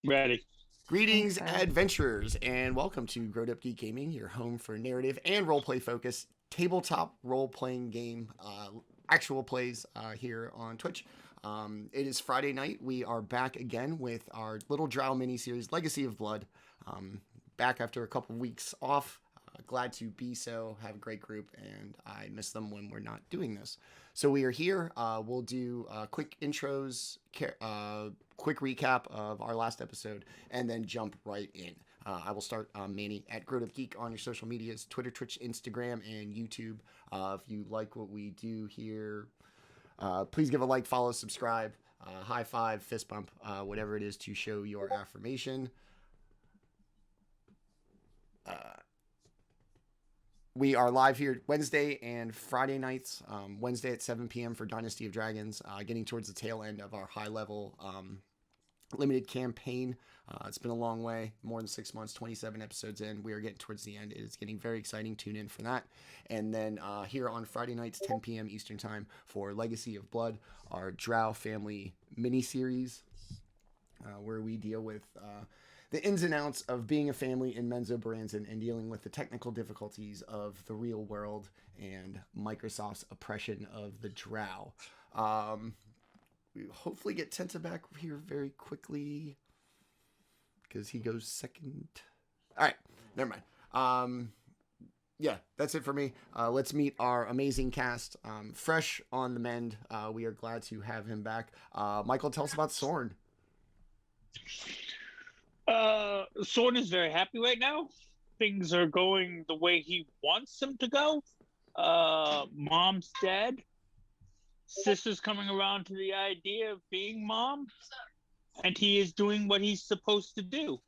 Ready. Greetings, Okay. adventurers, and welcome to GrowedUpGeek Gaming, your home for narrative and roleplay focused tabletop role-playing game actual plays here on Twitch. It is Friday night. We are back again with our Little Drow mini-series, Legacy of Blood. Back after a couple weeks off. Glad to be so. Have a great group, and I miss them when we're not doing this. So we are here. We'll do quick intros, quick recap of our last episode, and then jump right in. I will start Manny at GrowedUpGeek on your social medias, Twitter, Twitch, Instagram, and YouTube. If you like what we do here, please give a like, follow, subscribe, high five, fist bump, whatever it is to show your affirmation. We are live here Wednesday and Friday nights. Wednesday at 7 p.m. for Dynasty of Dragons, getting towards the tail end of our high-level limited campaign. It's been a long way, more than 6 months, 27 episodes in. We are getting towards the end. It is getting very exciting. Tune in for that. And then here on Friday nights, 10 p.m. Eastern Time for Legacy of Blood, our Drow family mini-series, where we deal with the ins and outs of being a family in Menzoberranzan and dealing with the technical difficulties of the real world and Microsoft's oppression of the Drow. We hopefully get Tenta back here very quickly because he goes second. All right, never mind. Yeah, that's it for me. Let's meet our amazing cast. Fresh on the mend. We are glad to have him back. Michael, tell us about Sorn. Sorn is very happy right now. Things are going the way he wants them to go. Mom's dead. Sister's coming around to the idea of being mom. And he is doing what he's supposed to do.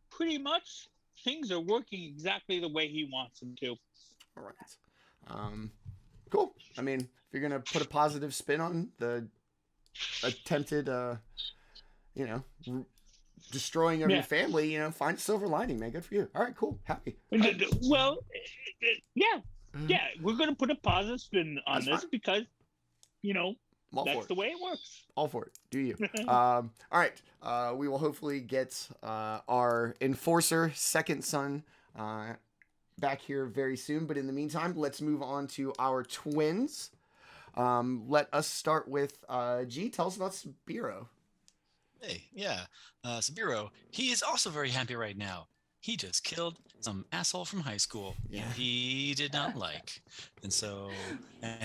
Pretty much, things are working exactly the way he wants them to. All right. Cool. I mean, if you're going to put a positive spin on the attempted destroying of your family, find a silver lining, man. Good for you. All right, cool. Happy. Well, yeah, we're going to put a positive spin on That's this fine. because, that's the way it works. All for it. Do you. All right. We will hopefully get our enforcer, second son, back here very soon. But in the meantime, let's move on to our twins. Let us start with G. Tell us about Sabiiro. Hey, yeah. Sabiiro, he is also very happy right now. He just killed some asshole from high school he did not like. And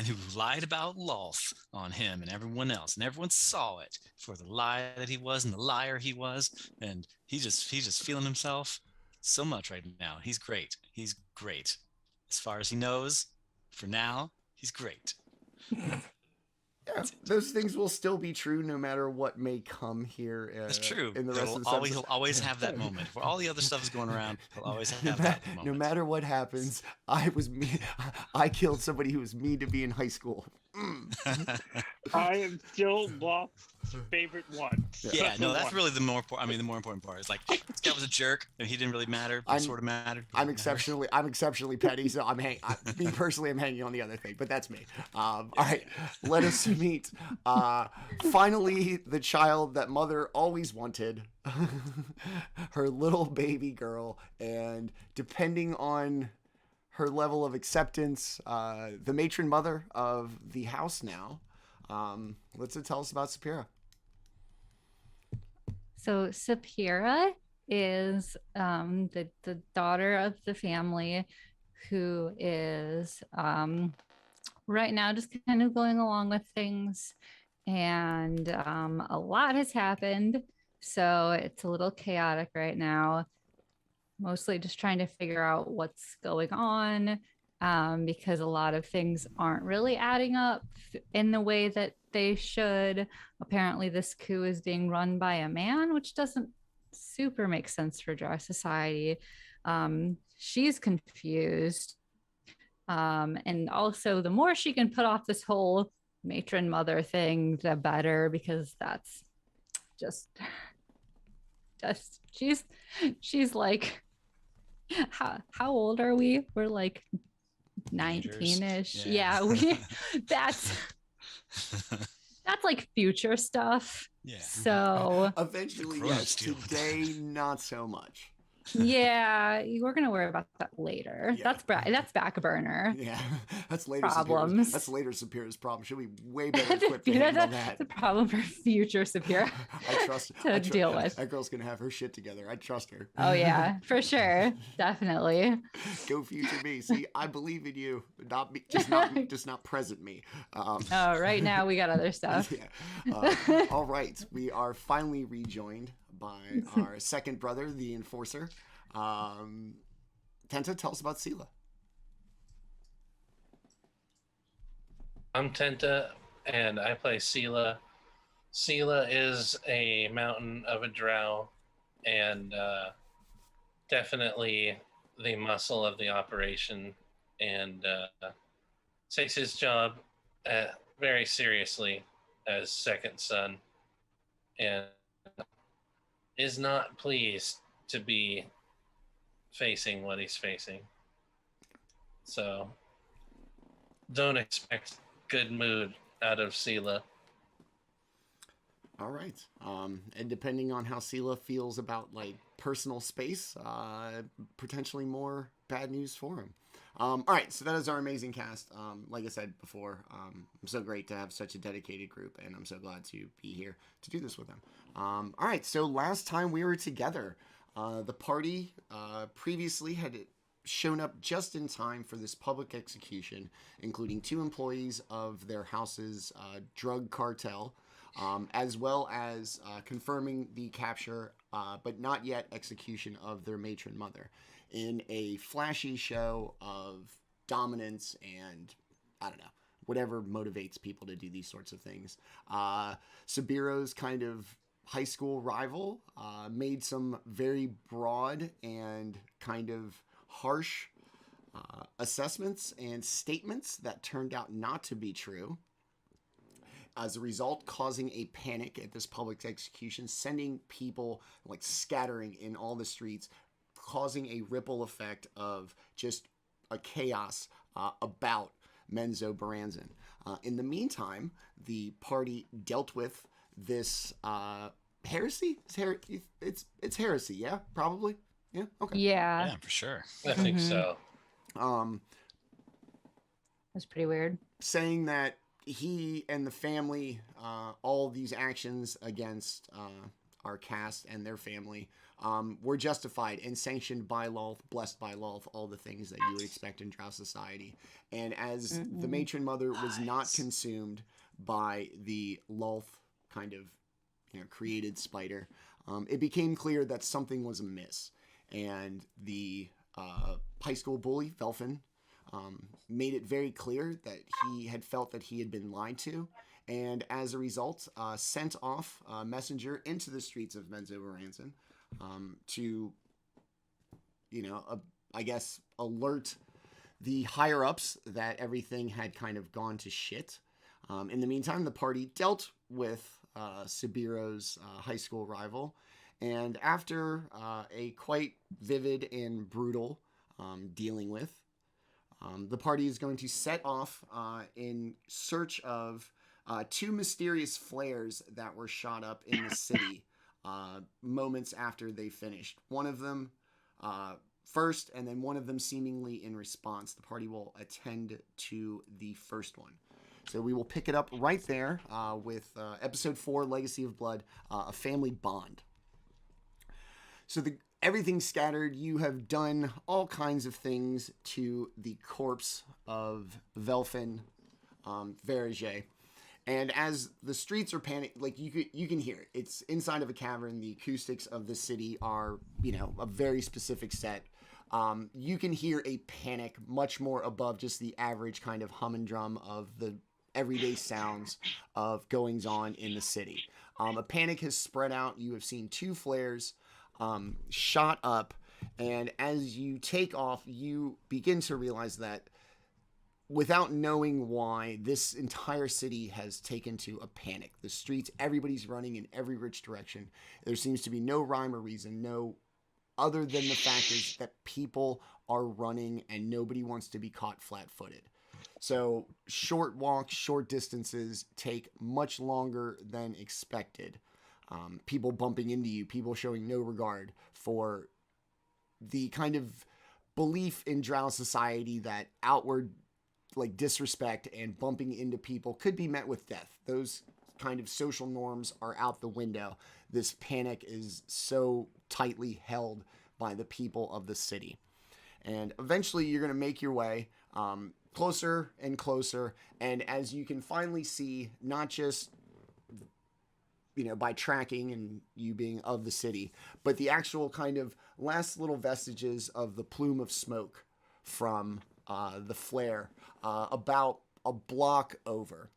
who lied about Lolth on him and everyone else. And everyone saw it for the lie that he was and the liar he was. And he's just feeling himself so much right now. He's great. He's great. As far as he knows, for now, he's great. Yeah, those things will still be true no matter what may come here. That's true. In the rest of the he'll always have that moment. Where all the other stuff is going around, he'll always have that moment. No matter what happens, I killed somebody who was mean to me in high school. I am still Loft's favorite one. Yeah, no, that's really the more important. I mean, the more important part is like this guy was a jerk, and he didn't really matter. But sort of mattered. I'm exceptionally petty, so me personally, I'm hanging on the other thing, but that's me. All right, let us meet. Finally, the child that mother always wanted, her little baby girl, and depending on her level of acceptance, the matron mother of the house now. Litza, tell us about Ssapiira. So Ssapiira is the daughter of the family who is right now just kind of going along with things, and a lot has happened, so it's a little chaotic right now. Mostly just trying to figure out what's going on, because a lot of things aren't really adding up in the way that they should. Apparently this coup is being run by a man, which doesn't super make sense for Drow society. She's confused. And also, the more she can put off this whole matron mother thing, the better, because that's just she's like, how old are we? We're like 19-ish. Yeah, that's that's like future stuff. Yeah. So eventually, The yes. grown-ups deal with Today, not so much. yeah, we're gonna worry about that later. Yeah. That's back burner. Yeah, that's later. Problems. That's later Ssapiira's problem. She'll be way better equipped to handle that. It's a problem for future Ssapiira to deal with. That girl's gonna have her shit together. I trust her. Oh yeah, for sure, definitely. Go future me. See, I believe in you. Not me, just not present me. Oh, right now we got other stuff. Yeah. All right, we are finally rejoined by our second brother, the Enforcer. Tenta, tell us about Silah. I'm Tenta, and I play Silah. Silah is a mountain of a drow, and definitely the muscle of the operation, and takes his job very seriously as second son, and is not pleased to be facing what he's facing. So don't expect good mood out of Silah. All right. And depending on how Silah feels about like personal space, potentially more bad news for him. All right, so that is our amazing cast. Like I said before, I'm so great to have such a dedicated group, and I'm so glad to be here to do this with them. All right, so last time we were together, the party previously had shown up just in time for this public execution, including 2 employees of their house's drug cartel, as well as confirming the capture, but not yet execution of their matron mother, in a flashy show of dominance and, I don't know, whatever motivates people to do these sorts of things. Sabiiro's kind of high school rival made some very broad and kind of harsh assessments and statements that turned out not to be true. As a result, causing a panic at this public execution, sending people like scattering in all the streets, causing a ripple effect of just a chaos about Menzoberranzan. In the meantime, the party dealt with this heresy. It's heresy, yeah, probably, yeah, okay, Yeah, for sure. I think so. that's pretty weird. Saying that he and the family, all these actions against our cast and their family, were justified and sanctioned by Lolth, blessed by Lolth, all the things that you would expect in drow society. And as the matron mother was not consumed by the Lolth kind of, created spider, it became clear that something was amiss. And the high school bully, Velfin, made it very clear that he had felt that he had been lied to, and as a result, sent off a messenger into the streets of Menzoberranzan to, I guess, alert the higher-ups that everything had kind of gone to shit. In the meantime, the party dealt with Sabiiro's high school rival, and after a quite vivid and brutal dealing with, the party is going to set off in search of 2 mysterious flares that were shot up in the city moments after they finished. One of them first, and then one of them seemingly in response. The party will attend to the first one. So we will pick it up right there with Episode 4, Legacy of Blood, A Family Bond. So everything scattered, you have done all kinds of things to the corpse of Velfin Verege. And as the streets are panicked, like you can hear it. It's inside of a cavern. The acoustics of the city are, a very specific set. You can hear a panic much more above just the average kind of hum and drum of the everyday sounds of goings on in the city. A panic has spread out. You have seen 2 flares shot up, and as you take off, you begin to realize that without knowing why, this entire city has taken to a panic. The streets, everybody's running in every which direction. There seems to be no rhyme or reason, no other than the fact is that people are running and nobody wants to be caught flat-footed. So short walks, short distances take much longer than expected. People bumping into you, people showing no regard for the kind of belief in drow society that outward like disrespect and bumping into people could be met with death. Those kind of social norms are out the window. This panic is so tightly held by the people of the city. And eventually you're going to make your way closer and closer. And as you can finally see, not just, you know, by tracking and you being of the city, but the actual kind of last little vestiges of the plume of smoke from the flare about a block over.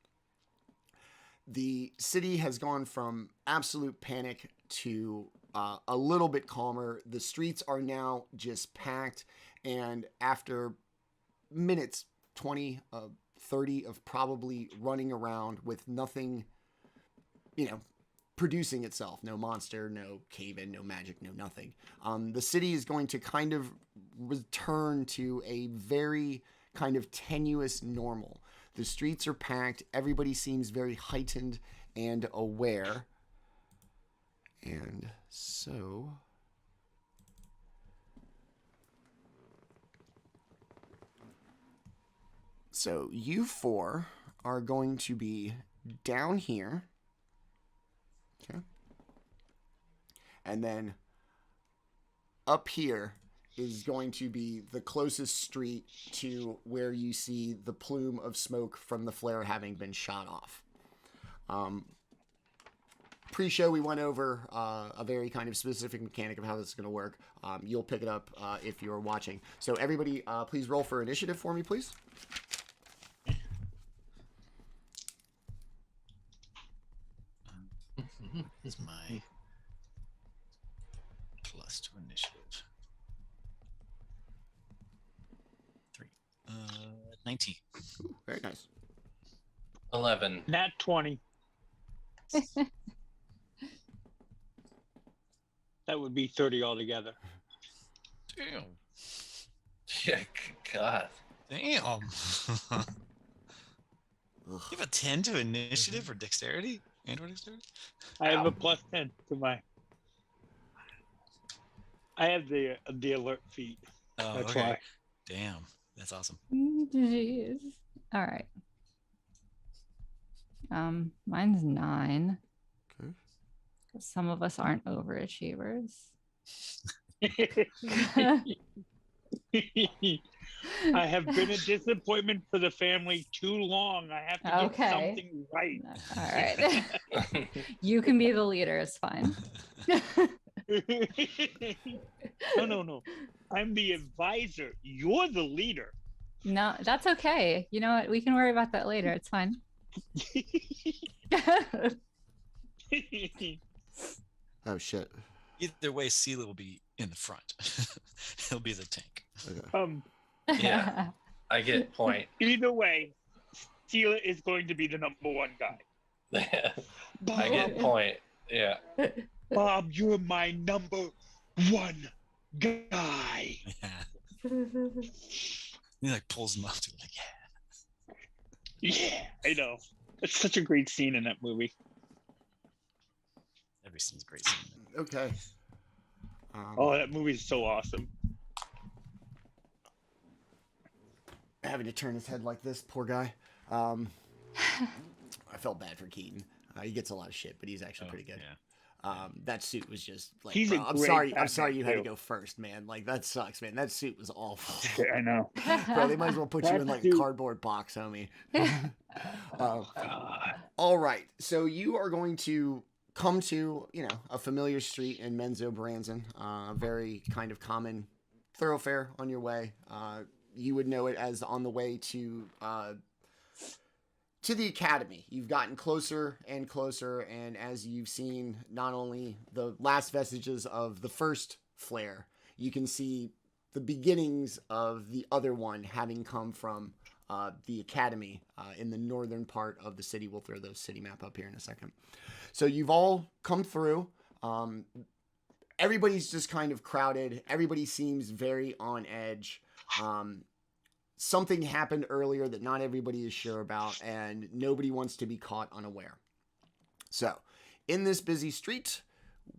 The city has gone from absolute panic to a little bit calmer. The streets are now just packed, and after minutes, 20, 30 of probably running around with nothing, you know, producing itself, no monster, no cave-in, no magic, no nothing. The city is going to kind of return to a very kind of tenuous normal. The streets are packed. Everybody seems very heightened and aware. And so you four are going to be down here. Okay. And then up here is going to be the closest street to where you see the plume of smoke from the flare having been shot off. Pre-show, we went over a very kind of specific mechanic of how this is going to work. You'll pick it up if you're watching. So everybody, please roll for initiative for me, please. Is my plus to initiative. 3. 19. Ooh, very nice. 11. Nat 20. That would be 30 altogether. Damn. Yeah, God. Damn. You have a 10 to initiative or dexterity? And/or dexterity? I have a plus 10 to my. I have the alert feat. Oh, That's okay. why. Damn. That's awesome. Jeez. All right. Mine's 9. Okay. Some of us aren't overachievers. I have been a disappointment for the family too long. I have to get something right. All right. You can be the leader. It's fine. No. I'm the advisor. You're the leader. No, that's okay. You know what? We can worry about that later. It's fine. Oh, shit. Either way, Silah will be in the front. He'll be the tank. Okay. Yeah. I get point. Either way, Silah is going to be the number one guy. I get point. Yeah. Bob, you're my number one guy. Yeah. He like pulls him up to like, yeah. Yeah, I know. It's such a great scene in that movie. Every scene's a great scene. Okay. Oh, that movie's so awesome. Having to turn his head like this, poor guy. I felt bad for Keaton. He gets a lot of shit, but he's actually pretty good. Yeah. That suit was just like, He's bro, a I'm great sorry Batman, you had to too. go first, man. Like, that sucks, man. That suit was awful. I know. Bro, they might as well put you That in like a suit- cardboard box, homie. God. All right, so you are going to come to, you know, a familiar street in Menzoberranzan, a very kind of common thoroughfare on your way. You would know it as on the way to the academy. You've gotten closer and closer, and as you've seen not only the last vestiges of the first flare, you can see the beginnings of the other one having come from the academy in the northern part of the city. We'll throw the city map up here in a second. So you've all come through. Everybody's just kind of crowded. Everybody seems very on edge. something happened earlier that not everybody is sure about, and nobody wants to be caught unaware. So, in this busy street,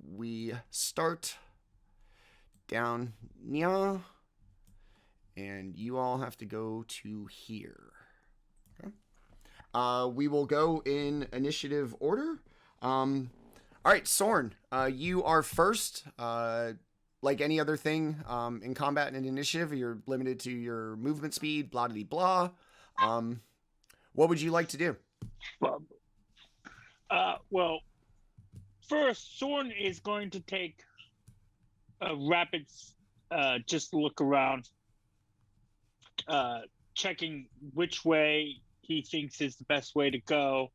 we start down near, and you all have to go to here. Okay. We will go in initiative order. All right, Sorn, you are first. Like any other thing in combat and in initiative, you're limited to your movement speed, blah, blah, blah. What would you like to do? Well, first, Sorn is going to take a rapid, just look around, checking which way he thinks is the best way to go,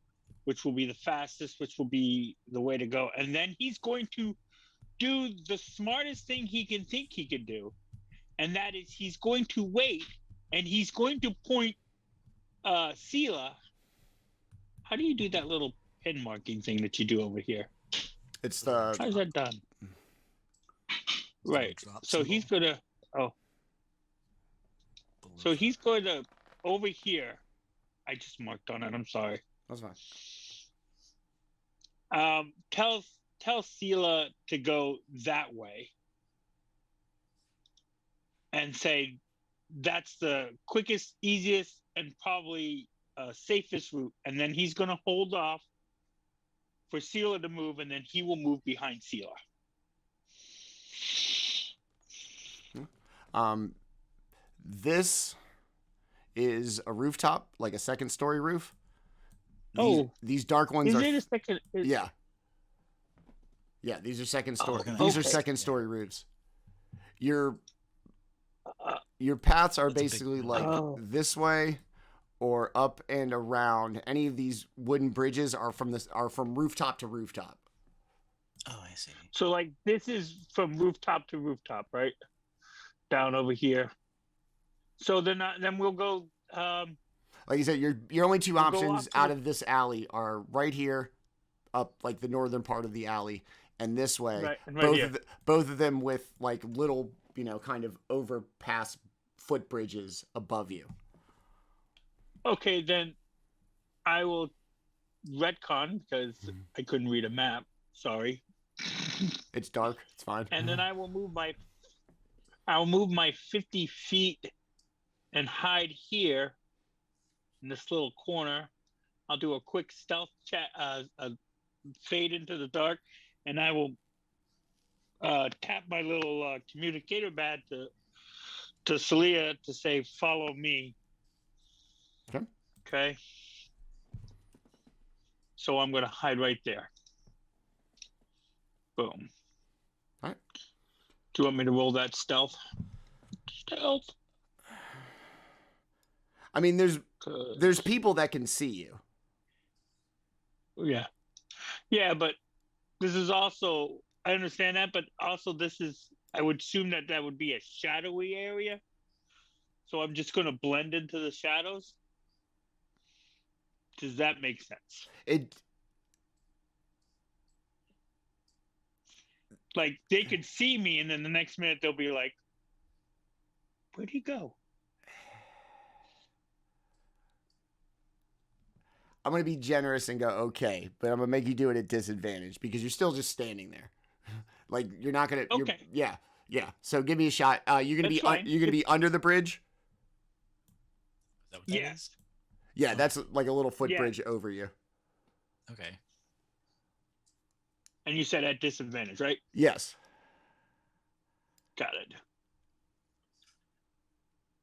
which will be the fastest, which will be the way to go. And then he's going to do the smartest thing he can think he can do. And that is he's going to wait and he's going to point Silah. How do you do that little pin marking thing that you do over here? It's the... How's that done? Right. So he's going to... Oh. So he's going to... Over here. I just marked on it. I'm sorry. That's fine. Tell Silah to go that way. And say that's the quickest, easiest, and probably safest route. And then he's going to hold off for Silah to move, and then he will move behind Silah. This is a rooftop, like a second-story roof. These dark ones are... Yeah. Yeah, these are second-story. These are second-story roofs. Your paths are basically this way or up and around. Any of these wooden bridges are from rooftop to rooftop. Oh, I see. So like this is from rooftop to rooftop, right? Down over here. So then we'll go. Like you said, your only two options out of this alley are right here, up like the northern part of the alley, and this way. Right, and right both of them with like little, kind of overpass footbridges above you. Okay, then I will retcon because I couldn't read a map. Sorry. It's dark. It's fine. And then I will move my 50 feet and hide here in this little corner. I'll do a quick stealth chat, fade into the dark, and I will tap my little communicator badge to Silah to say, "Follow me." Okay. Okay. So I'm going to hide right there. Boom. All right. Do you want me to roll that stealth? Stealth. I mean, there's people that can see you. Yeah. Yeah, but this is also, I understand that, but also this is, I would assume that would be a shadowy area. So I'm just going to blend into the shadows. Does that make sense? Like, they could see me, and then the next minute they'll be like, "Where'd he go?" I'm going to be generous and go, okay, but I'm going to make you do it at disadvantage because you're still just standing there. Like, you're not going to... Okay. Yeah. So give me a shot. You're going to be under the bridge? Is that what that is? Yeah, that's like a little footbridge over you. Okay. And you said at disadvantage, right? Yes. Got it.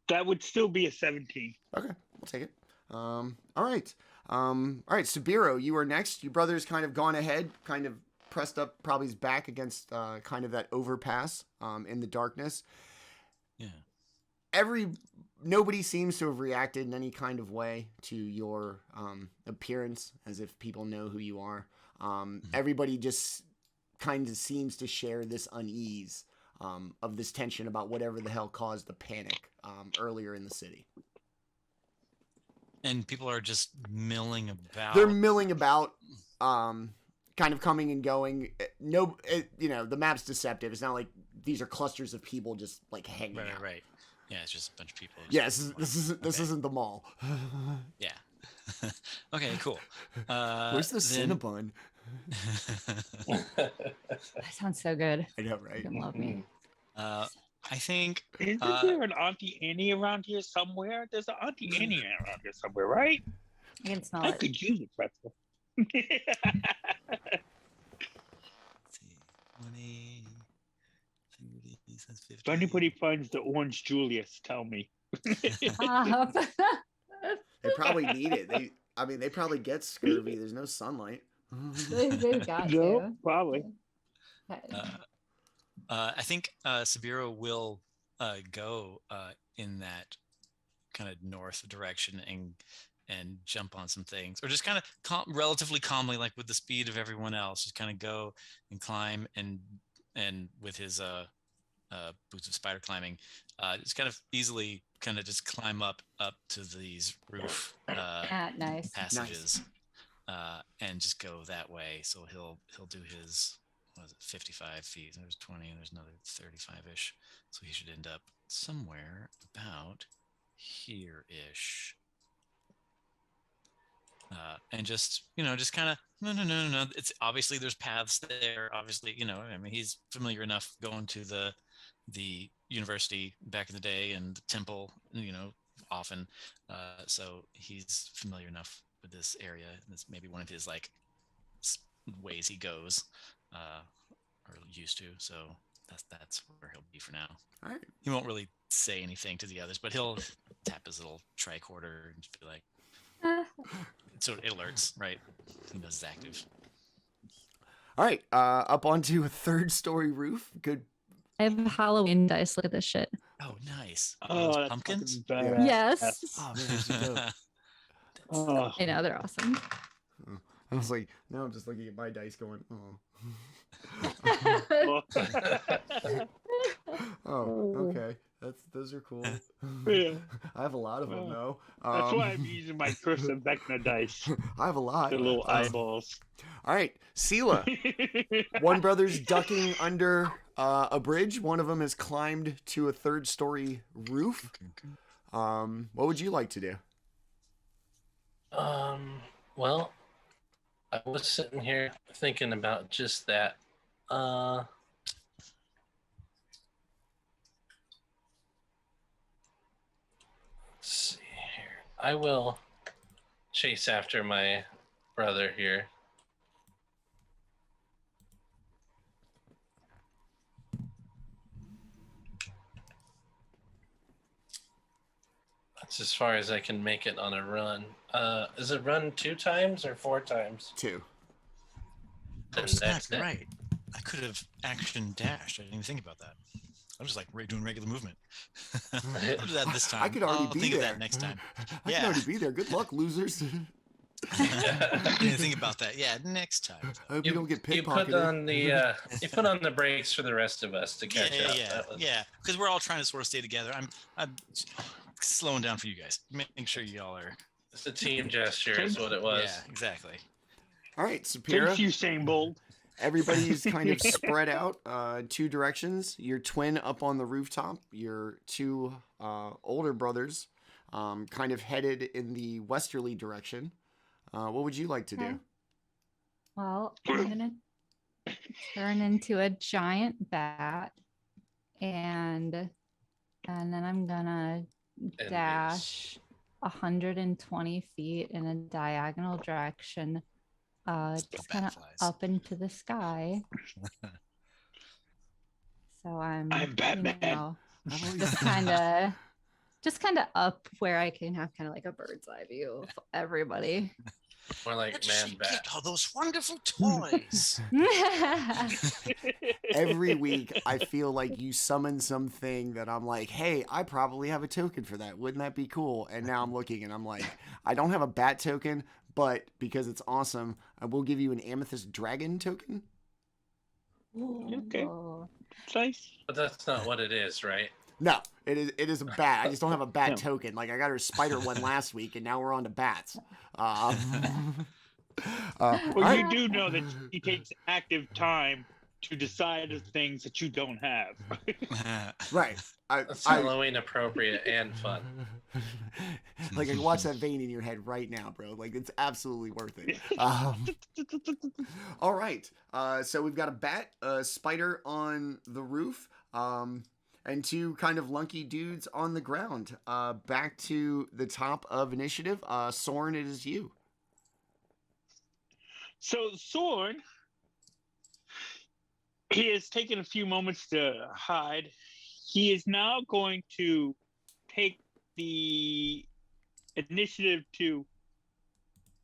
That would still be a 17. Okay, we'll take it. All right. Sabiiro, you are next. Your brother's kind of gone ahead, kind of pressed up probably his back against kind of that overpass in the darkness. Yeah. Nobody seems to have reacted in any kind of way to your appearance, as if people know who you are. Everybody just kind of seems to share this unease of this tension about whatever the hell caused the panic earlier in the city. And people are just milling about. They're milling about, kind of coming and going. The map's deceptive. It's not like these are clusters of people just like hanging out. Right. Yeah, it's just a bunch of people. Yes, this isn't the mall. Yeah. Okay, cool. Where's the Cinnabon? That sounds so good. I know, right? You love me. I think. Isn't there an Auntie Annie around here somewhere? There's an Auntie Annie around here somewhere, right? I can smell I it. could use a pretzel. Let's see. 20. If anybody finds the Orange Julius, tell me. Stop. They probably need it. They probably get scurvy. There's no sunlight. They've got No, to. probably. Okay. I think Sabiiro will go in that kind of north direction and jump on some things, or just kind of relatively calmly, like with the speed of everyone else, just kind of go and climb and with his boots of spider climbing, just kind of easily kind of just climb up to these roof Nice. passages, and just go that way. So he'll do his, what is it, 55 feet. There's 20, and there's another 35-ish. So he should end up somewhere about here-ish. And just kind of, no. It's obviously there's paths there. Obviously, I mean, he's familiar enough going to the university back in the day and the temple, often. So he's familiar enough with this area. That's maybe one of his like ways he goes, or used to. So that's where he'll be for now. All right. He won't really say anything to the others, but he'll tap his little tricorder and just be like, so it alerts, right? He knows it's active. All right. Up onto a 3rd-story roof. Good. I have Halloween dice. Look at this shit. Oh, nice. Oh, Those that's pumpkins? fucking badass. Yes. Oh man, they're so dope. Oh. I know, they're awesome. I was like, now I'm just looking at my dice, going, oh. Oh, okay. Those are cool. Yeah. I have a lot of them though. That's why I'm using my Cursive Vecna dice. I have a lot. The little eyeballs. All right, Silah. One brother's ducking under a bridge. One of them has climbed to a 3rd-story roof. What would you like to do? Well, I was sitting here thinking about just that. Let's see here. I will chase after my brother here. That's as far as I can make it on a run. Is it run 2 times or 4 times? 2. Oh, snap, you're right. I could have action dashed. I didn't even think about that. I'm just like doing regular movement. I'll do that this time. I could already I'll be think there. of that next time. I could already be there. Good luck, losers. I didn't think about that. Yeah, next time. I hope you don't get You pickpocketed. put on the you put on the brakes for the rest of us to catch up. Yeah. Because we're all trying to sort of stay together. I'm slowing down for you guys, making sure y'all are. It's a team gesture, is what it was. Yeah, exactly. All right, Ssapiira. Thank you, Usain Bolt. Everybody's kind of spread out 2 directions. Your twin up on the rooftop. Your 2 older brothers kind of headed in the westerly direction. What would you like to do? Well, I'm gonna turn into a giant bat, and then I'm gonna dash 120 feet in a diagonal direction, just kind of up into the sky. So I'm Batman. just kind of up where I can have kind of like a bird's eye view of everybody. More like man bat. All those wonderful toys. Every week, I feel like you summon something that I'm like, hey, I probably have a token for that. Wouldn't that be cool? And now I'm looking and I'm like, I don't have a bat token, but because it's awesome, I will give you an amethyst dragon token. Okay. Oh. Nice. But that's not what it is, right? No, it is a bat. I just don't have a bat token. Like I got her spider one last week, and now we're on to bats. Well, right. you do know that he takes active time to decide the things that you don't have. Right. That's Halloween appropriate and fun. Like I can watch that vein in your head right now, bro. Like it's absolutely worth it. All right. So we've got a bat, a spider on the roof, and two kind of lunky dudes on the ground. Back to the top of initiative. Sorn, it is you. So Sorn, he has taken a few moments to hide. He is now going to take the initiative to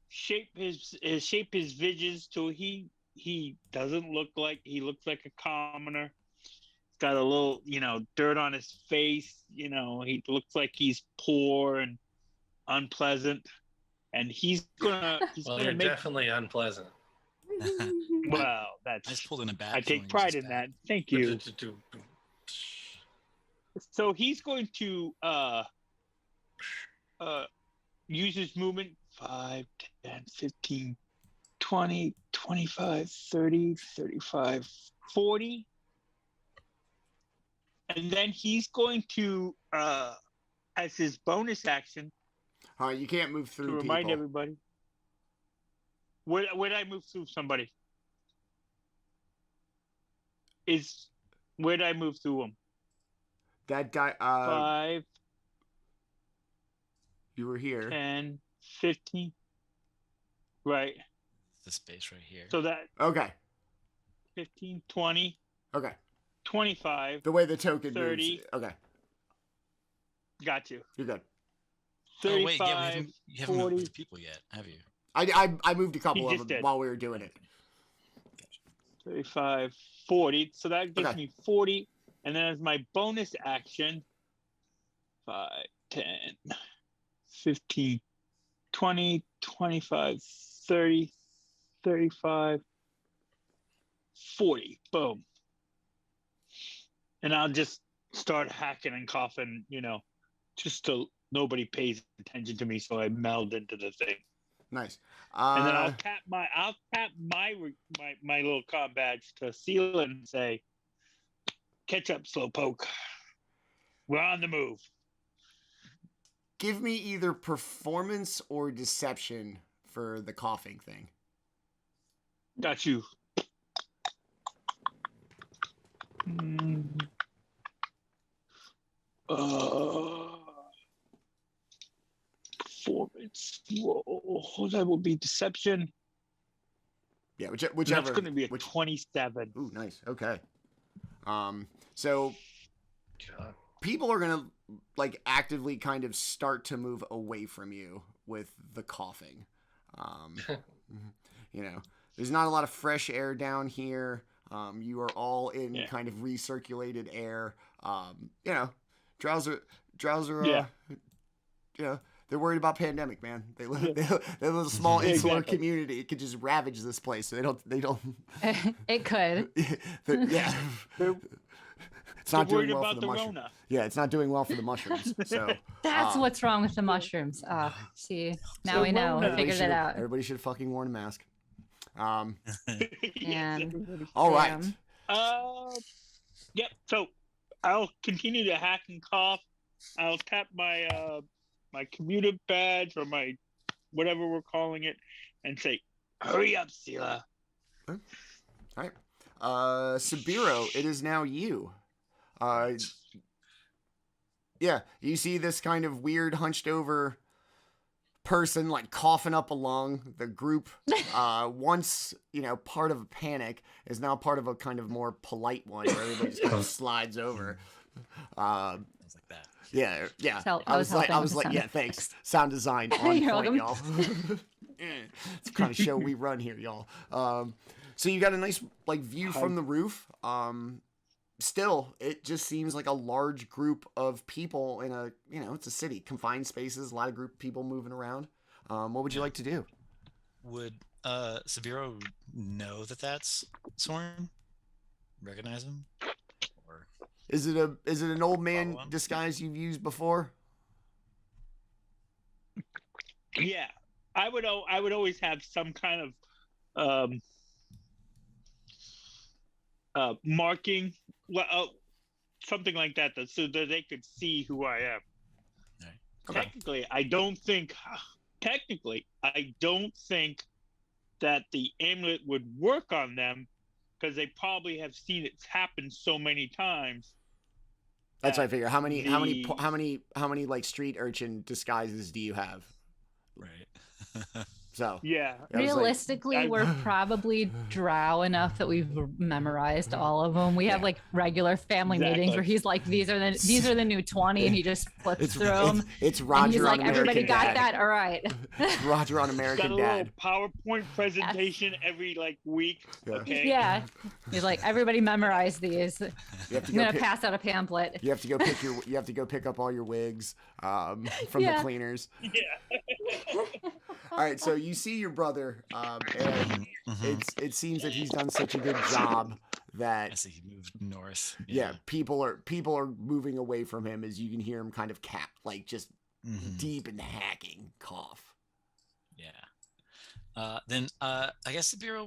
shape his visions so he doesn't look like he looks like a commoner. He's got a little, dirt on his face. He looks like he's poor and unpleasant, and he's gonna you're definitely unpleasant. Well, that's I just pulled in a bat. I take pride in that. Thank you. So he's going to use his movement 5, 10, 15, 20, 25, 30, 35, 40. And then he's going to, as his bonus action, you can't move through to remind people. everybody. Where'd I move through somebody? Where'd I move through him? That guy. 5. You were here. 10, 15. Right. The space right here. So that. Okay. 15, 20. Okay. 25. The way the token 30. moves. Okay. Got you. You're good. 35, oh, wait, yeah, you haven't 40. moved people yet, have you? I moved a couple He of just them did. while we were doing it. 35, 40. So that gives Okay. me 40. And then as my bonus action, 5, 10, 15, 20, 25, 30, 35, 40. Boom. And I'll just start hacking and coughing, just so nobody pays attention to me, so I meld into the thing. Nice. And then I'll tap my little comm badge to seal it and say, "Catch up, slowpoke. We're on the move." Give me either performance or deception for the coughing thing. Got you. Performance. Whoa, that would be deception. Yeah, whichever. That's going to be a 27. Ooh, nice. Okay. So God. people are gonna actively kind of start to move away from you with the coughing. There's not a lot of fresh air down here. You are all in kind of recirculated air. Drowser. They're worried about pandemic, man. They live in a small insular Exactly. community. It could just ravage this place. So they don't. It could. Yeah. It's not worried doing well about for the the mushroom. Rona. Yeah, it's not doing well for the mushrooms. So That's what's wrong with the mushrooms. See, now we know. We Rona. figured it out. Everybody should fucking wear a mask. Yeah. All right. Damn. Yep. So I'll continue to hack and cough. I'll tap my my commuter badge or my whatever we're calling it, and say, "Hurry up, Silah." All right. Sabiiro, it is now you. Yeah, you see this kind of weird hunched over person coughing up along the group. Once, part of a panic is now part of a kind of more polite one where everybody just kind of slides over. Sounds like that. Yeah. I was like, helping with the yeah, sound thanks. Sound design on You're point, welcome. y'all. It's the kind of show we run here, y'all. So you got a nice view from the roof. Still, it just seems like a large group of people in a, it's a city, confined spaces, a lot of group of people moving around. What would you like to do? Would Sabiiro know that that's Sorn? Recognize him? Or Is it an old man Follow him? disguise you've used before? Yeah, I would always have some kind of marking, something like that, so that they could see who I am. Right. Okay. Technically, I don't think that the amulet would work on them because they probably have seen it happen so many times. That's what I figure. How The- many like street urchin disguises do you have? Right. So Yeah. I was like, Realistically, we're probably drow enough that we've memorized all of them. We have Yeah. like regular family Exactly. meetings where he's like, "These are the new 20," and he just flips it's through them. it's And Roger he's on like, American "Everybody got Dad. that? All right." It's Roger on Got American a Dad. little PowerPoint presentation every like week. Yeah. Okay. Yeah. He's like, "Everybody memorize these. You have to I'm go gonna pick, pass out a pamphlet." you have to go pick up all your wigs from the Yeah. cleaners. Yeah. All right, so you see your brother, and it seems that he's done such a good job I that see he moved north. yeah, people are moving away from him as you can hear him kind of like just Mhm. deep and hacking cough. Yeah. Then I guess Sabiiro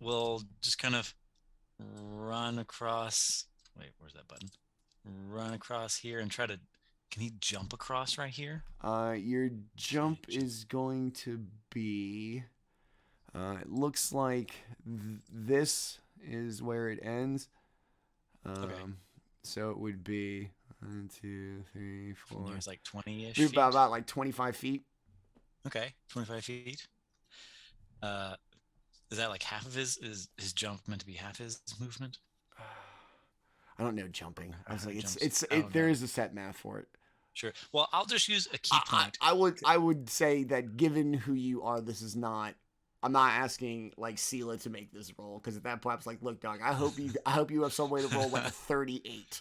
will just kind of run across. Wait, where's that button? Run across here and try to. Can he jump across right here? Your jump is going to be. It looks like this is where it ends. Okay. So it would be 1, 2, 3, 4. There's like 20-ish. Be feet. about like 25 feet. Okay, 25 feet. Is that like half of his jump meant to be half his movement? I don't know jumping. I was like, Jumps. there is a set math for it. Sure. Well, I'll just use a key point. I would say that given who you are, this is not. I'm not asking like Silah to make this roll because at that point I was like, look, dog, I hope you have some way to roll like a 38.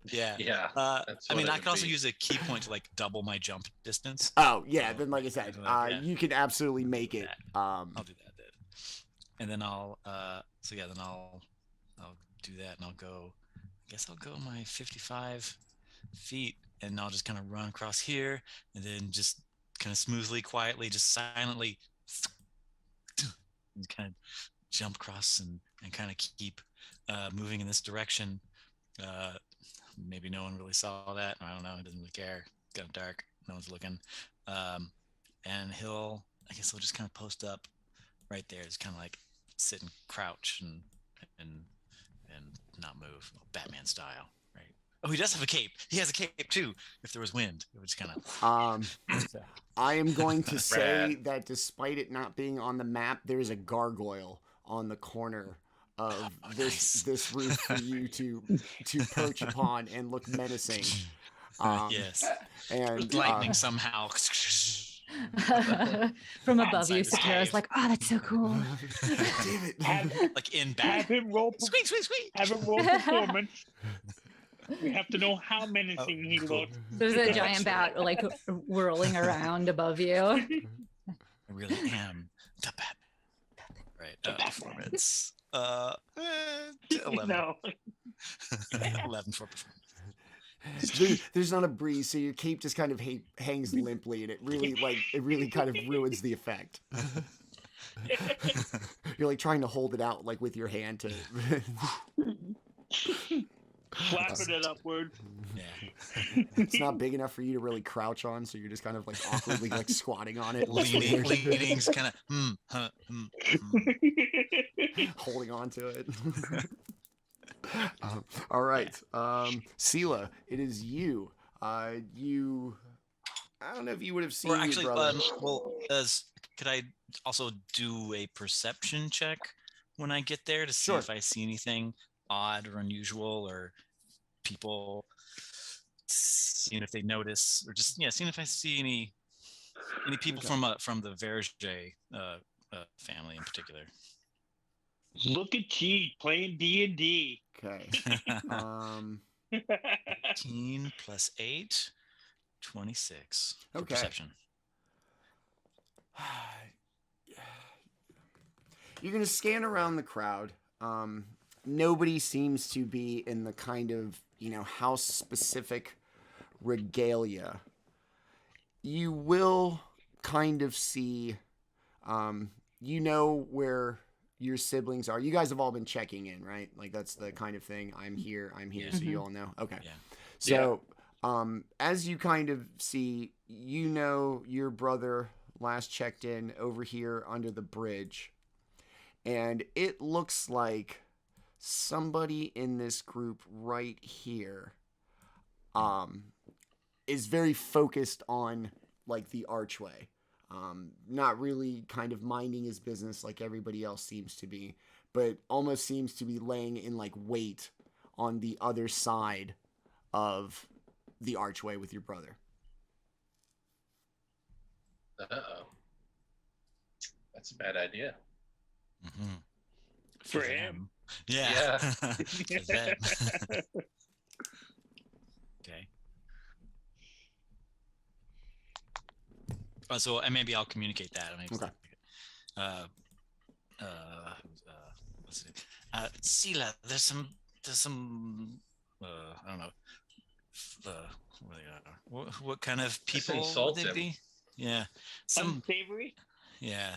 Yeah. Yeah. I mean, I can also use a key point to like double my jump distance. Oh yeah, then like I said, Yeah. you can absolutely make it. I'll do that then. And then I'll do that and I'll go. I guess I'll go my 55 feet and I'll just kind of run across here and then just kind of smoothly, quietly, just silently kind of jump across and kind of keep moving in this direction. Maybe no one really saw that. I don't know. He doesn't really care. It's kind of dark. No one's looking. And I guess he'll just kind of post up right there. Just kind of like sit and crouch and not move, Batman style, right? Oh, he does have a cape. He has a cape too. If there was wind, it would just kind of. I am going to say that despite it not being on the map, there is a gargoyle on the corner of this roof for you to perch upon and look menacing. Yes. And lightning somehow. From above Inside you, this Sapiira's cave. like, "Oh, that's so cool." Damn it. Like in Have back. him roll. Squeak, squeak, squeak. Have him roll performance. We have to know how menacing he cool. looks. There's a giant bat like whirling around above you. I really am the Batman. Right. Performance. 11. No. 11 for performance. There's not a breeze, so your cape just kind of hangs limply, and it really kind of ruins the effect. You're like trying to hold it out like with your hand to Flapping it upward. Yeah. it's not big enough for you to really crouch on, so you're just kind of like awkwardly like squatting on it, Leaning, kind of holding on to it. All right, Silah, it is you. I don't know if you would have seen Or actually, your brother. could I also do a perception check when I get there to see Sure. if I see anything odd or unusual or people seeing if they notice or just seeing if I see any people from the Verege family in particular. Look at you playing D&D. Okay. 18 plus 8, 26 for Okay. perception. You're gonna scan around the crowd. Nobody seems to be in the kind of house specific regalia. You will kind of see, where your siblings are. You guys have all been checking in, right? Like that's the kind of thing. I'm here, Yeah. so you all know. Okay. Yeah. So, as you kind of see, you know your brother last checked in over here under the bridge, and it looks like somebody in this group right here is very focused on like the archway. Not really kind of minding his business like everybody else seems to be, but almost seems to be laying in like wait on the other side of the archway with your brother. Uh-oh. That's a bad idea. Mm-hmm. For him. Yeah. Yeah. For them. Okay. So, and maybe I'll communicate that. I mean, Okay. What's it? Silah, there's some, I don't know, what kind of people insult would they him. be? Yeah, some, Unsavory? yeah,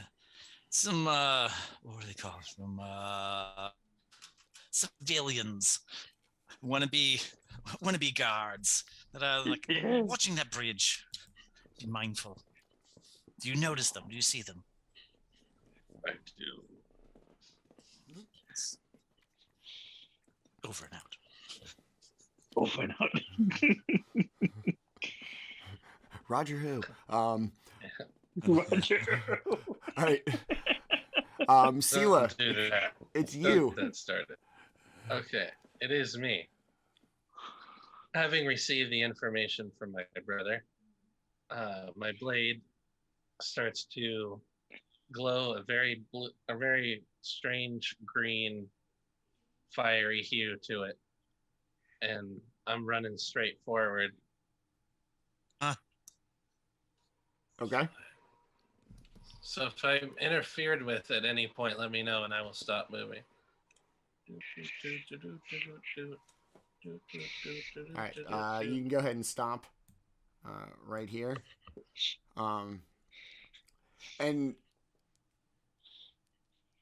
some, what do they call them? Civilians, wannabe guards that are like watching that bridge. Be mindful. Do you notice them? Do you see them? I do. Over and out. Over and out. Roger who? Roger. All right. Silah, Don't do that. it's Don't you. get that started. Okay, it is me. Having received the information from my brother, my blade starts to glow a very strange green, fiery hue to it, and I'm running straight forward. Okay. So if I'm interfered with at any point, let me know and I will stop moving. All right. You can go ahead and stop right here. And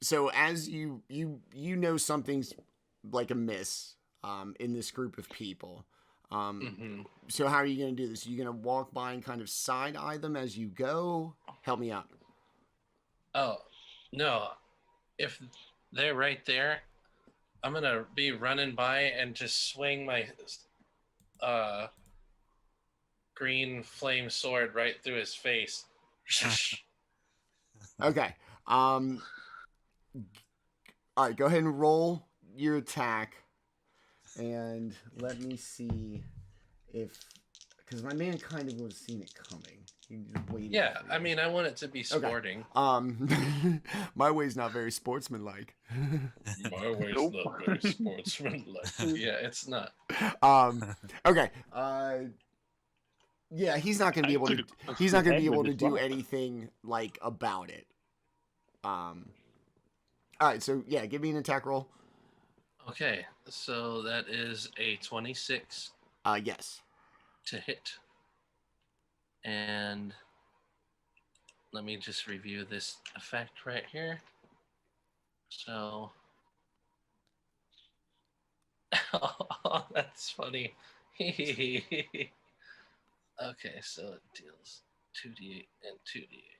so as you know something's like amiss in this group of people. So how are you going to do this? Are you going to walk by and kind of side-eye them as you go? Help me out. Oh, no. If they're right there, I'm going to be running by and just swing my green flame sword right through his face. Okay. All right, go ahead and roll your attack. And let me see if... Because my man kind of would have seen it coming. He just waited Yeah, for you. I mean, I want it to be sporting. My way's not very sportsmanlike. My way's not very sportsmanlike. Yeah, it's not. Okay. Yeah, he's not gonna be able to. He's not gonna be able to do anything like about it. All right. So yeah, give me an attack roll. Okay, so that is a 26 Yes. to hit. And let me just review this effect right here. So, oh, that's funny. Okay, so it deals 2d8 and 2d8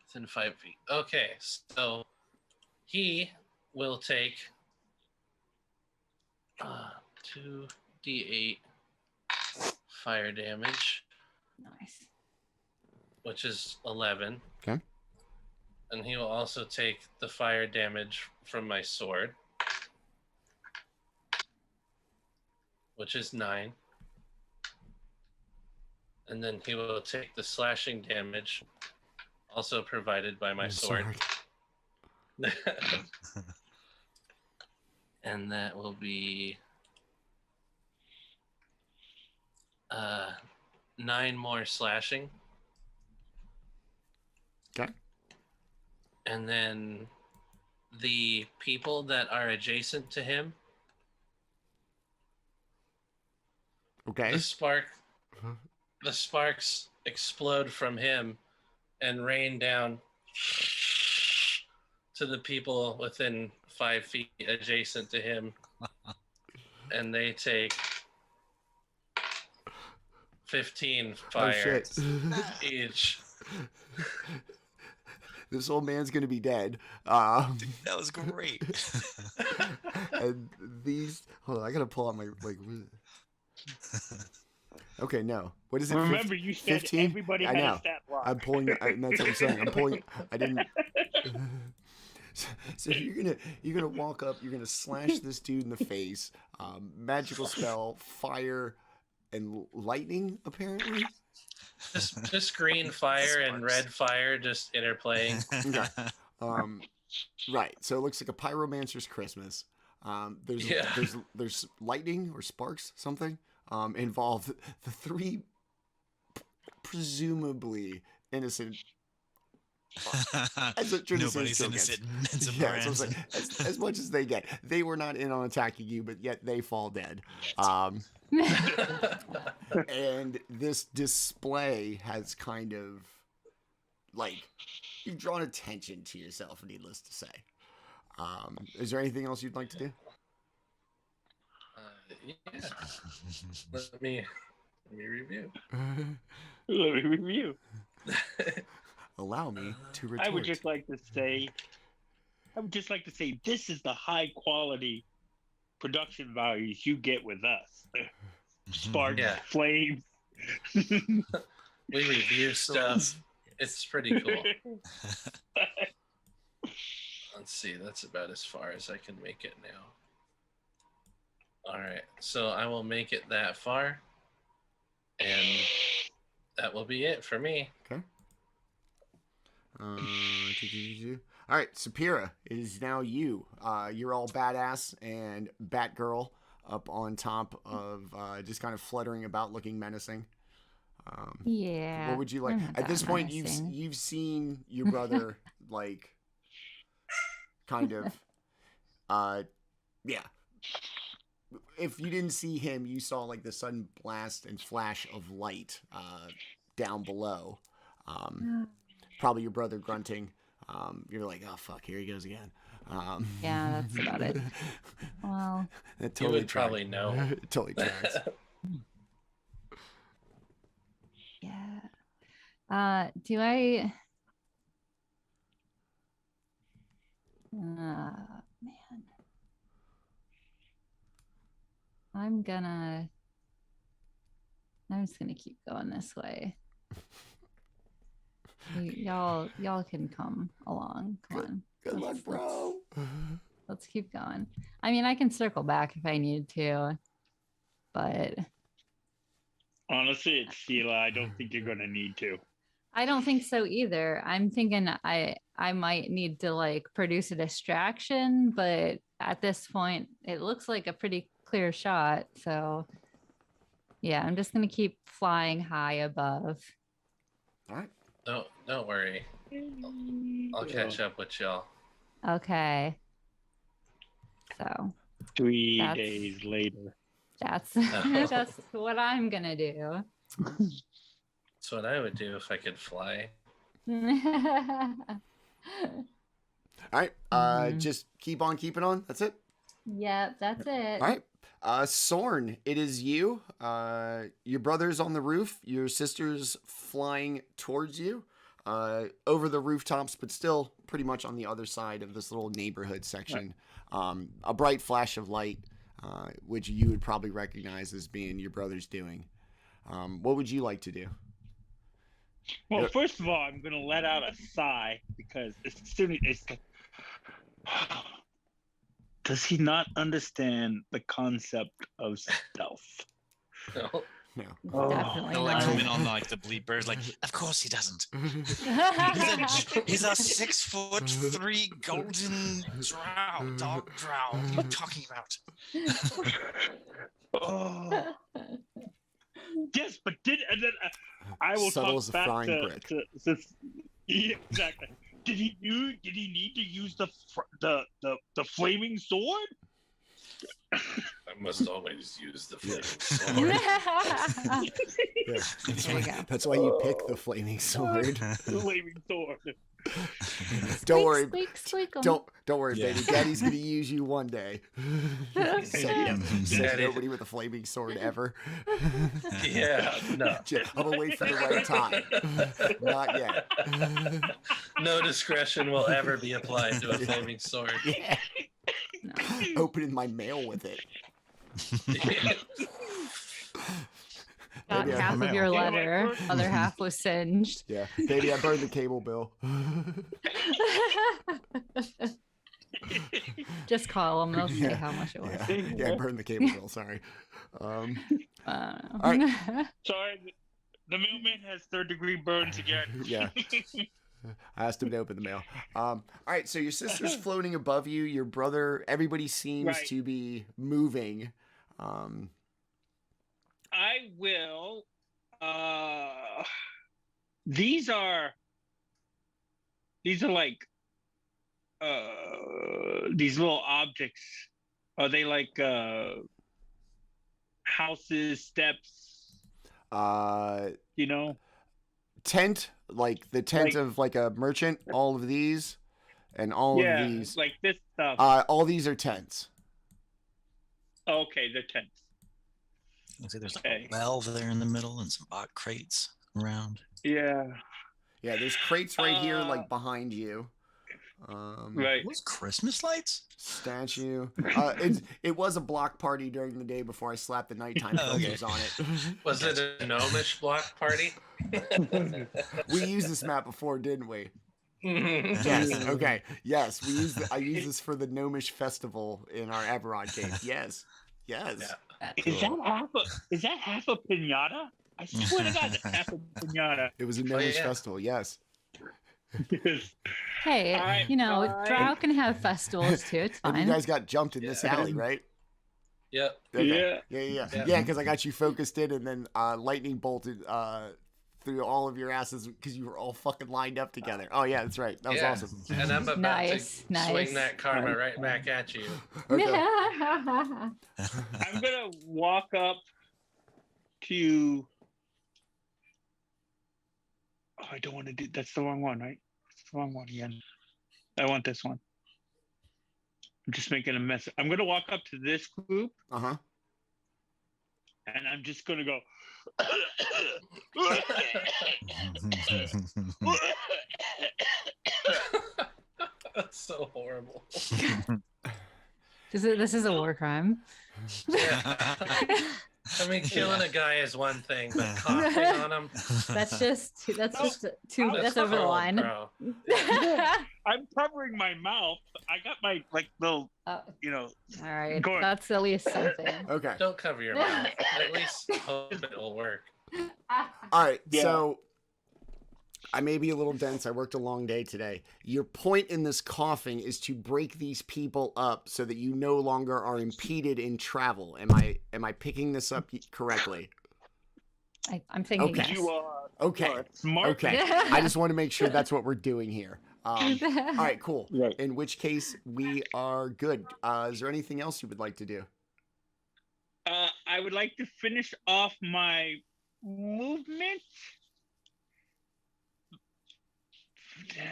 within 5 feet. Okay, so he will take 2d8 fire damage, Nice. which is 11. Okay. And he will also take the fire damage from my sword, which is 9. And then he will take the slashing damage, also provided by my sword. And that will be 9 more slashing. Okay. And then the people that are adjacent to him, Okay. the sparks explode from him and rain down to the people within 5 feet adjacent to him, and they take 15 fire each. This old man's gonna be dead. Dude, that was great. And these, hold on, I gotta pull out my Okay, no. What is it? Remember, you said 15? everybody I had know. a stat block. I'm pulling. That's what I'm saying. I'm pulling. I didn't. So you're gonna walk up. You're gonna slash this dude in the face. Magical spell, fire, and lightning. Apparently. Just green fire and red fire just interplaying. Okay. Right. So it looks like a pyromancer's Christmas. There's lightning or sparks, something involved. The 3 presumably innocent. Nobody's innocent. Yeah, so like, as much as they get, they were not in on attacking you, but yet they fall dead. And this display has kind of like you've drawn attention to yourself, needless to say. Is there anything else you'd like to do? Yeah. Let me review. Let me review. Allow me to retort. I would just like to say, this is the high quality production values you get with us. Spark, flames. We review stuff. It's pretty cool. Let's see. That's about as far as I can make it now. All right. So I will make it that far. And that will be it for me. Okay. All right, Ssapiira, it is now you. You're all badass and Batgirl up on top of just kind of fluttering about, looking menacing. Yeah. What would you like? At this point, you've seen your brother like kind of yeah. If you didn't see him, you saw like the sudden blast and flash of light down below. Probably your brother grunting. You're like, oh fuck, here he goes again. Yeah, that's about it. Well, that totally you would probably know. Totally tracks. Yeah. Do I? Man. I'm just gonna keep going this way. Y'all can come along. Come on. Good luck, bro. Let's keep going. I mean, I can circle back if I need to, but honestly, it's Silah. I don't think you're gonna need to. I don't think so either. I'm thinking I might need to like produce a distraction, but at this point, it looks like a pretty clear shot. So yeah, I'm just gonna keep flying high above. All right. Don't worry. I'll catch up with y'all. Okay. So 3 days later. That's what I'm gonna do. That's what I would do if I could fly. All right. Just keep on keeping on. That's it. Yep, that's it. All right. Sorn, it is you. Your brother's on the roof. Your sister's flying towards you over the rooftops, but still pretty much on the other side of this little neighborhood section. A bright flash of light, which you would probably recognize as being your brother's doing. What would you like to do? Well, first of all, I'm going to let out a sigh because as soon as it's like, does he not understand the concept of stealth? No. No. Definitely They'll like not. come in on like the bleepers, like, of course he doesn't. He's a 6'3" golden dog drow. What are you talking about? Oh. Yes, but and then I will Subtle talk as a back frying brick. yeah, exactly. Did he need to use the flaming sword? I'm must always use the flaming sword. Yeah. That's why you pick the flaming sword. Flaming sword. Don't worry. Squeak. Don't worry, baby. Daddy's gonna use you one day. Says nobody with a flaming sword ever. Yeah, no. I'm gonna wait for the right time. Not yet. No discretion will ever be applied to a flaming sword. Yeah. No. Opening my mail with it. Got Maybe half of your letter. Other half was singed. Yeah, baby, I burned the cable bill. Just call them. They'll say how much it was. Yeah, I burned the cable bill. Sorry. All Right. Sorry, the mailman has third-degree burns again. Yeah. I asked him to open the mail. All right, so your sister's floating above you. Your brother, everybody seems to be moving. I will. These are like these little objects. Are they like houses, steps? You know, tent, like the tent of like a merchant. All of these, and all of these, like this stuff. All these are tents. Okay, they're tents. There's like a valve there in the middle and some box crates around. Yeah. Yeah, there's crates right here, like behind you. Right. Those Christmas lights? Statue. It was a block party during the day before I slapped the nighttime filters on it. Was it a gnomish block party? We used this map before, didn't we? Yes. Okay. Yes, we used. I used this for the gnomish festival in our Aberon cave. Yes. Yes. Yeah. Is that half a pinata? I swear to God, that's half a pinata. It was a gnomish festival. Yes. Hey, Drow can have festivals too. It's And fine. you guys got jumped in this alley, right? Yep. Okay. Yeah, because I got you focused in, and then lightning bolted through all of your asses because you were all fucking lined up together. Oh yeah, that's right. That was awesome. And I'm about to swing that karma right back at you. Okay. I'm gonna walk up to. Oh, I don't want to do. That's the wrong one, right? That's the wrong one again. I want this one. I'm just making a mess. I'm gonna walk up to this group. And I'm just gonna go. That's so horrible. This is a war crime. Yeah. I mean, killing a guy is one thing, but coughing on him. That's over the line. I'm covering my mouth. I got my little, All right, Go on. that's at least something. Okay. Don't cover your mouth. At least hope it'll work. All right. Yeah. So I may be a little dense. I worked a long day today. Your point in this coughing is to break these people up so that you no longer are impeded in travel. Am I picking this up correctly? I'm thinking Okay. yes. You are Okay. smart. Okay. I just want to make sure that's what we're doing here. All right, cool. Right. In which case, we are good. Is there anything else you would like to do? I would like to finish off my movement.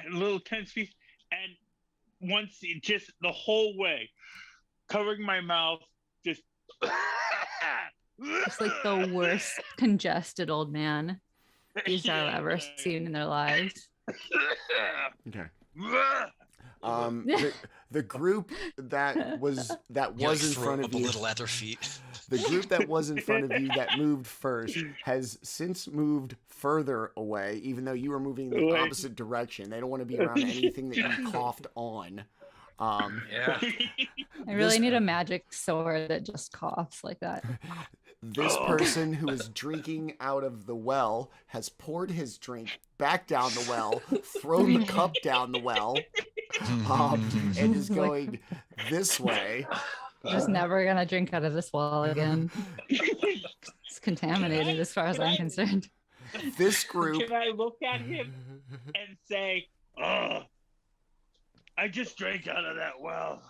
A little 10 feet, and once just the whole way, covering my mouth, just. It's like the worst congested old man these have ever seen in their lives. Okay. The group that was in front of a you, little at their feet. the group that was in front of you that moved first has since moved further away, even though you were moving in the opposite direction. They don't want to be around anything that you coughed on. Yeah. I really need a magic sword that just coughs like that. This person who is drinking out of the well has poured his drink back down the well, thrown the cup down the well, and is going this way. Just never gonna drink out of this well again. It's contaminated as far as I'm concerned. This group. Can I look at him and say, "Oh, I just drank out of that well"?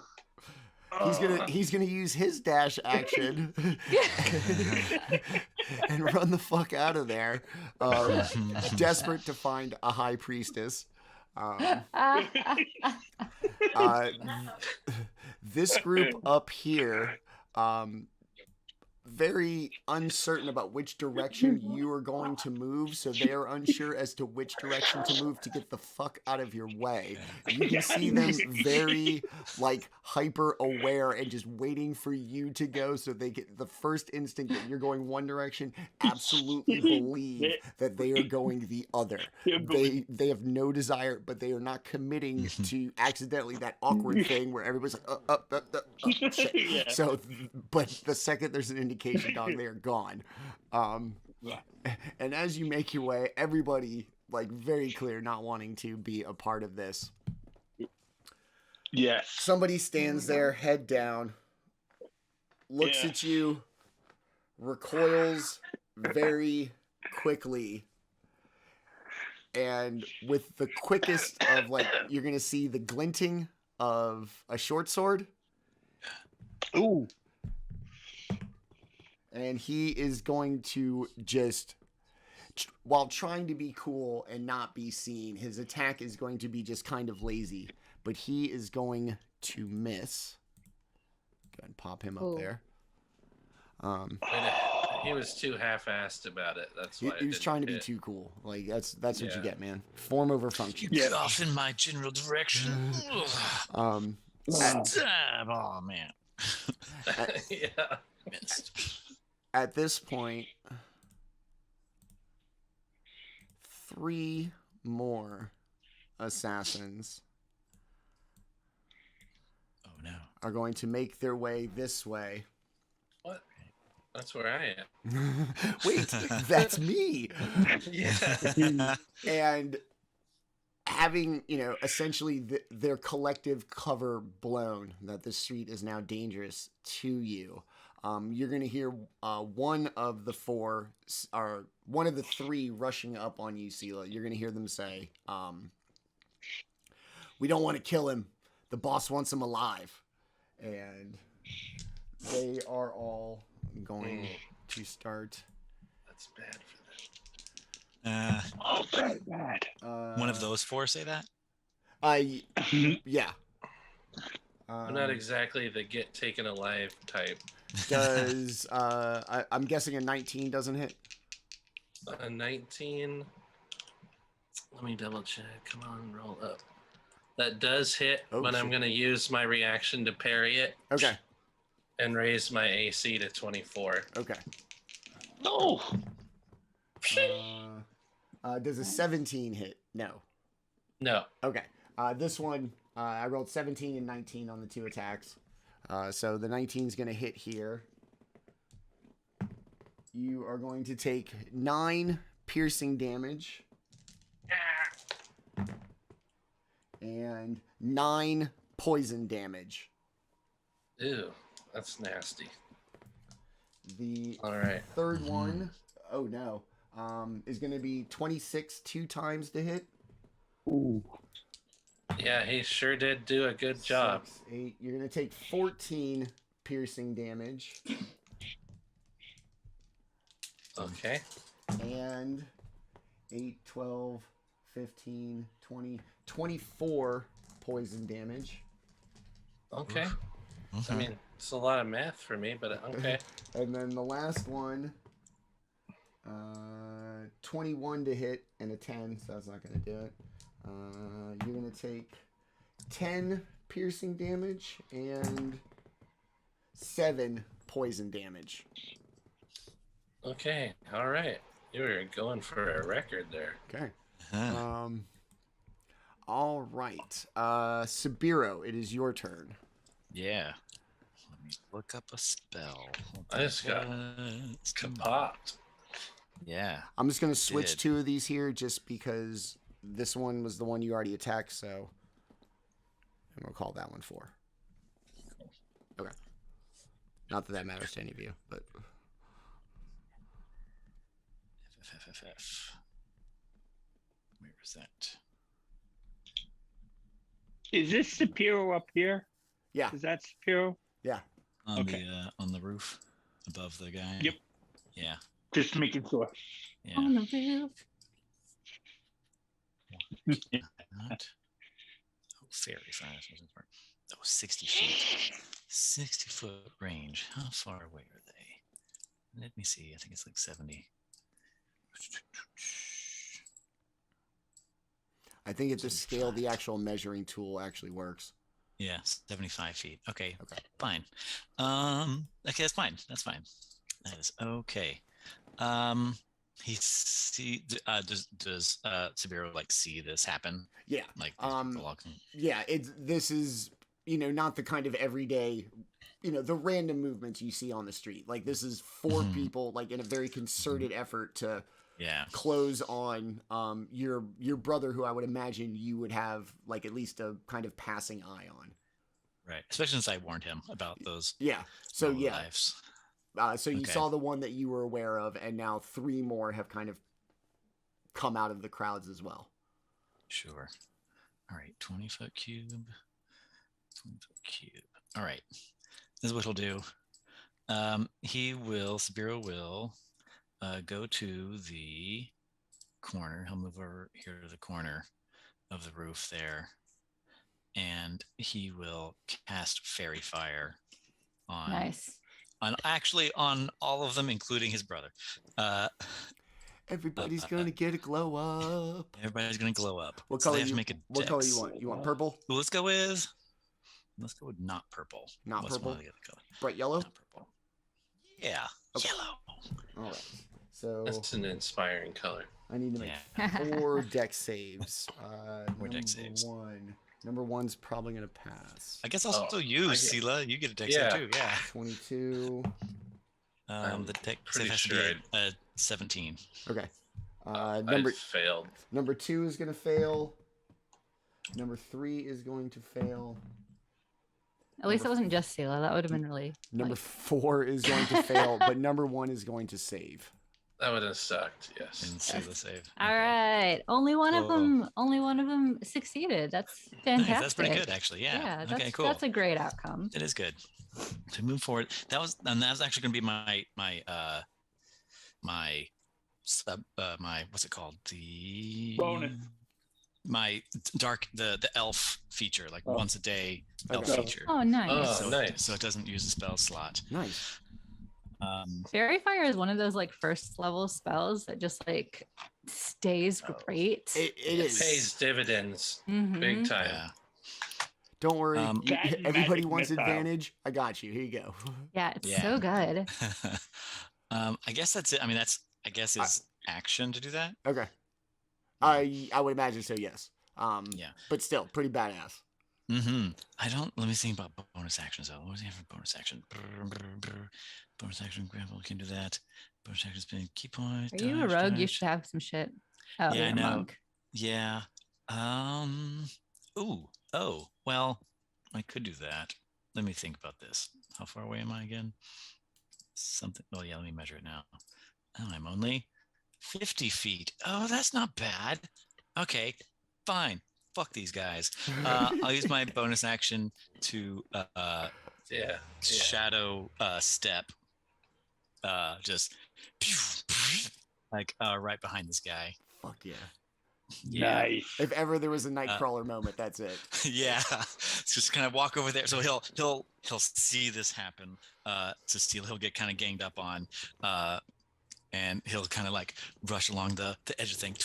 He's gonna use his dash action and run the fuck out of there, desperate to find a high priestess. This group up here, very uncertain about which direction you are going to move, so they are unsure as to which direction to move to get the fuck out of your way. You can see them very, like, hyper aware and just waiting for you to go, so they get the first instinct that you're going one direction, absolutely believe that they are going the other. They have no desire, but they are not committing to accidentally that awkward thing where everybody's like, shit. Yeah. So, but the second there's an indication, dog, they are gone. And as you make your way, everybody, like, very clear not wanting to be a part of this. Yes. Somebody stands there, head down, looks at you, recoils very quickly, and with the quickest of, like, you're gonna see the glinting of a short sword. Ooh. And he is going to just, while trying to be cool and not be seen, his attack is going to be just kind of lazy. But he is going to miss. Go ahead and pop him up there. He was too half-assed about it. That's why he was trying to be too cool. Like, that's what you get, man. Form over function. Get off in my general direction. Stab! Oh man. Yeah. Missed. At this point, 3 more assassins are going to make their way this way. What? That's where I am. Wait, that's me. Yeah. And having, essentially their collective cover blown, that the street is now dangerous to you. You're going to hear one of the 3 rushing up on you, Silah. You're going to hear them say, we don't want to kill him. The boss wants him alive. And they are all going to start. That's bad for them. Bad. One of those 4 say that? Yeah. I'm not exactly the get taken alive type. Does I'm guessing a 19 doesn't hit? A 19. Let me double check. Come on, roll up. That does hit, but I'm going to use my reaction to parry it. Okay. And raise my AC to 24. Okay. No. Does a 17 hit? No. No. Okay. This one, I rolled 17 and 19 on the 2 attacks. So the 19 is going to hit here. You are going to take 9 piercing damage. And 9 poison damage. Ew, that's nasty. The All right. third one, oh no, is going to be 26 2 times to hit. Ooh. Yeah, he sure did do a good job. 6, 8. You're going to take 14 piercing damage. Okay. And 8, 12, 15, 20, 24 poison damage. Okay. I mean, it's a lot of math for me, but okay. And then the last one, 21 to hit and a 10, so that's not going to do it. You're going to take 10 piercing damage and 7 poison damage. Okay, all right. You were going for a record there. Okay. All right. Sabiiro, it is your turn. Yeah. Let me look up a spell. I just got kapopped. Yeah. I'm just going to switch 2 of these here just because this one was the one you already attacked, so I'm going to call that one 4. Okay. Not that that matters to any of you, but... Where is that? Is this Ssapiira up here? Yeah. Is that Sabiiro? Yeah. On Okay. on the roof above the guy. Yep. Yeah. Just making sure. Yeah. On the roof. Not. Oh, fairy fire. Oh, 60 feet. 60-foot range. How far away are they? Let me see. I think it's like 70. I think at this scale, the actual measuring tool actually works. Yeah, 75 feet. Okay. Okay. Fine. Okay, that's fine. That's fine. That is okay. Does Sabiiro like see this happen? Yeah. Like Yeah, this is, not the kind of everyday, the random movements you see on the street. Like, this is 4 people, like, in a very concerted effort to close on your brother, who I would imagine you would have, like, at least a kind of passing eye on. Right. Especially since I warned him about those. Yeah. So, yeah. Lives. So you saw the one that you were aware of, and now 3 more have kind of come out of the crowds as well. Sure. All right. 20-foot cube. 20-foot cube. All right. This is what he'll do. Sabiiro will go to the corner. He'll move over here to the corner of the roof there. And he will cast Fairy Fire on... Nice. On all of them, including his brother. Everybody's gonna get a glow up. Everybody's gonna glow up. What So color? they have to make a what color dex. you want? You want purple? Well, let's go with not purple. Not What's purple. one of the other color? Bright yellow. Not purple. Yeah. Okay. Yellow. All right. So That's an inspiring color. I need to make 4 dex saves. 4 dex saves. Number 1's probably gonna pass. I guess also you, Silah. You get a dex save too. Yeah. 22. The dex save has to be a 17. Okay. I failed. Number 2 is gonna fail. Number 3 is going to fail. At least it wasn't just Silah. That would have been really. Number 4 is going to fail, but number 1 is going to save. That would have sucked. Yes. And Silah save. All right. Only one of them succeeded. That's fantastic. Nice. That's pretty good, actually. Yeah. Okay. Cool. That's a great outcome. It is good. To move forward, that was actually going to be my what's it called? The bonus. My the elf feature, like once a day elf feature. Oh, nice. Oh, nice. So it doesn't use a spell slot. Nice. Fairy Fire is one of those like first level spells that just like stays great. It is. Pays dividends Mhm. big time. Yeah. Don't worry. That Everybody magic wants missile. advantage. I got you. Here you go. Yeah, it's Yeah. so good. I guess that's it. I mean, that's his action to do that. Okay. I would imagine so. Yes. Yeah. But still, pretty badass. Let me think about bonus actions though. What does he have for bonus action? Bonus action, grapple, can do that. Bonus action, spin key points. Are you a rogue? You should have some shit. Oh, Yeah, you're I a know. monk. Yeah. Oh, well, I could do that. Let me think about this. How far away am I again? Something. Oh, yeah, let me measure it now. Oh, I'm only 50 feet. Oh, that's not bad. Okay, fine. Fuck these guys. I'll use my bonus action to shadow step. Just like right behind this guy. Fuck yeah. Yeah. Nice. If ever there was a Nightcrawler moment, that's it. Yeah, just kind of walk over there. So he'll see this happen to steal. He'll get kind of ganged up on, and he'll kind of like rush along the edge of thing,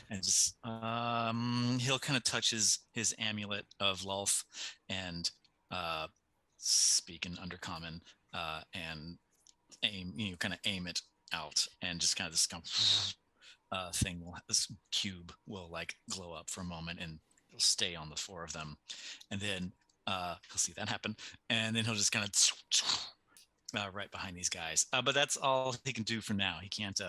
and just he'll kind of touch his amulet of Lulth and speak in Undercommon and aim it out, and just kind of this this cube will like glow up for a moment and it'll stay on the 4 of them, and then he'll see that happen, and then he'll just kind of right behind these guys. But that's all he can do for now. He can't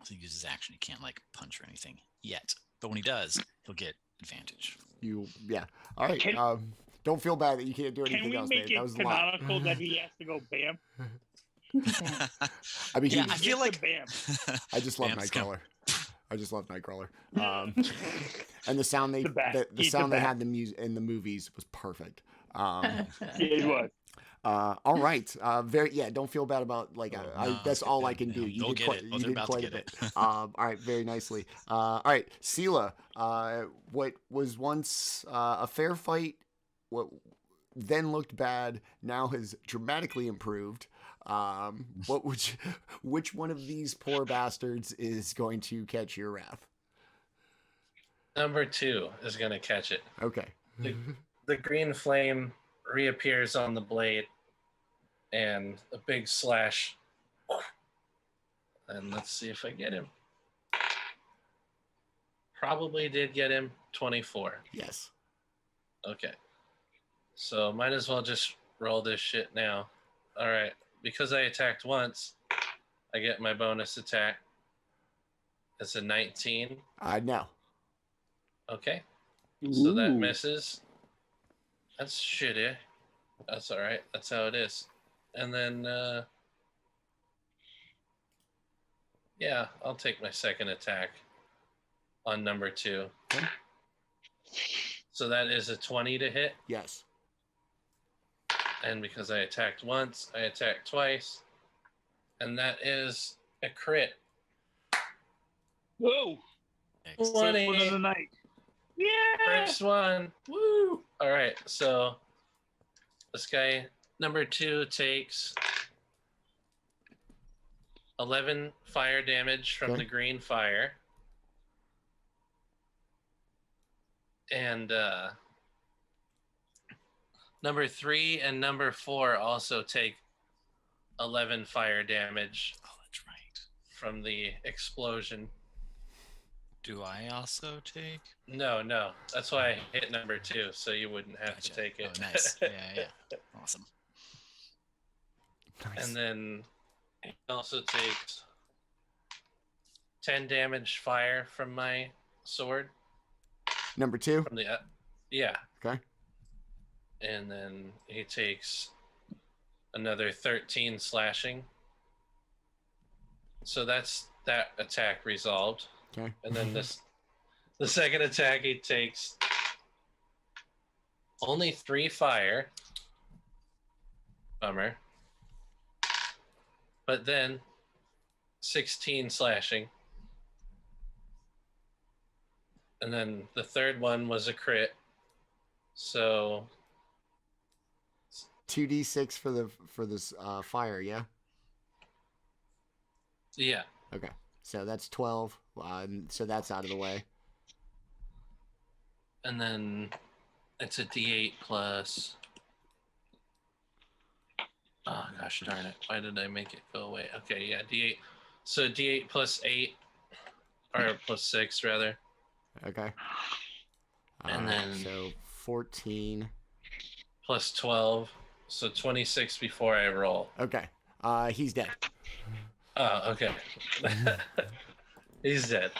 he uses his action. He can't like punch or anything yet. But when he does, he'll get advantage. All right. Don't feel bad that you can't do anything Can we else. make That it was a lot. canonical that he has to go bam? I mean, Yeah, I feel like bam. I just love Bam's Nightcrawler. I just love Nightcrawler. And the sound they The bat. the Eat sound the they bat. had in the movies was perfect. Yeah, he was. All right. Don't feel bad about that's all I can do. You They'll did get quite, it. you They're did about quite to a get bit. it. All right, very nicely. All right, Silah, what was once a fair fight, what then looked bad, now has dramatically improved. Which one of these poor bastards is going to catch your wrath? Number 2 is going to catch it. Okay. The green flame reappears on the blade and a big slash. And let's see if I get him. Probably did get him. 24. Yes. Okay. So might as well just roll this shit now. All right. Because I attacked once, I get my bonus attack. It's a 19. No. Okay. So that misses. That's shitty. That's all right. That's how it is. And then, yeah, I'll take my second attack on number 2. Okay. So that is a 20 to hit. Yes. And because I attacked once, I attacked twice. And that is a crit. Whoa! Excellent. 20. One of the night. Yeah! First one. Woo! All right, so this guy, number 2, takes 11 fire damage from the green fire. And number 3 and number 4 also take 11 fire damage. Oh, that's right. From the explosion. Do I also take? No. That's why I hit number 2, so you wouldn't have to take it. Oh, nice. Yeah. Awesome. Nice. And then he also takes 10 damage fire from my sword. Number 2? From the yeah. Okay. And then he takes another 13 slashing. So that's that attack resolved. Okay. And then the second attack he takes only 3 fire. Bummer. But then 16 slashing. And then the third one was a crit. So 2d6 for this fire, yeah? yeah. Okay. So that's 12. So that's out of the way. And then it's a D8 plus. Oh gosh darn it! Why did I make it go away? Okay, yeah, D8. So D8 plus 8, or plus 6 rather. Okay. And then so 14 plus 12, so 26 before I roll. Okay. He's dead. Oh, okay. He's dead.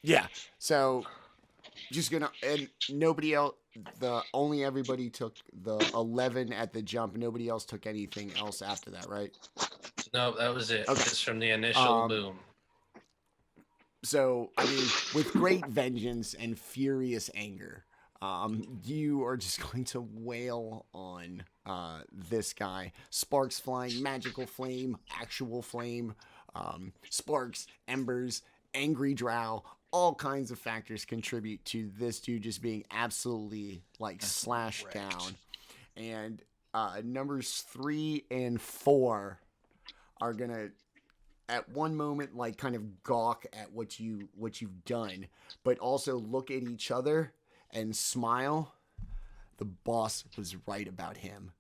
Yeah. So just gonna, and nobody else, only everybody took the 11 at the jump. Nobody else took anything else after that, right? No, that was it. Okay. Just from the initial boom. So, I mean, with great vengeance and furious anger, you are just going to wail on this guy. Sparks flying, magical flame, actual flame, sparks, embers, angry drow. All kinds of factors contribute to this dude just being absolutely slashed down. And numbers 3 and 4 are gonna, at one moment, kind of gawk at what you've done, but also look at each other and smile. The boss was right about him.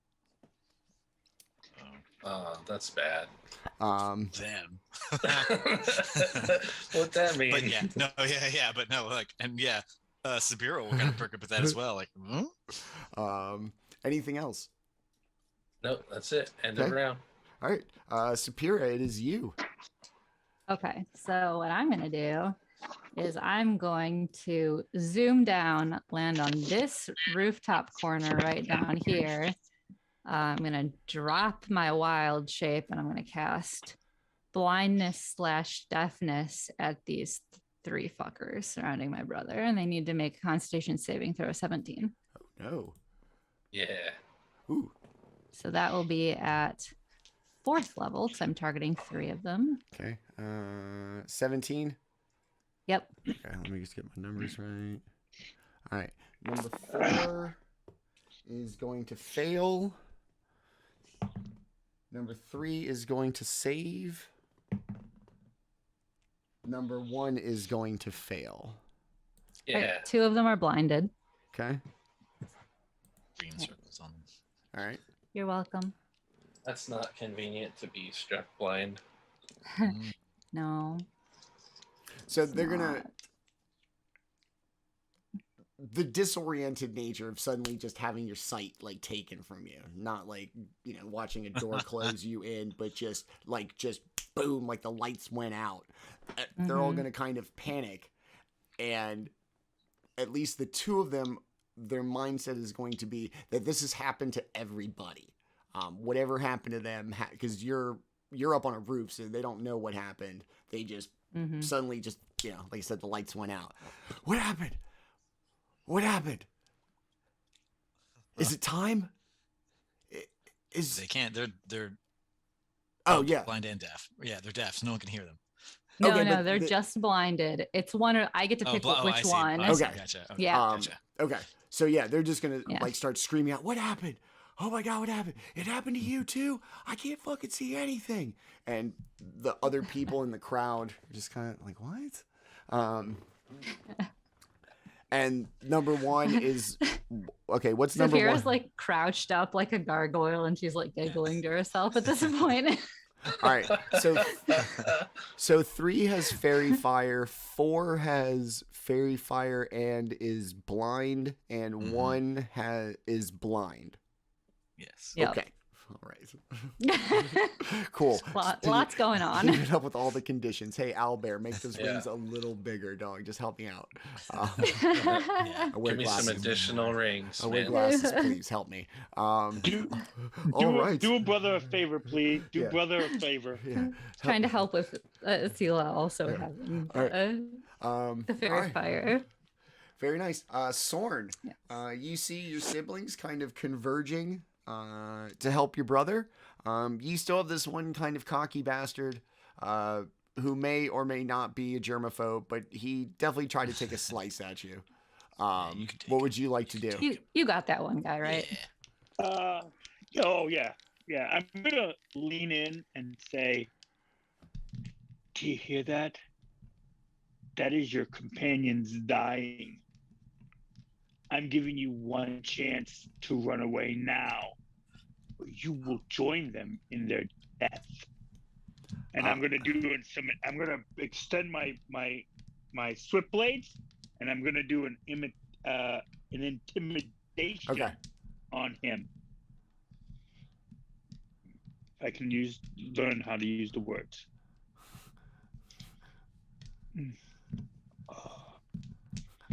Oh, that's bad. Them. What that mean? But but no, Sabiiro will kind of perk up with that as well. Anything else? Nope, that's it. End of round. All right, Ssapiira, it is you. Okay, so what I'm going to do is I'm going to zoom down, land on this rooftop corner right down here. I'm going to drop my wild shape and I'm going to cast blindness / deafness at these 3 fuckers surrounding my brother, and they need to make a Constitution saving throw 17. Oh no. Yeah. Ooh. So that will be at 4th level because I'm targeting 3 of them. Okay. 17. Yep. Okay, let me just get my numbers right. All right. Number 4 is going to fail. Number 3 is going to save. Number 1 is going to fail. Yeah. Right, 2 of them are blinded. Okay. Green circles on them. All right. You're welcome. That's not convenient to be struck blind. No. So it's they're gonna. not. The disoriented nature of suddenly just having your sight like taken from you, not like, you know, watching a door close you in, but just boom, like the lights went out. They're all Mhm. going to kind of panic. And at least the 2 of them, their mindset is going to be that this has happened to everybody. Whatever happened to them, because you're up on a roof, so they don't know what happened. They just suddenly just, you know, like I said, the lights went out. What happened? What happened? Is it time? Is They can't. They're oh yeah. blind and deaf. Yeah, they're deaf, so no one can hear them. No, Okay, no, but they're just blinded. It's one, or I get to pick I which see. one. I see. Okay. Gotcha. Yeah. Gotcha. Okay. So yeah, they're just gonna Yeah. like start screaming out, "What happened? Oh my god, what happened? It happened to you too? I can't fucking see anything." And the other people in the crowd are just kind of like, "What?" And number 1 is okay. What's number 1? Sapiira's like crouched up like a gargoyle, and she's like giggling to herself at this point. All right. So 3 has fairy fire, 4 has fairy fire and is blind, and 1 is blind. Yes. Yep. Okay. All right. Cool. Lots going on. Keep it up with all the conditions. Hey, Owlbear, make those Yeah. wings a little bigger, dog. Just help me out. Yeah. I wear Give me glasses. some additional rings, I wear man. glasses, please help me. Do, All right. do a brother a favor, please. Do Yeah. brother a favor. Yeah. Trying to help with Silah also having All right. the All fairy right. fire. Very nice. Sorn, Yes. you see your siblings kind of converging to help your brother. You still have this one kind of cocky bastard who may or may not be a germaphobe, but he definitely tried to take a slice at you. You can take What it. would you like to do? You got that one guy, right? Yeah. Oh yeah. I'm gonna lean in and say, "Do you hear that? That is your companions dying. I'm giving you one chance to run away now. You will join them in their death." And I'm gonna I'm gonna extend my swift blades, and I'm gonna do an intimidation Okay. on him. If I can learn how to use the words.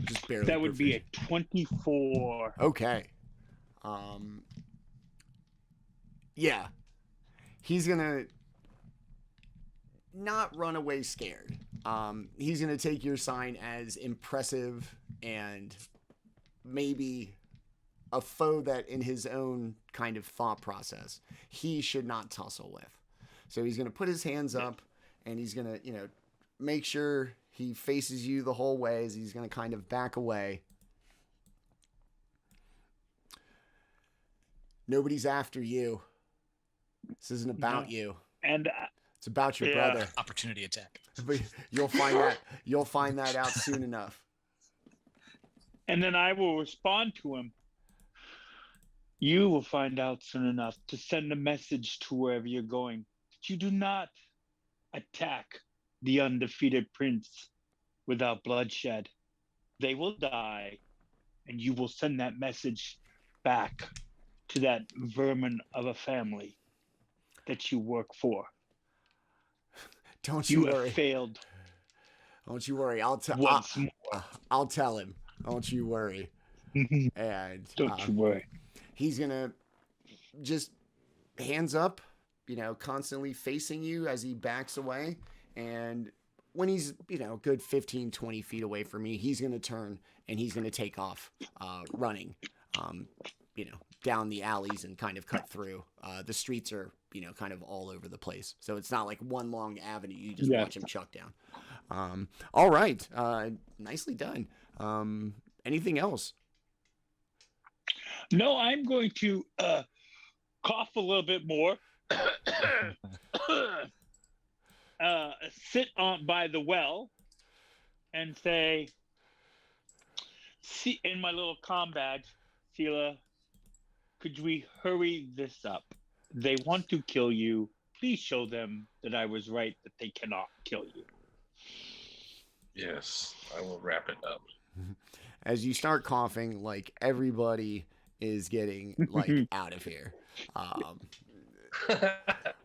Just barely. That would be a proficient. 24. Okay. Yeah. He's gonna not run away scared. He's gonna take your sign as impressive and maybe a foe that in his own kind of thought process he should not tussle with. So he's gonna put his hands up and he's gonna, make sure he faces you the whole way as he's gonna kind of back away. Nobody's after you. This isn't about you. And It's about your Yeah. brother. Opportunity attack. But you'll find that out soon enough. then I will respond to him. You will find out soon enough to send a message to wherever you're going that you do not attack the undefeated prince without bloodshed. They will die, and you will send that message back to that vermin of a family that you work for. Don't you You worry. have failed Don't you worry. once more. I'll tell him. Don't you worry. And Don't you worry. he's gonna just hands up, constantly facing you as he backs away, and when he's, a good 15, 20 feet away from me, he's going to turn and he's going to take off running, down the alleys and kind of cut through. The streets are, kind of all over the place. So it's not like one long avenue. You just watch him chuck down. All right. Nicely done. Anything else? No, I'm going to cough a little bit more. Sit on by the well and say, "See, in my little comm badge, Silah, could we hurry this up? They want to kill you. Please show them that I was right, that they cannot kill you." Yes, I will wrap it up. As you start coughing, like everybody is getting like out of here.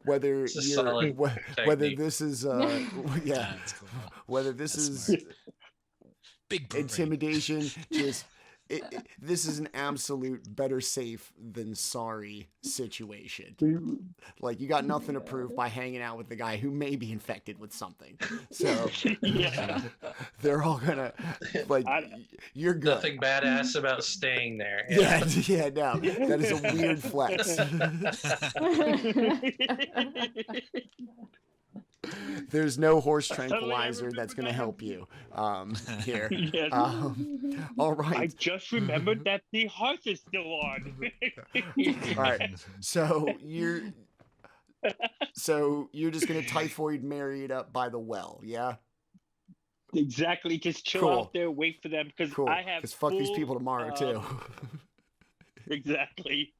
Whether you're, whether this is whether this is smart. Big brain. intimidation, just this is an absolute better safe than sorry situation. Like, you got nothing to prove by hanging out with the guy who may be infected with something. So they're all gonna you're good. Nothing badass about staying there. Yeah, no, that is a weird flex. There's no horse tranquilizer that's going to help you here. Yes. All right. I just remembered that the hearth is still on. All right. So you're just going to typhoid Mary it up by the well, yeah? Exactly. Just chill Cool. out there, wait for them, because I have. Because fuck these people tomorrow too. Exactly.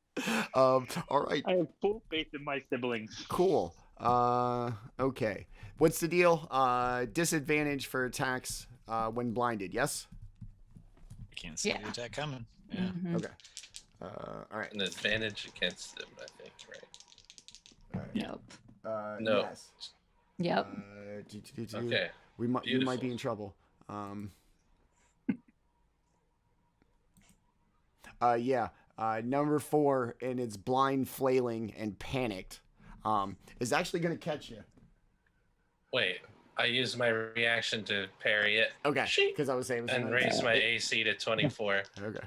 All right. I have full faith in my siblings. Cool. Okay. What's the deal? Disadvantage for attacks when blinded, yes? You can't see the attack coming. Yeah. Mhm. Okay. All right. An advantage against them, I think, right? All right. Yep. No. Yes. Yep. Okay. We might Beautiful. be in trouble. Number 4, and it's blind, flailing, and panicked. Is actually going to catch you. Wait, I use my reaction to parry it. Okay, because I was saying it was And another raise attack. my AC to 24. Okay.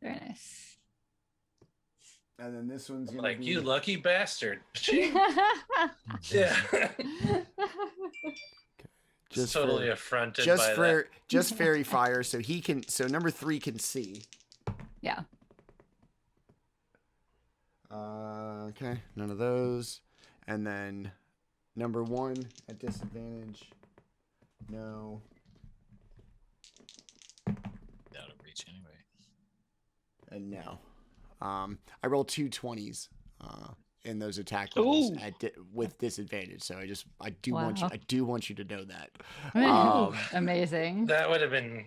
Very nice. And then this one's gonna Like, be... you lucky bastard. Yeah. Just totally affronted by that. Just fairy fire, so he can. So number 3 can see. Yeah. Okay, none of those. And then number 1 at disadvantage. No. Out of reach anyway. And no. I rolled 2 20s in those attack rolls with disadvantage. So I do want you to know that. Amazing. That would have been.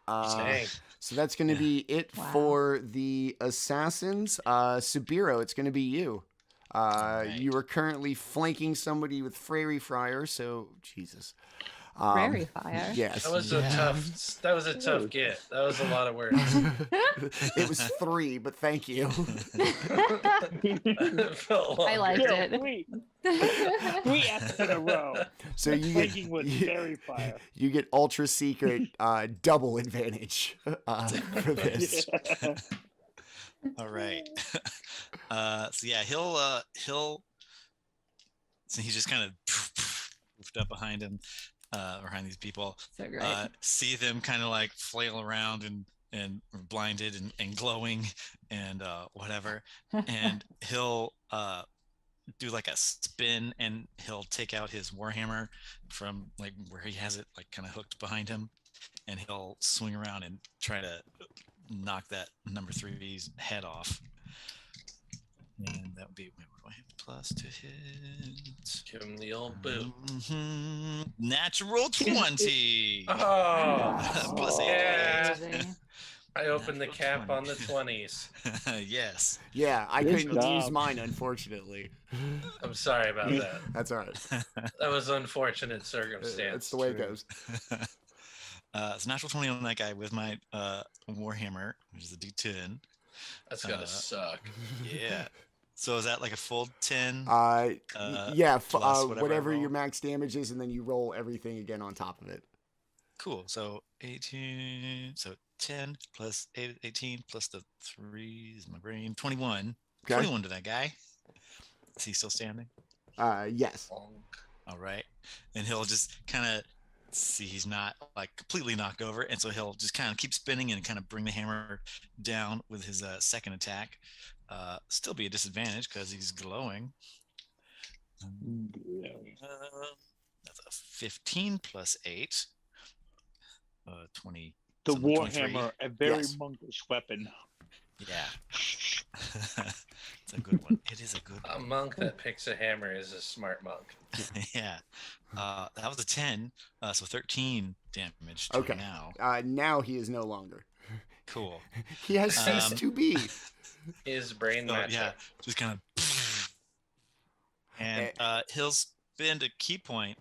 Dang. So that's going to be it for the assassins. Sabiiro, it's going to be you. You are currently flanking somebody with Fairy Fire, so Jesus. Prairie fire. Yes. That was a tough get. That was a lot of work. It was 3, but thank you. I liked it. 3 F's in a row. So you Flanking with fairy fire. You get ultra secret double advantage for this. All right. So yeah, he'll. So he just kind of moved up behind him, behind these people. So great. See them kind of like flail around and blinded and glowing and whatever, and he'll do like a spin, and he'll take out his warhammer from like where he has it like kind of hooked behind him, and he'll swing around and try to knock that number 3's head off. And that would be, what do I have? Plus to hit. Give him the old boot. Natural 20. Oh, Plus yeah. Amazing. I opened the cap on the 20s. Yes. Yeah, I Good couldn't job. use mine, unfortunately. I'm sorry about that. That's all right. That was unfortunate circumstance. That's the way it goes. It's natural 20 on that guy with my Warhammer, which is a D10. That's gotta suck. Yeah. So is that like a full 10? Yeah, plus whatever I your roll? max damage is, and then you roll everything again on top of it. Cool. So 18. So 10 plus 18 plus the 3 is my brain. 21. Okay. 21 to that guy. Is he still standing? Yes. All right. And he'll just kind of see he's not like completely knocked over. And so he'll just kind of keep spinning and kind of bring the hammer down with his second attack. Still be a disadvantage because he's glowing. That's a 15 plus 8. 20. The something, Warhammer, 23. a very Yes. monkish weapon. Yeah. It's a good one. It is a good A one. monk that picks a hammer is a smart monk. Yeah. That was a 10. So 13 damage to Okay. him now. Now he is no longer. Cool. He has ceased to be. His brain So, matter. yeah, just kind of. And he'll spend a key point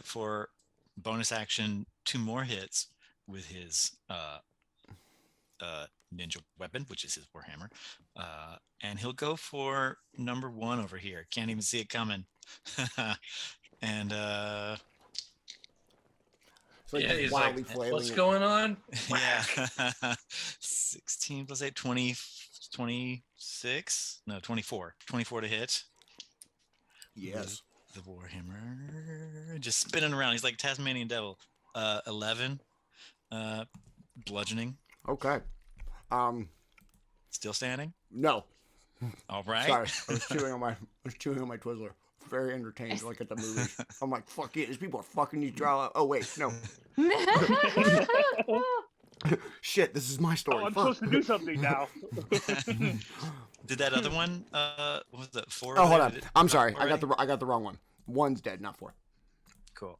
for bonus action 2 more hits with his ninja weapon, which is his warhammer, and he'll go for number 1 over here. Can't even see it coming. And It's like Yeah, he's wildly like, flailing. what's going on? yeah. 16 plus 8, 20, 26. No, 24. 24 to hit. Yes. The warhammer just spinning around. He's like Tasmanian devil. 11 bludgeoning. Okay. Still standing. No. All right. Sorry, I was chewing on my Twizzler. Very entertained, like at the movies. I'm like, fuck yeah, these people are fucking these draw. Oh wait, no. Shit, this is my story. Oh, I'm Fuck. supposed to do something now. Did that other one? What was that? 4? Oh, hold there? on. Did it I'm sorry. drop I got already? the wrong one. 1's dead, not 4. Cool.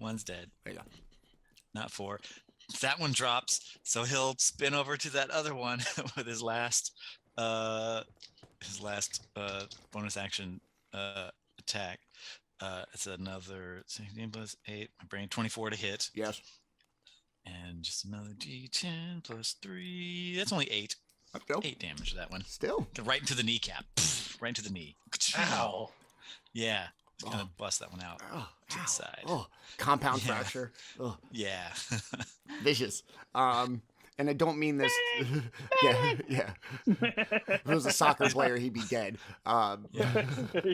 1's dead. There you go. Not 4. That one drops, so he'll spin over to that other one with his last bonus action attack. It's another 16 plus 8. My brain 24 to hit, Yes. and just another D10 plus 3. That's only 8. Still. 8 damage to that one. Still. Right into the kneecap. Right into the knee. Ow. Yeah. Just gonna Oh. bust that one out Oh, to ow. the side. Oh, compound Yeah. fracture. Oh, Yeah. vicious. And I don't mean this. Yeah, yeah. If it was a soccer player, he'd be dead. Yeah.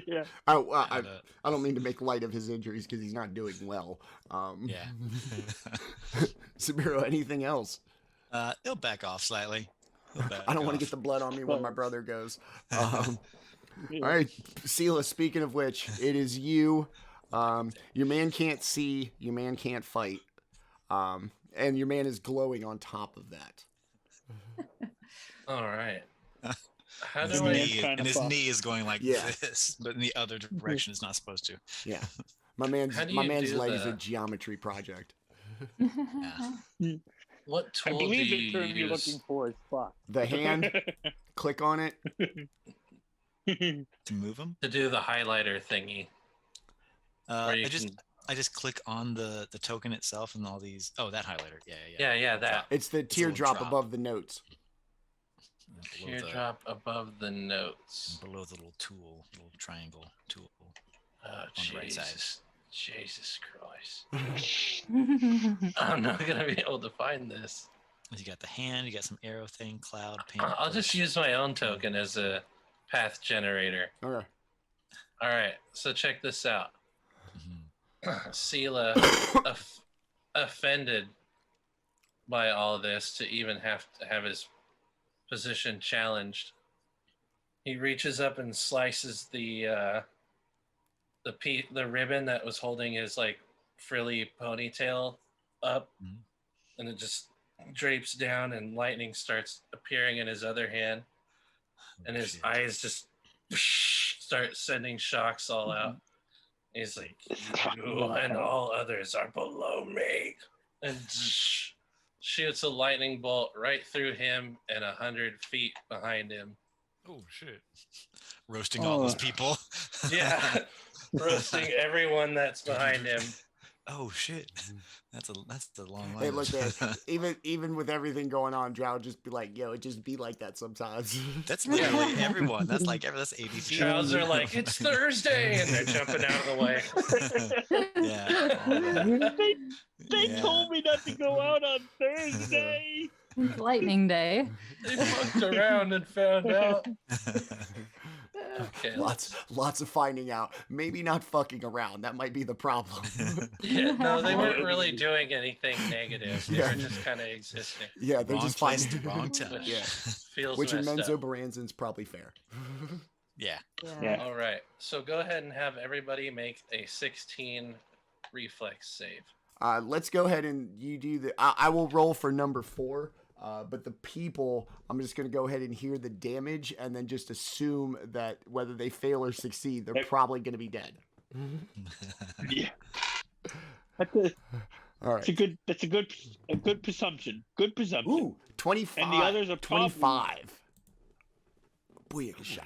Yeah. I don't mean to make light of his injuries because he's not doing well. Yeah. Sabiiro, anything else? He'll back off slightly. I don't want to get the blood on me when my brother goes. All right, Silah, speaking of which, it is you. Your man can't see, your man can't fight. And your man is glowing on top of that. All right. How His do I? knee, kinda and his fucked. yeah. knee is going like Yeah. this, but in the other direction it's not supposed to. Yeah. My man's How do my you man's do leg is a that? geometry project. Yeah. What I tool do believe the you term you're use? looking for is fuck. The hand, click on it. To move him, To do the highlighter thingy. I Where you just can- I just click on the token itself and all these. Oh, that highlighter. Yeah. Yeah, that. It's the a little teardrop drop. above the notes. Below Teardrop above the notes. below the little tool, little triangle tool. Oh, on the right side. Jesus Christ. I'm not going to be able to find this. You got the hand, you got some arrow thing, cloud, paint. I'll just brush. use my own token as a path generator. Okay. All right, so check this out. Mhm. Silah, offended by all this to even have to have his position challenged, he reaches up and slices the ribbon that was holding his like frilly ponytail up, Mhm. and it just drapes down, and lightning starts appearing in his other hand, and his Shit. eyes just start sending shocks all out. He's like, "You and all others are below me," and shoots a lightning bolt right through him and 100 feet behind him. Oh shit! Roasting all those people. Yeah, roasting everyone that's behind him. Oh shit, that's a long line. Hey, look, man, even with everything going on, Drow just be like, yo, it just be like that sometimes. That's literally everyone. That's that's ADC. Drows are like, it's Thursday, and they're jumping out of the way. Yeah. They told me not to go out on Thursday. It's Lightning Day. They fucked around and found out. Okay, Lots of finding out. Maybe not fucking around. That might be the problem. Yeah, no, they weren't really doing anything negative. They were just kind of existing. Yeah, they're Wrong just place finding to wrong time. Yeah, Feels which in messed up. Menzoberranzan's probably fair. Yeah. Yeah. All right, so go ahead and have everybody make a 16 reflex save. Let's go ahead and you do the. I will roll for number 4. But the people, I'm just going to go ahead and hear the damage and then just assume that whether they fail or succeed, they're probably going to be dead. Yeah. All right. That's a good presumption. Good presumption. Ooh, 25. And the others are 25. Booyakasha.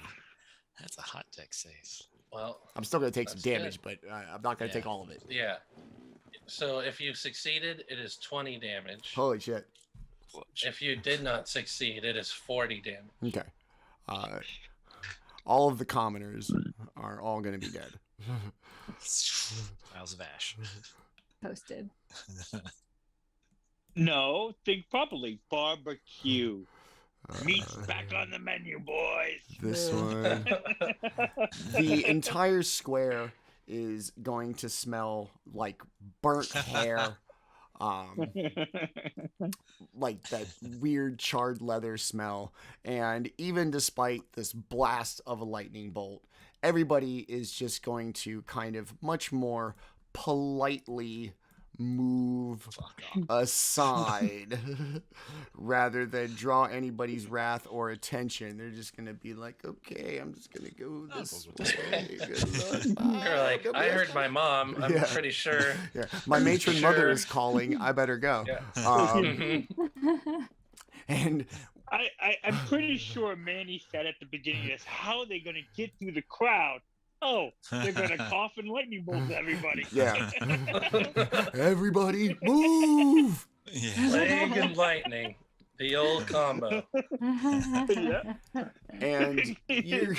That's a hot deck save. Well, I'm still going to take some That's damage, but I'm not going to take all of it. yeah. So if you succeeded, it is 20 damage. Holy shit. If you did not succeed, it is 40 damage. Okay. All of the commoners are all going to be dead. Piles of ash. Posted. No, think properly. Barbecue. Meat's back on the menu, boys. This one. The entire square is going to smell like burnt hair. Like that weird charred leather smell. And even despite this blast of a lightning bolt, everybody is just going to kind of much more politely move aside rather than draw anybody's wrath or attention. They're just going to be like, okay, I'm just going to go this way. Good luck. You're like, I heard my mom. I'm pretty sure. Yeah, my matron mother is calling. I better go. Yeah. And I'm pretty sure Manny said at the beginning of this, how are they going to get through the crowd? Oh, they're going to cough and lightning bolt everybody. yeah, everybody move. Yeah. Plague and lightning. The old combo. Yeah. And you're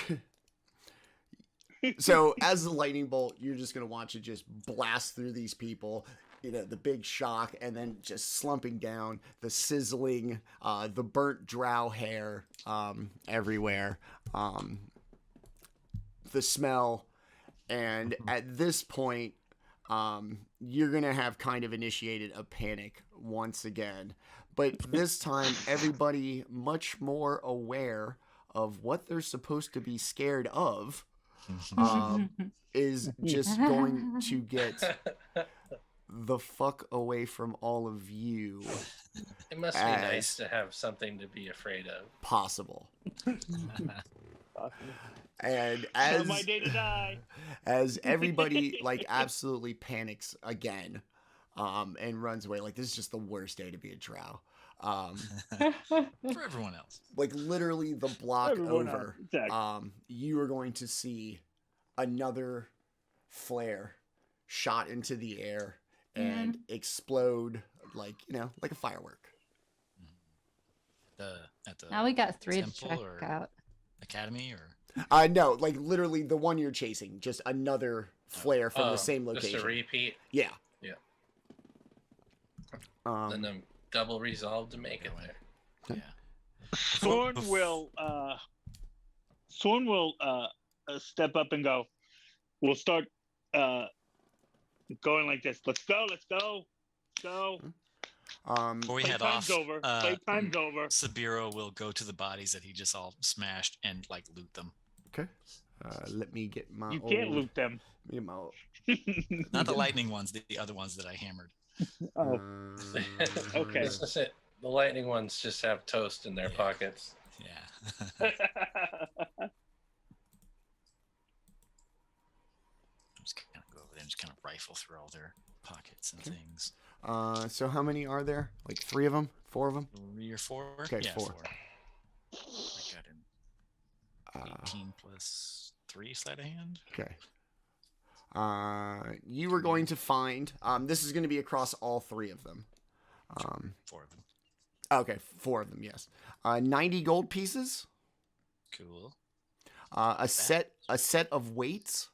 so as the lightning bolt, you're just gonna watch it just blast through these people. You know, the big shock, and then just slumping down, the sizzling, the burnt drow hair everywhere, the smell, and at this point, you're gonna have kind of initiated a panic once again. But this time, everybody much more aware of what they're supposed to be scared of is just going to get the fuck away from all of you. It must be nice to have something to be afraid of. Possible. And Not my day to die. as everybody like absolutely panics again, and runs away, like this is just the worst day to be a drow. For everyone else. Like literally the block Everyone over, else, exactly. you are going to see another flare shot into the air and explode like, you know, like a firework. At the Now we got 3 to temple check or out. academy or No, like literally the one you're chasing, just another flare from the same location. Just a repeat. Yeah. Yeah. Um, And I'm double resolved to make it there. yeah. Sorn will step up and go. We'll start going like this. Let's go. Before we head off, Playtime's over. Sabiiro will go to the bodies that he just all smashed and like loot them. okay. Let me get my You can't loot them. Get my Not the lightning ones, the other ones that I hammered. Oh, okay. This is it. The lightning ones just have toast in their pockets. Yeah. I'm just gonna go over there and just kind of rifle through all their pockets and things. So how many are there? Like 3 of them? 4 of them? 3 or 4? Okay, yeah, 4. 4. I got an 18 plus 3 sleight of hand. Okay. You were going to find. This is going to be across all 3 of them. 4 of them. Okay, 4 of them. Yes. 90 gold pieces. Cool. A set of weights.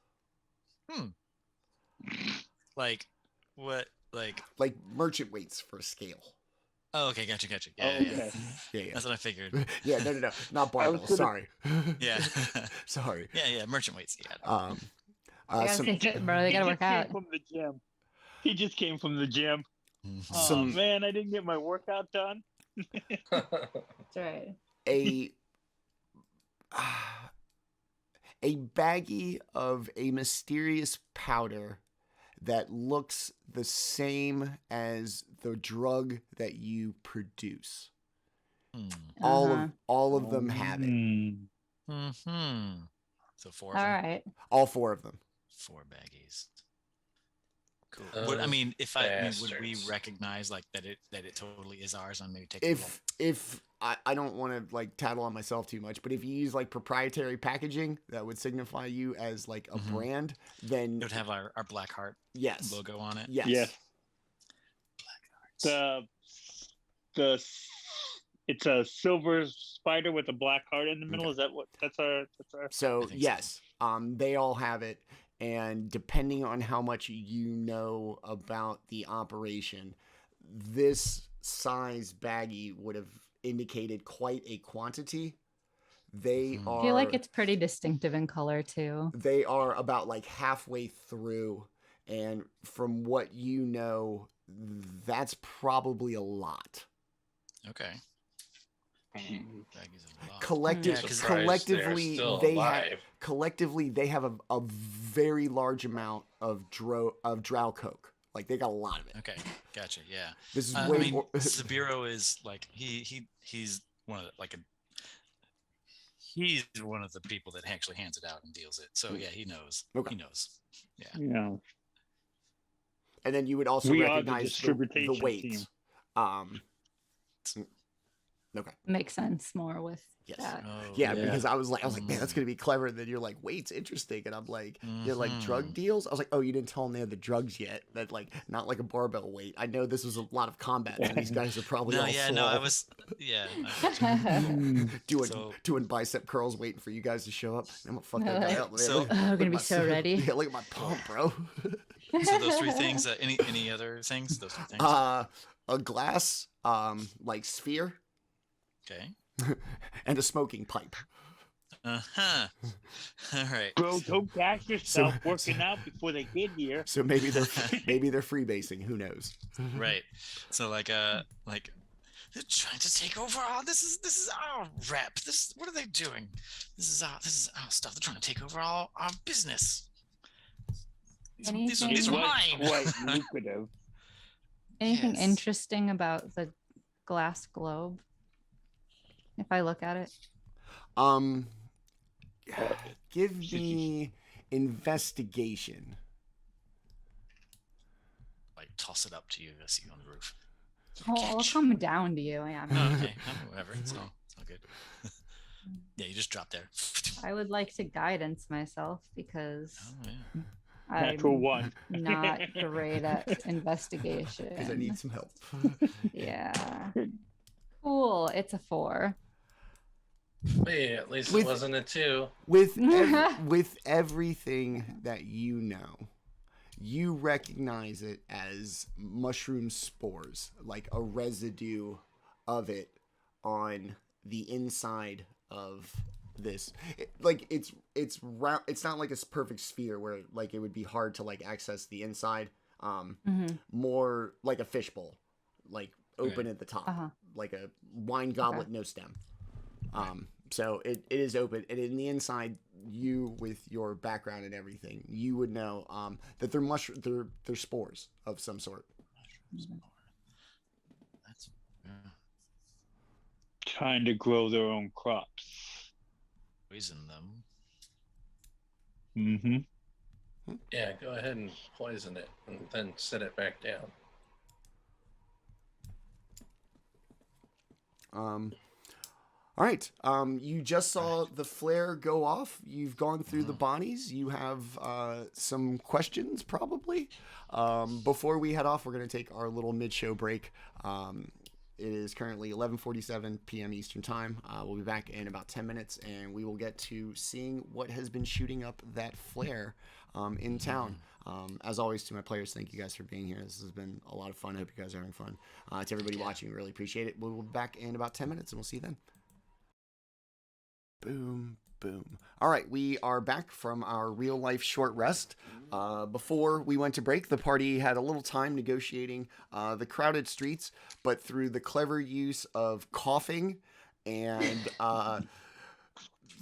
Like what? Like merchant weights for a scale. Oh, okay, gotcha. Yeah, Okay. Yeah. That's what I figured. Yeah, no, not barbell. Sorry. Yeah. Sorry. Yeah, merchant weights. Yeah. I gotta say, bro, they gotta work out. From the gym. He just came from the gym. Mhm. Oh man, I didn't get my workout done. That's right. A baggie of a mysterious powder that looks the same as the drug that you produce. All of them have it. Mm-hmm. So 4 of All them? right. All 4 of them. 4 baggies. Cool. Would we recognize like that it totally is ours and maybe take if I don't want to like tattle on myself too much, but if you use like proprietary packaging that would signify you as like a brand, then it would have our Black Heart logo on it. Yes. Black Heart. It's a silver spider with a black heart in the middle. Okay. Is that what? That's our. So yes, they all have it, and depending on how much you know about the operation, this size baggie would have indicated quite a quantity. They are. I feel like it's pretty distinctive in color too. They are about like halfway through, and from what you know, that's probably a lot. Okay. Collectively they have a very large amount of drow coke. Like they got a lot of it. Okay, gotcha. Yeah, this is way more. Sabiiro is like he's one of the, he's one of the people that actually hands it out and deals it. So yeah, he knows. Okay. He knows. Yeah. And then you would also recognize the weight. Okay. Makes sense more with that. Because I was like, man, that's gonna be clever. And then you're like, weight's interesting, and I'm like, you're like drug deals. I was like, oh, you didn't tell them they had the drugs yet. That like not like a barbell weight. I know this was a lot of combat, and these guys are probably doing bicep curls, waiting for you guys to show up. I'm gonna fuck that guy up. So we're gonna be so ready. Yeah, look at my pump, bro. So those 3 things. Any other things? Those 3 things. A glass, like sphere. Okay. And a smoking pipe. All right. Bro, don't gas yourself working out before they get here. So maybe they're freebasing. Who knows? Right. So like they're trying to take over all. This is our rep. What are they doing? This is our stuff. They're trying to take over all our business. These are mine. Quite lucrative. Anything interesting about the glass globe? If I look at it, give me investigation. Like toss it up to you. I see you on the roof. I'll come down to you. Yeah. Okay. Whatever. It's all good. Yeah, you just drop there. I would like to guidance myself because I'm not great at investigation. Because I need some help. Yeah. Cool. It's a 4. Hey, at least it wasn't a 2. With everything that you know, you recognize it as mushroom spores, like a residue of it on the inside of this. It's round. It's not like a perfect sphere where like it would be hard to like access the inside. More like a fishbowl, like open at the top, like a wine goblet, no stem. So it is open, and in the inside, you with your background and everything, you would know that they're spores of some sort. That's trying to grow their own crops. Poison them. Mm-hmm. Yeah, go ahead and poison it, and then set it back down. All All right. You just saw the flare go off. You've gone through the bodies. You have some questions, probably. Before we head off, we're going to take our little mid-show break. It is currently 11:47 p.m. Eastern Time. We'll be back in about 10 minutes, and we will get to seeing what has been shooting up that flare in town. As always, to my players, thank you guys for being here. This has been a lot of fun. I hope you guys are having fun. To everybody watching, we really appreciate it. We'll be back in about 10 minutes, and we'll see you then. Boom, boom. All right, we are back from our real-life short rest. Before we went to break, the party had a little time negotiating the crowded streets, but through the clever use of coughing and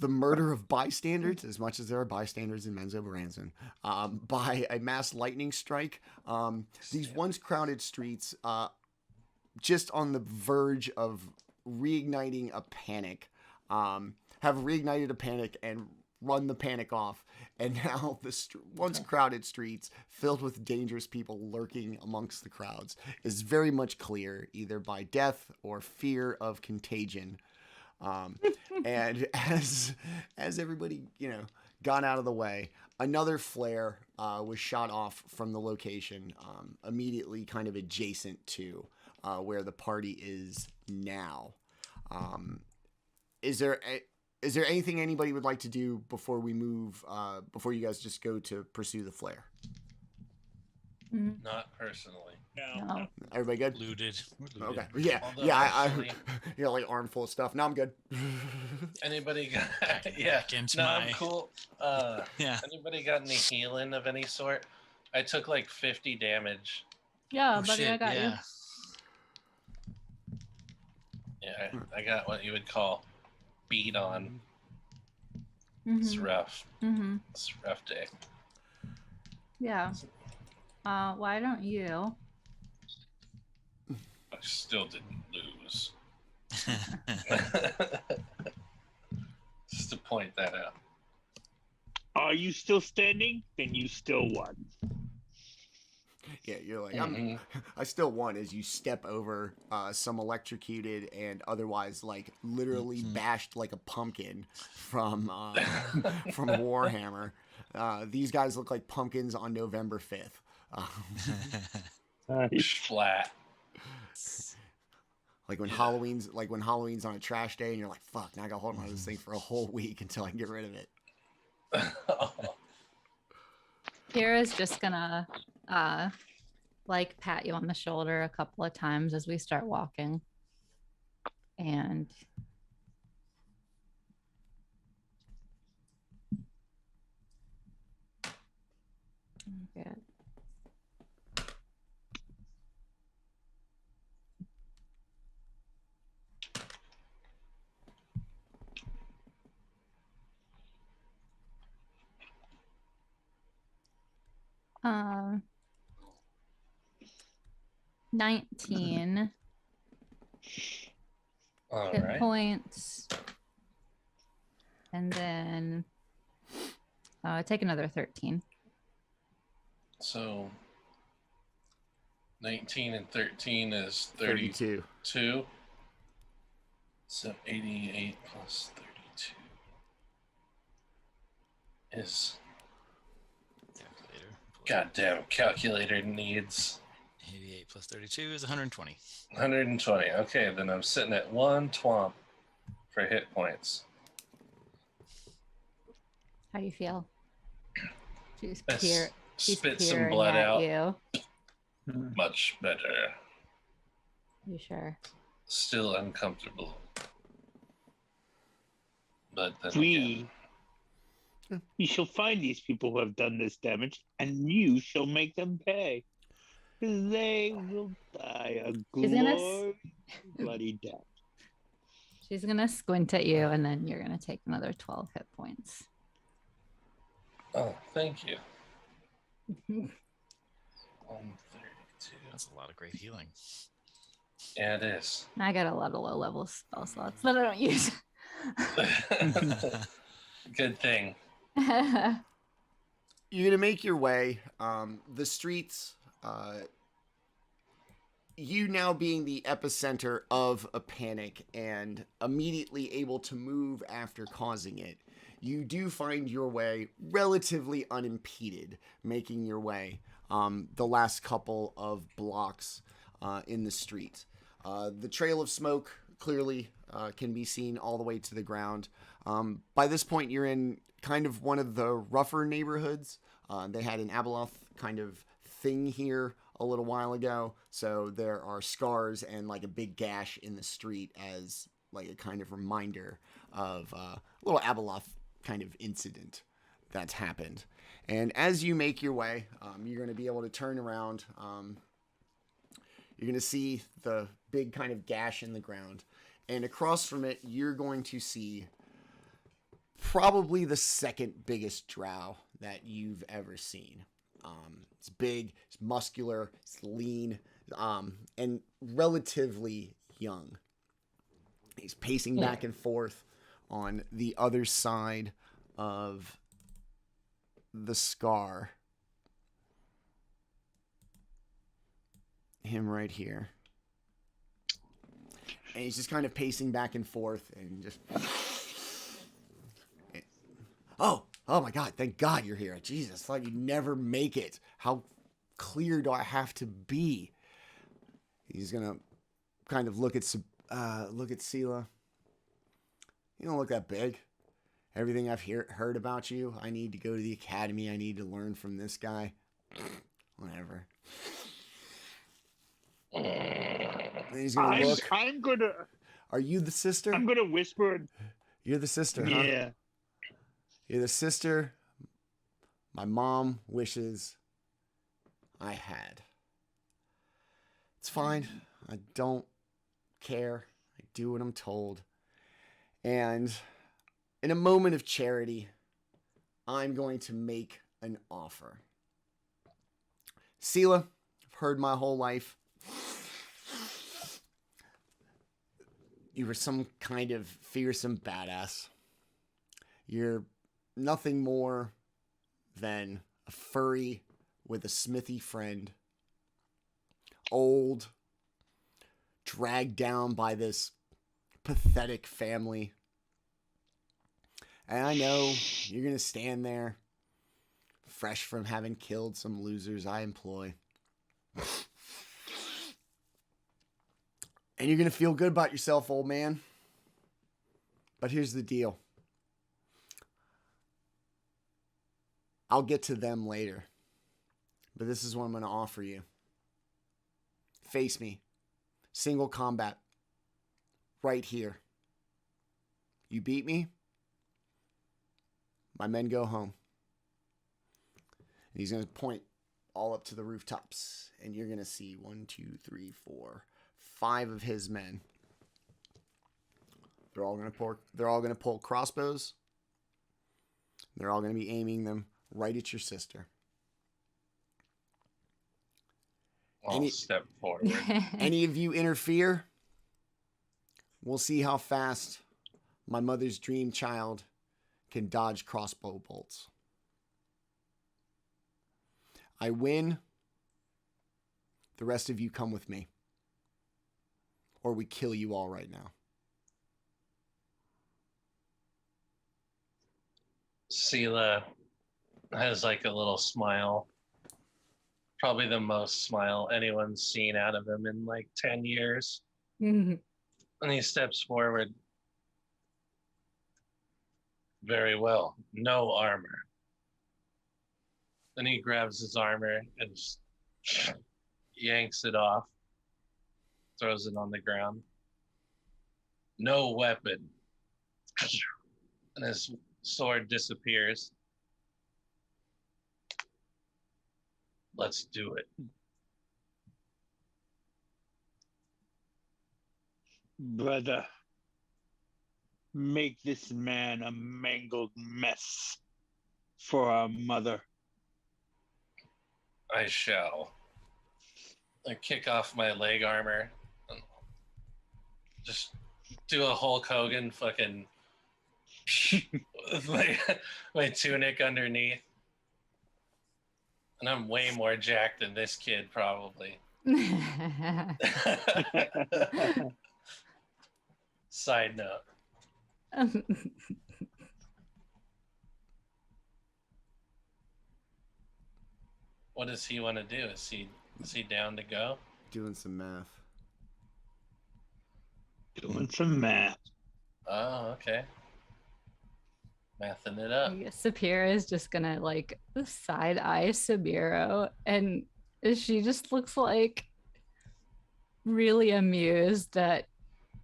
the murder of bystanders, as much as there are bystanders in Menzoberranzan, by a mass lightning strike, these once crowded streets, just on the verge of reigniting a panic, have reignited a panic and run the panic off. And now the once crowded streets filled with dangerous people lurking amongst the crowds is very much clear, either by death or fear of contagion. And as everybody, got out of the way, another flare was shot off from the location, immediately kind of adjacent to where the party is now. Is there anything anybody would like to do before we move, before you guys just go to pursue the flare? Not personally. No. Everybody good? Looted. We're looted. Okay. Yeah. Although Yeah. actually- Like armful of stuff. No, I'm good. Anybody got? Yeah. Against No, my... I'm cool. Yeah. Anybody got any healing of any sort? I took like 50 damage. Yeah, Oh, buddy, shit, I got yeah. Yeah, I got what you would call beat on. you. It's rough. Mm-hmm. It's a rough day. Yeah. Why don't you? I still didn't lose. Just to point that out. Are you still standing? Then you still won. Yeah, you're like, Mhm. I still won as you step over some electrocuted and otherwise like literally bashed like a pumpkin from from Warhammer. These guys look like pumpkins on November 5th. Flat. Like when Halloween's on a trash day and you're like, fuck, now I gotta hold on to this thing for a whole week until I can get rid of it. Kira's just gonna pat you on the shoulder a couple of times as we start walking. And good. 19 All hit right. points. And then take another 13. So 19 and 13 is 32. 32. So 88 plus 32 is Calculator. goddamn calculator needs 88 plus 32 is 120. 120. Okay, then I'm sitting at 1 twomp for hit points. How do you feel? She's Let's she's spit some peering blood at out. you. Much better. You sure? Still uncomfortable. But then We shall find these people who have done this damage, and you shall make them pay. They will die a She's gonna glorious bloody death. She's gonna squint at you, and then you're gonna take another 12 hit points. oh, thank you. 132. That's a lot of great healing. Yeah, it is. I got a lot of low-level spell slots that I don't use. Good thing. You're gonna make your way. The streets you now being the epicenter of a panic and immediately able to move after causing it, you do find your way relatively unimpeded, making your way the last couple of blocks in the street. The trail of smoke clearly can be seen all the way to the ground. By this point, you're in kind of one of the rougher neighborhoods. They had an Abeloth kind of thing here a little while ago, so there are scars and like a big gash in the street as like a kind of reminder of a little Abeloth kind of incident that's happened. And as you make your way, you're going to be able to turn around. You're going to see the big kind of gash in the ground, and across from it, you're going to see probably the second biggest drow that you've ever seen. It's big, it's muscular, it's lean, and relatively young. He's pacing back and forth on the other side of the scar. Him right here. And he's just kind of pacing back and forth and just... Oh my God, thank God you're here. Jesus, I thought you'd never make it. How clear do I have to be? He's going to kind of look at Silah. You don't look that big. Everything I've heard about you, I need to go to the academy. I need to learn from this guy. Whatever. And he's going to look. I'm going to... Are you the sister? I'm going to whisper. You're the sister, huh? Yeah. You're the sister my mom wishes I had. It's fine. I don't care. I do what I'm told. And in a moment of charity, I'm going to make an offer. Silah, I've heard my whole life you were some kind of fearsome badass. You're nothing more than a furry with a smithy friend. Old, dragged down by this pathetic family. And I know you're going to stand there, fresh from having killed some losers I employ. And you're going to feel good about yourself, old man. But here's the deal. I'll get to them later. But this is what I'm going to offer you. Face me. Single combat. Right here. You beat me. My men go home. And he's going to point all up to the rooftops. And you're going to see 1, 2, 3, 4, 5 of his men. They're all going to pull crossbows. They're all going to be aiming them right at your sister. I'll step forward. Any of you interfere, we'll see how fast my mother's dream child can dodge crossbow bolts. I win. The rest of you come with me. Or we kill you all right now. Silah has like a little smile. Probably the most smile anyone's seen out of him in like 10 years. And he steps forward. Very well. No armor. Then he grabs his armor and just yanks it off. Throws it on the ground. No weapon. And his sword disappears. Let's do it. Brother, make this man a mangled mess for our mother. I shall. I kick off my leg armor. And just do a Hulk Hogan fucking with my tunic underneath. And I'm way more jacked than this kid, probably. Side note. What does he want to do? Is he down to go? Doing some math. Doing some math. Oh, okay. Mathing it up. Ssapiira is just gonna like side eye Sabiiro, and she just looks like really amused that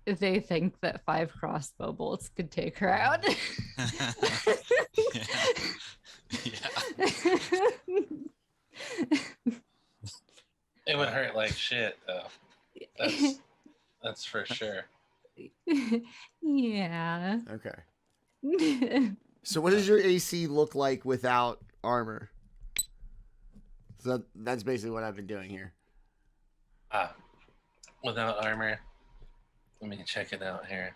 they think that 5 crossbow bolts could take her out. Yeah. It would hurt like shit, though. That's for sure. Yeah. Okay. So what does your AC look like without armor? So that's basically what I've been doing here. Without armor. Let me check it out here.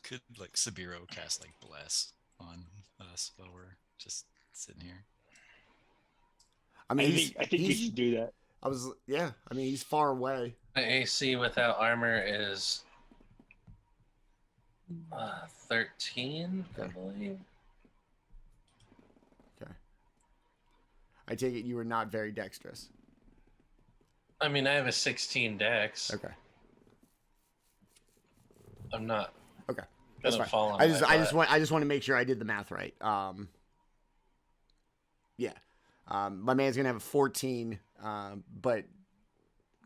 Could like Sabiiro cast like bless on us while we're just sitting here? I mean, I think you should do that. I mean, he's far away. The AC without armor is 13, I believe. Okay. I take it you were not very dexterous. I mean, I have a 16 dex. Okay. I'm not. Okay. Gonna That's fall fine. on I just want to make sure I did the math right. Yeah. My man's gonna have a 14, but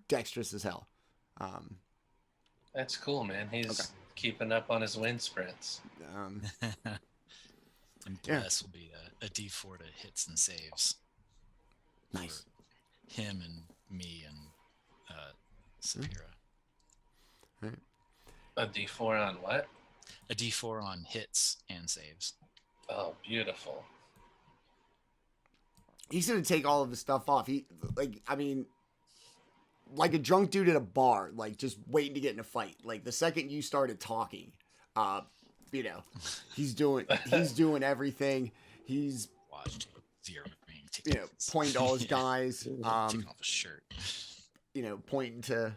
dexterous as hell. That's cool, man. He's keeping up on his wind sprints. And bless will be a D4 to hits and saves. Nice. For him and me and Ssapiira. Right. A D4 on what? A D4 on hits and saves. Oh, beautiful. He's gonna take all of his stuff off. Like a drunk dude at a bar, like just waiting to get in a fight. Like the second you started talking, he's doing everything. He's pointing to all his guys. Taking off his shirt. Pointing to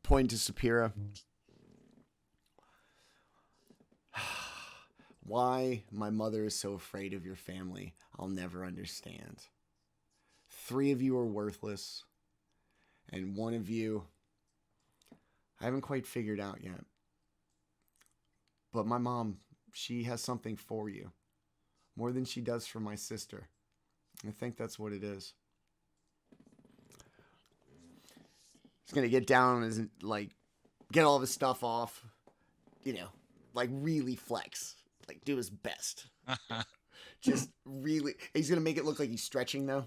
Ssapiira. Why my mother is so afraid of your family, I'll never understand. 3 of you are worthless, and 1 of you I haven't quite figured out yet. But my mom, she has something for you, more than she does for my sister. I think that's what it is. He's gonna get down and get all of his stuff off, really flex. Do his best. Just really, he's gonna make it look like he's stretching though.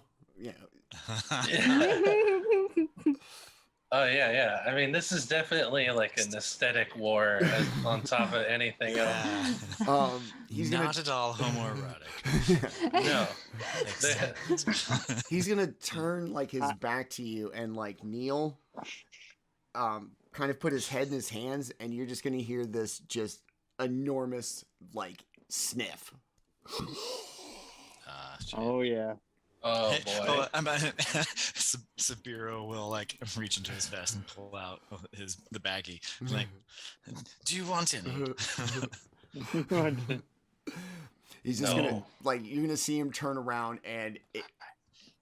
Oh yeah. I mean, this is definitely like an aesthetic war on top of anything else. He's not at all homoerotic. No. He's gonna turn his back to you and kneel, kind of put his head in his hands, and you're just gonna hear this just enormous sniff. Oh yeah. Oh boy. Sabiiro will reach into his vest and pull out the baggie. Do you want any? He's just gonna you're gonna see him turn around and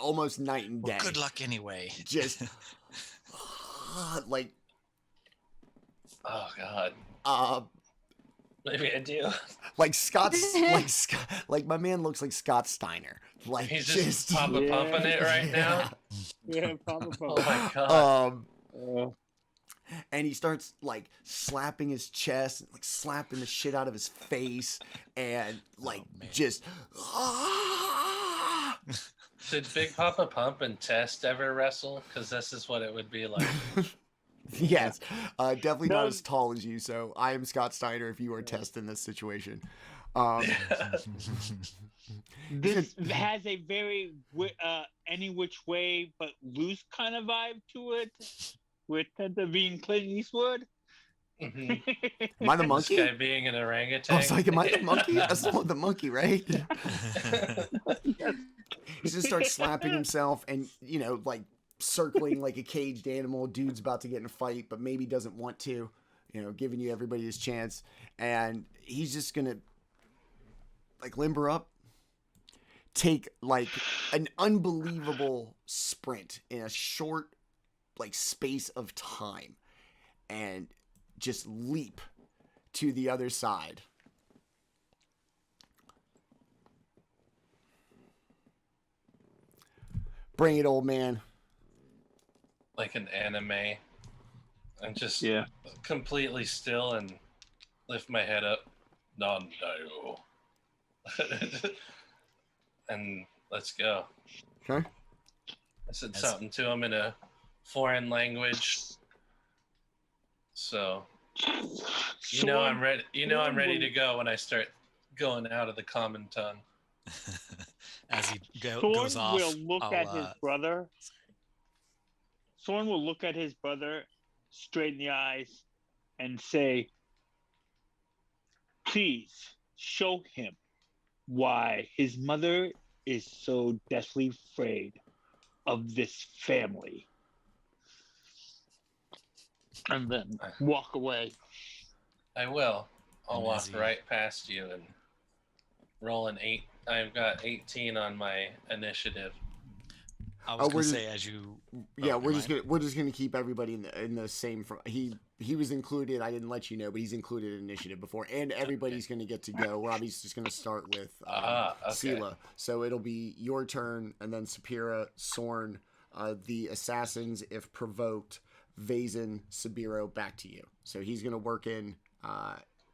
almost night and day. Well, good luck anyway. Oh god. Maybe I do. My man looks like Scott Steiner. He's just pumping it right now. Yeah, Papa. Oh my god. And he starts slapping his chest, slapping the shit out of his face, and just. Did Big Papa Pump and Test ever wrestle? Because this is what it would be like. Yes, definitely not as tall as you. So I am Scott Steiner if you are Test in this situation. This has a very any which way but loose kind of vibe to it, with Tenta being Clint Eastwood. Mm-hmm. Am I the monkey? This guy being an orangutan. I was like, am I the monkey? That's the monkey, right? He's gonna start slapping himself, and circling like a caged animal. Dude's about to get in a fight, but maybe doesn't want to. You know, giving you everybody his chance, and he's just gonna like limber up, take like an unbelievable sprint in a short like space of time, and just leap to the other side. Bring it, old man. Like an anime. And just completely still and lift my head up. Non-dio. And let's go. Okay. I said something to him in a foreign language. So I'm ready. I'm ready to go when I start going out of the common tongue. As he Sorn goes off, will look at his brother. Sorn will look at his brother straight in the eyes and say, please show him why his mother is so deathly afraid of this family. And then walk away. I will. I'll walk right past you and roll an 8. I've got 18 on my initiative. I was gonna say as you. Yeah, we're just gonna keep everybody in the same. He was included. I didn't let you know, but he's included in initiative before, and everybody's gonna get to go. We're obviously just gonna start with Silah. So it'll be your turn, and then Ssapiira, Sorn, the assassins if provoked, Vazen, Sabiiro, back to you. So he's gonna work in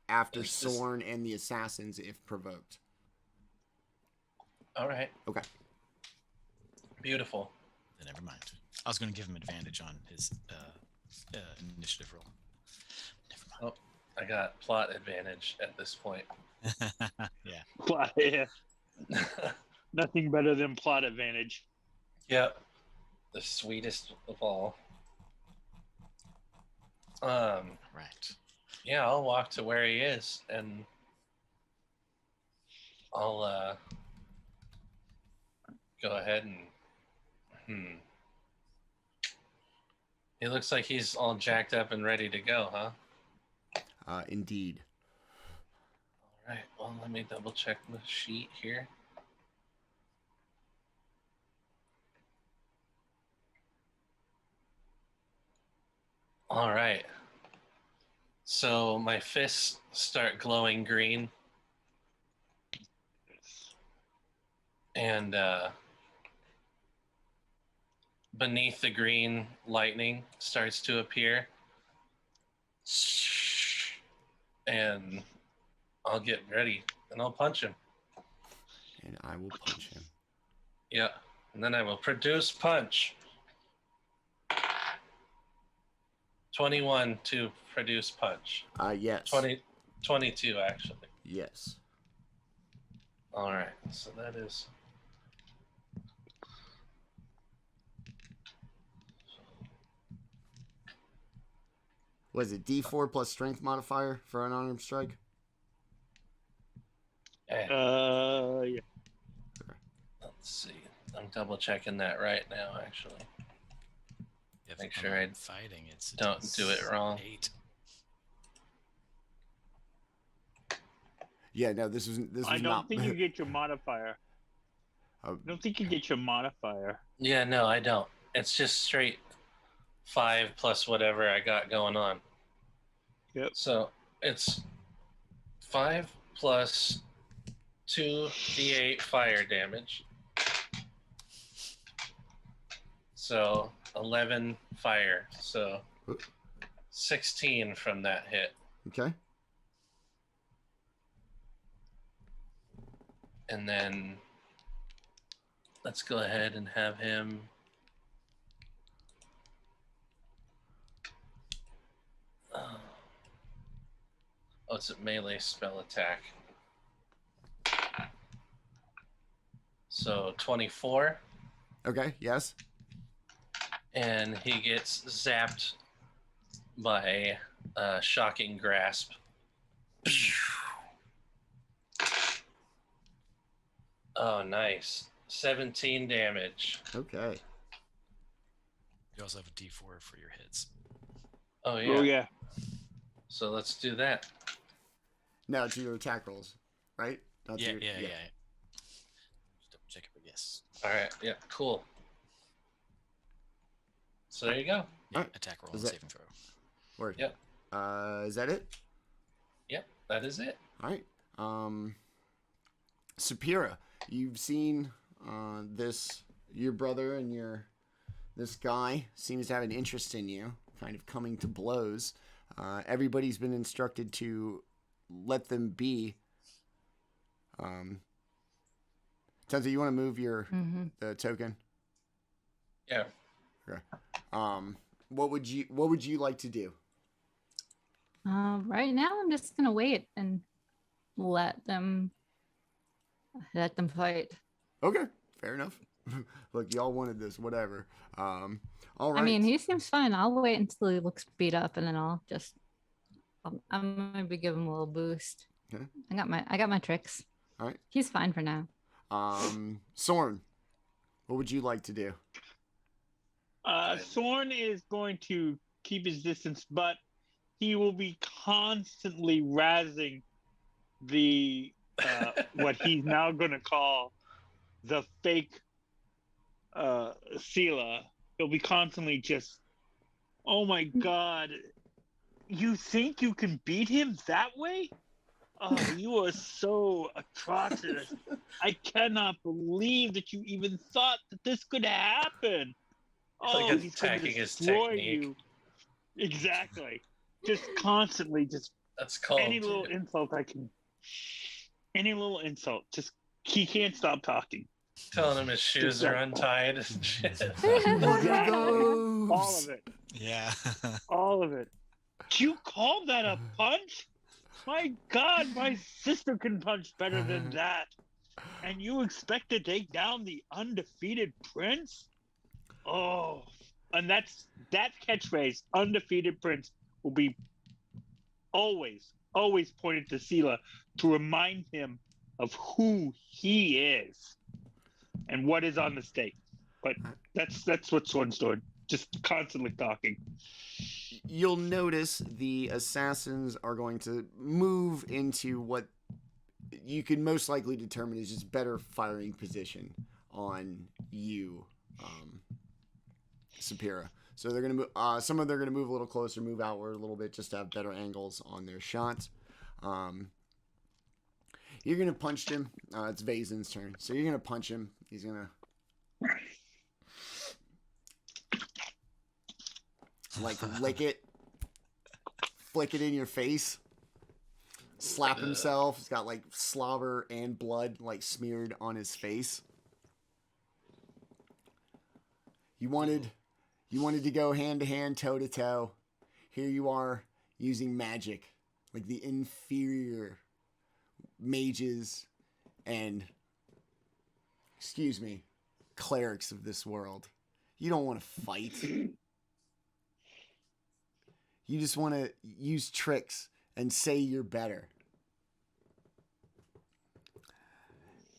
after Sorn and the assassins if provoked. All right. Okay. Beautiful. Then never mind. I was going to give him advantage on his initiative roll. Never mind. Oh, I got plot advantage at this point. Yeah. Plot, yeah. Nothing better than plot advantage. Yep. The sweetest of all. Right. Yeah, I'll walk to where he is and I'll go ahead and He looks like he's all jacked up and ready to go, huh? Indeed. All right. Well, let me double check the sheet here. All right. So my fists start glowing green. And beneath the green, lightning starts to appear. And I'll get ready and I'll punch him. And I will punch him. Yeah. And then I will produce punch. 21 to produce punch. Yes. 22 actually. Yes. All right. So that is Was it D4 plus strength modifier for an unarmed strike? Yeah. Let's see. I'm double checking that right now, actually. Make sure I fighting. don't do it wrong. 8. Yeah, no, this was I don't not. think you get your modifier. I don't think you get your modifier. Yeah, no, I don't. It's just straight 5 plus whatever I got going on. Yep. So it's 5 plus 2d8 fire damage. So 11 fire. So 16 from that hit. Okay. And then let's go ahead and have him. Oh, it's a melee spell attack. So 24. Okay, yes. And he gets zapped by a shocking grasp. Oh, nice. 17 damage. Okay. You also have a D4 for your hits. Oh yeah. Oh yeah. So let's do that. No, to your attack rolls, right? Not to Yeah. your- Just double check it, but yes. All right. Yeah. Cool. So there you go. Yeah, Alright. attack roll Is and that- saving throw. Word. Yep. Is that it? Yep. That is it. All right. Ssapiira, you've seen your brother and this guy seems to have an interest in you, kind of coming to blows. Everybody's been instructed to let them be. Tenta, you want to move the token? Yeah. Okay. What would you like to do? Right now, I'm just gonna wait and let them fight. Okay, fair enough. Look, y'all wanted this, whatever. All right. I mean, he seems fine. I'll wait until he looks beat up, and then I'm gonna give him a little boost. Okay. I got my tricks. All right. He's fine for now. Sorn, what would you like to do? Sorn is going to keep his distance, but he will be constantly razzing the what he's now going to call the fake Silah. He'll be constantly just, oh my god, you think you can beat him that way? Oh, you are so atrocious. I cannot believe that you even thought that this could happen. Oh, Like he's going to attacking his destroy technique. you. Exactly. Just constantly, just That's called. any little insult I can. Any little insult. Just, he can't stop talking. Telling him his shoes are untied and shit. All of it. Yeah. All of it. You call that a punch? My God, my sister can punch better than that. And you expect to take down the undefeated prince? Oh, and that catchphrase, undefeated prince, will be always pointed to Silah to remind him of who he is and what is on the stake. But that's what Sorn's doing, just constantly talking. You'll notice the assassins are going to move into what you can most likely determine is just better firing position on you, Ssapiira. So they're going to move. Some of them are going to move a little closer, move outward a little bit, just to have better angles on their shots. You're going to punch him. It's Vazen's turn, so you're going to punch him. He's going to lick it, flick it in your face, slap himself. He's got slobber and blood smeared on his face. You wanted to go hand to hand, toe to toe. Here you are using magic, like the inferior mages and, clerics of this world. You don't want to fight. You just want to use tricks and say you're better.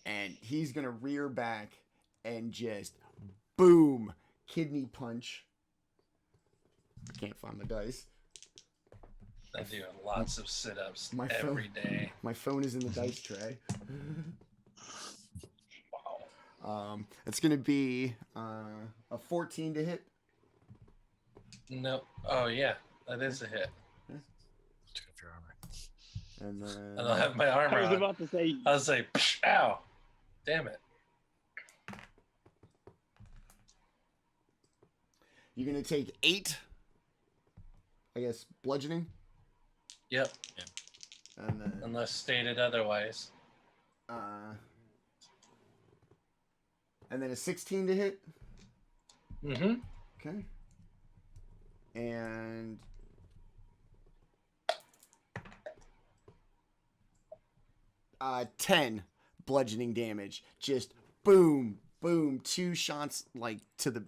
And he's going to rear back and just boom, kidney punch. I can't find my dice. I do lots of sit-ups My every day. My phone is in the dice tray. Wow. It's going to be a 14 to hit. No. Oh yeah, that is a hit. Took off your armor. And then I don't have my armor I was on. about to say, I was like, ow, damn it. you're going to take 8, I guess, bludgeoning. Yep. And then Unless stated otherwise. and then a 16 to hit. Mm-hmm. Okay. And uh, 10 bludgeoning damage. Just boom, boom, 2 shots to the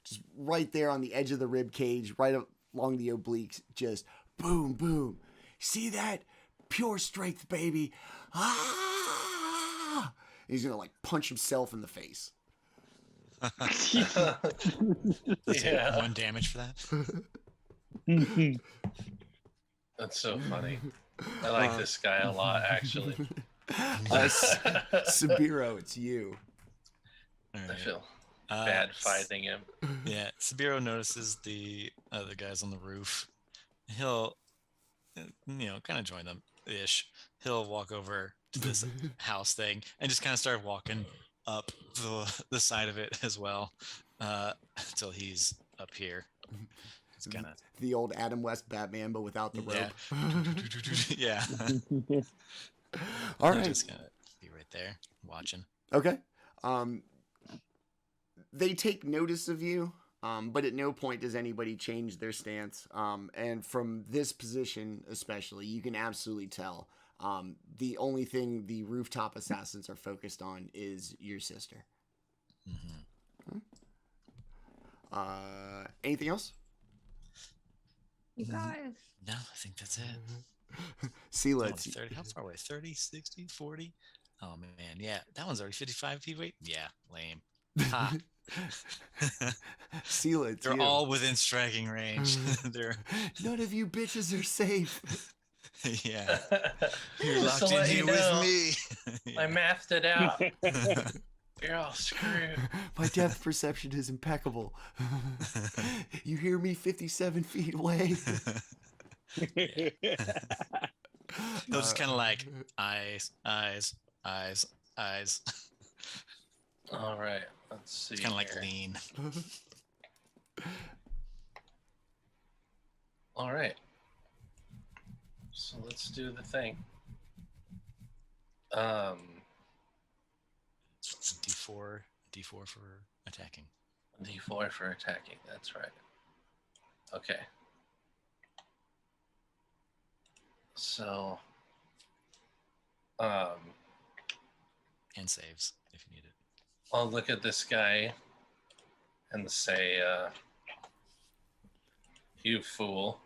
just right there on the edge of the rib cage, right along the obliques. Just boom, boom. See that? Pure strength, baby. Ah! He's gonna punch himself in the face. Yeah. 1 damage for that. That's so funny. I like this guy a lot, actually. Sabiiro, it's you. All I right. feel bad fighting him. Yeah, Sabiiro notices the other guys on the roof. He'll, kind of join them ish. He'll walk over to this house thing and just kind of start walking up the side of it as well, until he's up here. It's kind of the old Adam West Batman, but without the rope. Yeah. All right. Just gonna be right there watching. Okay. They take notice of you, but at no point does anybody change their stance. And from this position especially, you can absolutely tell. The only thing the rooftop assassins are focused on is your sister. Mm-hmm. Anything else? You guys. No, I think that's it. Silah, Oh, 30, how far away? 30, 60, 40? Oh, man. Yeah, that one's already 55 feet away. Yeah, lame. Ha. Silah, it's They're you. all within striking range. None of you bitches are safe. Yeah. You're Just locked to in let here you with know, me. I mathed it out. You're all screwed. My depth perception is impeccable. You hear me 57 feet away? They'll just kind of like eyes. All right, let's see. It's kind of like here. lean. All right. So let's do the thing. D4 for attacking. D4 for attacking. That's right. Okay. So, And saves if you need it. I'll look at this guy and say, "You fool!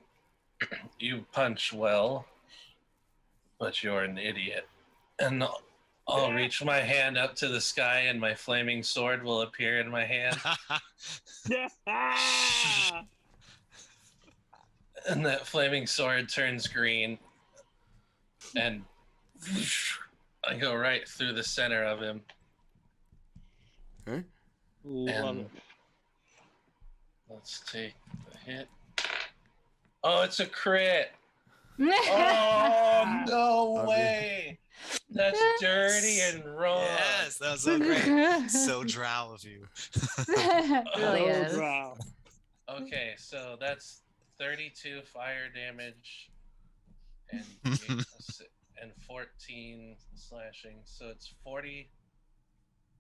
You punch well, but you're an idiot." And I'll reach my hand up to the sky, and my flaming sword will appear in my hand. And that flaming sword turns green, and I go right through the center of him. Okay. Love And it. let's take the hit. Oh, it's a crit! Oh, no Okay. way! That's dirty and wrong. Yes, that was so great. So drow of you. It really Oh, is. wow. Okay, so that's 32 fire damage and 14 slashing. So it's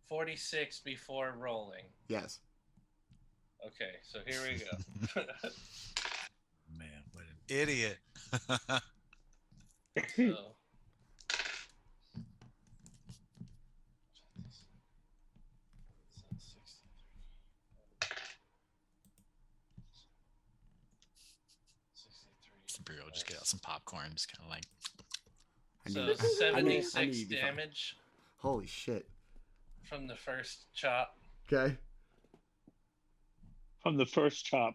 46 before rolling. Yes. Okay, so here we go. Man, what an idiot. So, Sabiiro, just get out some popcorn, just kind of like. So I need 76 you to be fine. damage Holy shit. from the first chop. Okay. From the first chop.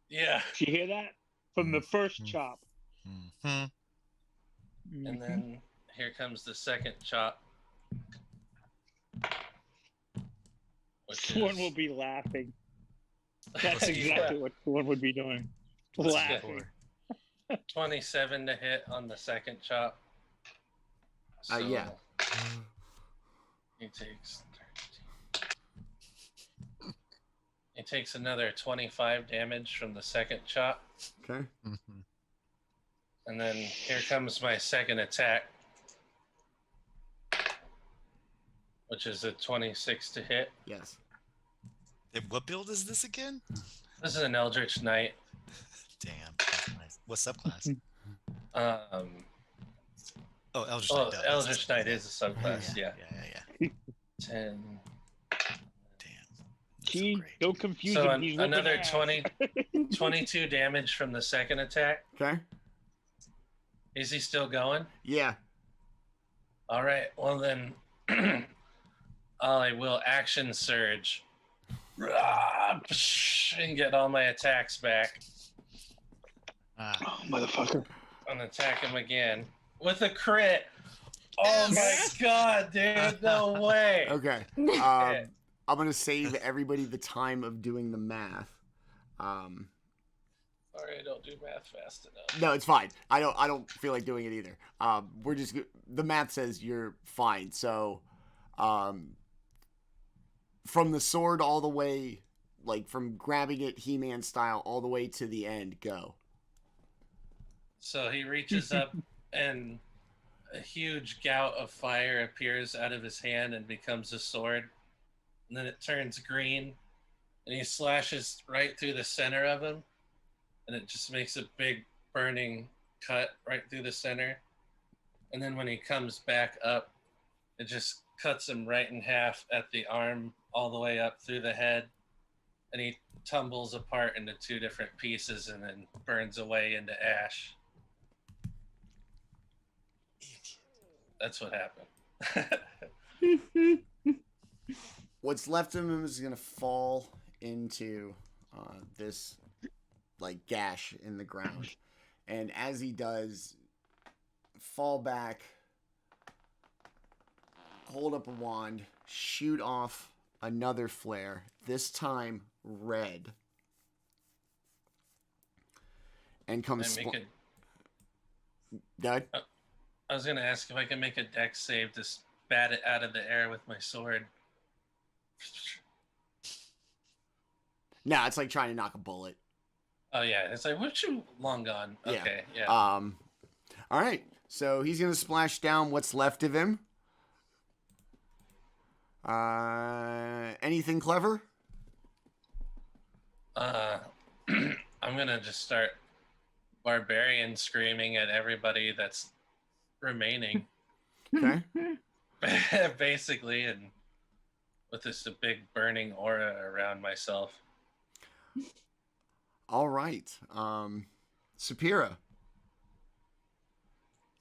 Yeah. Did you hear that? From the first chop. Mm-hmm. And then here comes the second chop. Sorn will be laughing. That's Yeah. exactly what Sorn would be doing. What's Laughing. 27 to hit on the second chop. So Yeah. He takes 13. He takes another 25 damage from the second chop. Okay. Mm-hmm. And then here comes my second attack, which is a 26 to hit. Yes. What build is this again? This is an Eldritch Knight. Damn, that's nice. What subclass? Um, Oh, Eldritch oh, Knight. does. Eldritch Knight is a subclass, yeah. Yeah. 10. Damn. That's Gee, so great. don't confuse So him. He's whooping another ass. 22 damage from the second attack. Okay. Is he still going? Yeah. All right. Well, then I will action surge and get all my attacks back. Oh, motherfucker. And attack him again with a crit. Oh my god, dude, no way. Okay. I'm gonna save everybody the time of doing the math. Sorry, I don't do math fast enough. No, it's fine. I don't feel like doing it either. We're just the math says you're fine. So, from the sword all the way, like from grabbing it He-Man style all the way to the end, go. So he reaches up and a huge gout of fire appears out of his hand and becomes a sword. And then it turns green and he slashes right through the center of him. And it just makes a big burning cut right through the center. And then when he comes back up, it just cuts him right in half at the arm all the way up through the head. And he tumbles apart into two different pieces and then burns away into ash. That's what happened. What's left of him is gonna fall into this like gash in the ground, and as he does, fall back, hold up a wand, shoot off another flare. This time red, and comes. Dad? I was gonna ask if I can make a dex save to bat it out of the air with my sword. No, it's like trying to knock a bullet. Oh yeah, it's like, what you long gone? Okay, yeah. All right, so he's gonna splash down what's left of him. Anything clever? I'm gonna just start barbarian screaming at everybody that's remaining. Okay. Basically, and with this a big burning aura around myself. All right. Ssapiira,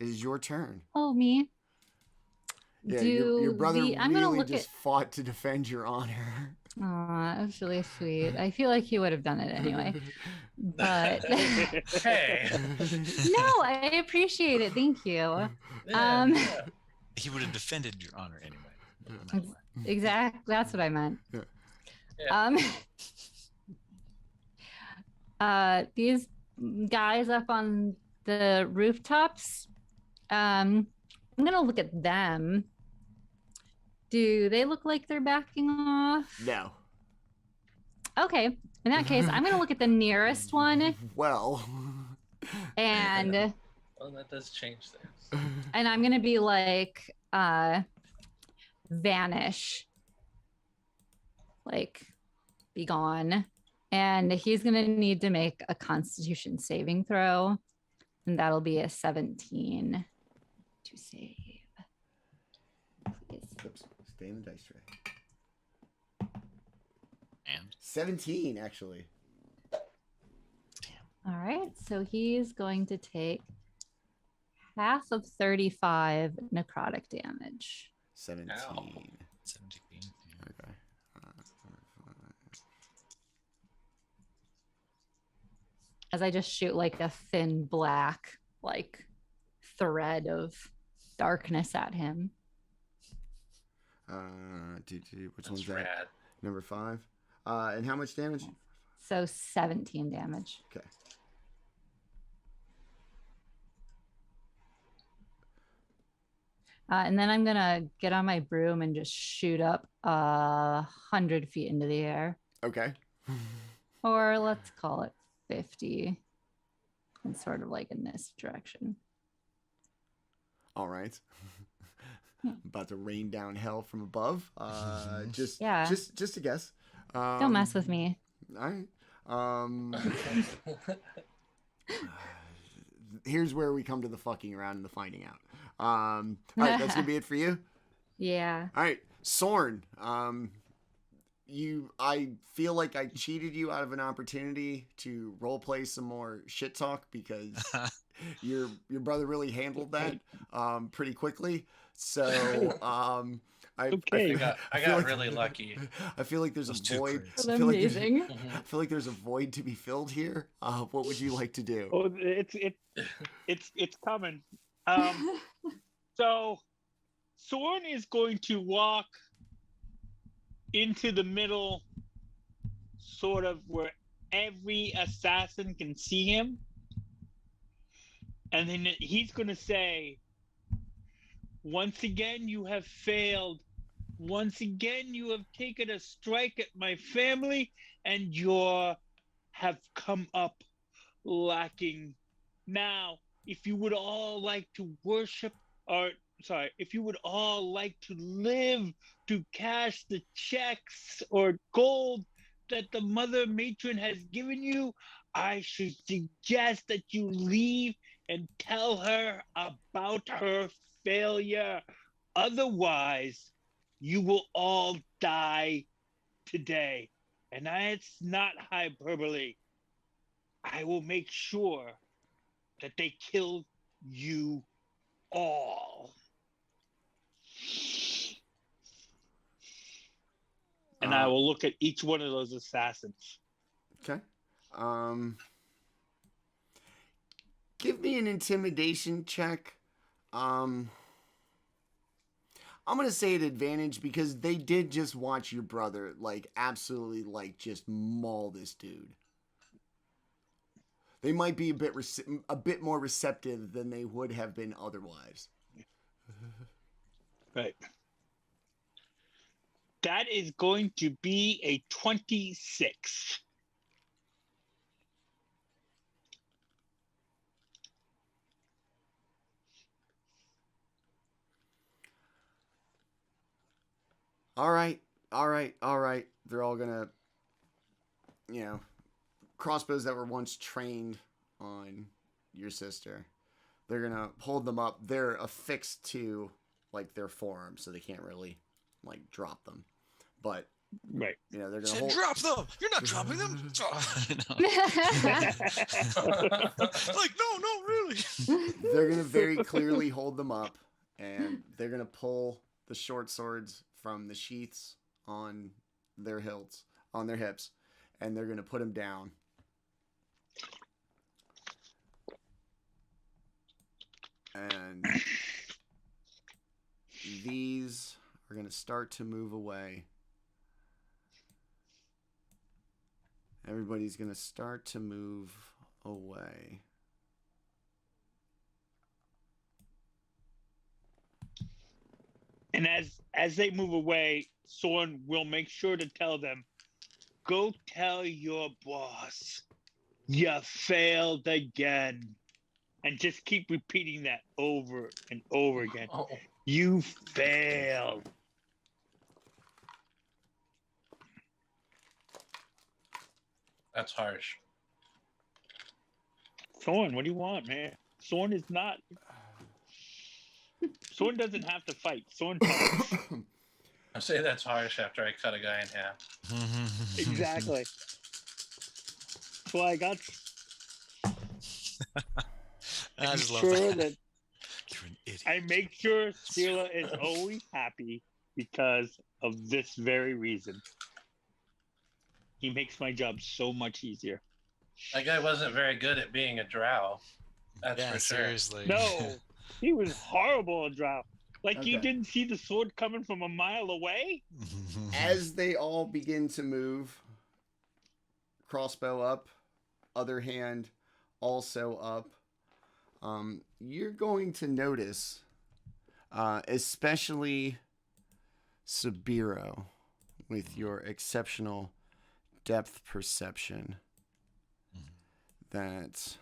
it is your turn. Oh, me? Yeah, your brother really just fought to defend your honor. Aw, that was really sweet. I feel like he would have done it anyway. But Hey. no, I appreciate it. Thank you. Yeah. He would have defended your honor anyway. Exactly. That's what I meant. Yeah. These guys up on the rooftops, I'm gonna look at them. Do they look like they're backing off? No. Okay. In that case, I'm gonna look at the nearest one. Well. And Well, that does change things. and I'm gonna be like, vanish. Like, be gone. And he's gonna need to make a Constitution saving throw. And that'll be a 17 to save. Please. Oops, stay in the dice tray. And 17, actually. All right, so he's going to take half of 35 necrotic damage. 17. Ow. 17. Okay. As I just shoot like a thin black, like thread of darkness at him. Which That's one's rad. that? Number 5. And how much damage? So 17 damage. Okay. And then I'm gonna get on my broom and just shoot up 100 feet into the air. Okay. Or let's call it 50. And sort of like in this direction. All right. About to rain down hell from above. Just a guess. Don't mess with me. All right. Here's where we come to the fucking around and the finding out. All right, that's gonna be it for you. Yeah. All right, Sorn. I feel like I cheated you out of an opportunity to role play some more shit talk because your brother really handled that pretty quickly. So Okay. I got really lucky. I feel like there's Those a two void. crits. I feel like there's- Amazing. I feel like there's a void to be filled here. What would you like to do? Oh, it's coming. So Sorn is going to walk into the middle, sort of where every assassin can see him, and then he's going to say, "Once again, you have failed. Once again, you have taken a strike at my family, and you have come up lacking. Now, if you would all like to worship, or sorry, if you would all like to live to cash the checks or gold that the mother matron has given you, I should suggest that you leave and tell her about her failure. Otherwise, you will all die today." And it's not hyperbole. I will make sure that they kill you all. And I will look at each one of those assassins. Okay. Give me an intimidation check. I'm gonna say an advantage because they did just watch your brother absolutely just maul this dude. They might be a bit more receptive than they would have been otherwise. Right. That is going to be a 26. All right. They're all gonna, crossbows that were once trained on your sister. They're gonna hold them up. They're affixed to their forearms, so they can't really drop them. But right, they're gonna Drop them. You're not dropping them. No, really. They're gonna very clearly hold them up, and they're gonna pull the short swords from the sheaths on their hips, and they're gonna put them down. And these are going to start to move away. Everybody's going to start to move away. And as they move away, Sorn will make sure to tell them, "Go tell your boss you failed again." And just keep repeating that over and over again. Oh. You failed. That's harsh. Sorn, what do you want, man? Sorn is not. Sorn doesn't have to fight. Sorn talks. I say that's harsh after I cut a guy in half. Exactly. So I got. I just love sure that. You're an idiot. I make sure Silah is always happy because of this very reason. He makes my job so much easier. That guy wasn't very good at being a drow. That's Yeah, for sure. seriously. No, he was horrible at drop. You Okay. didn't see the sword coming from a mile away? As they all begin to move, crossbow up, other hand also up, you're going to notice, especially Sabiiro, with your exceptional depth perception, that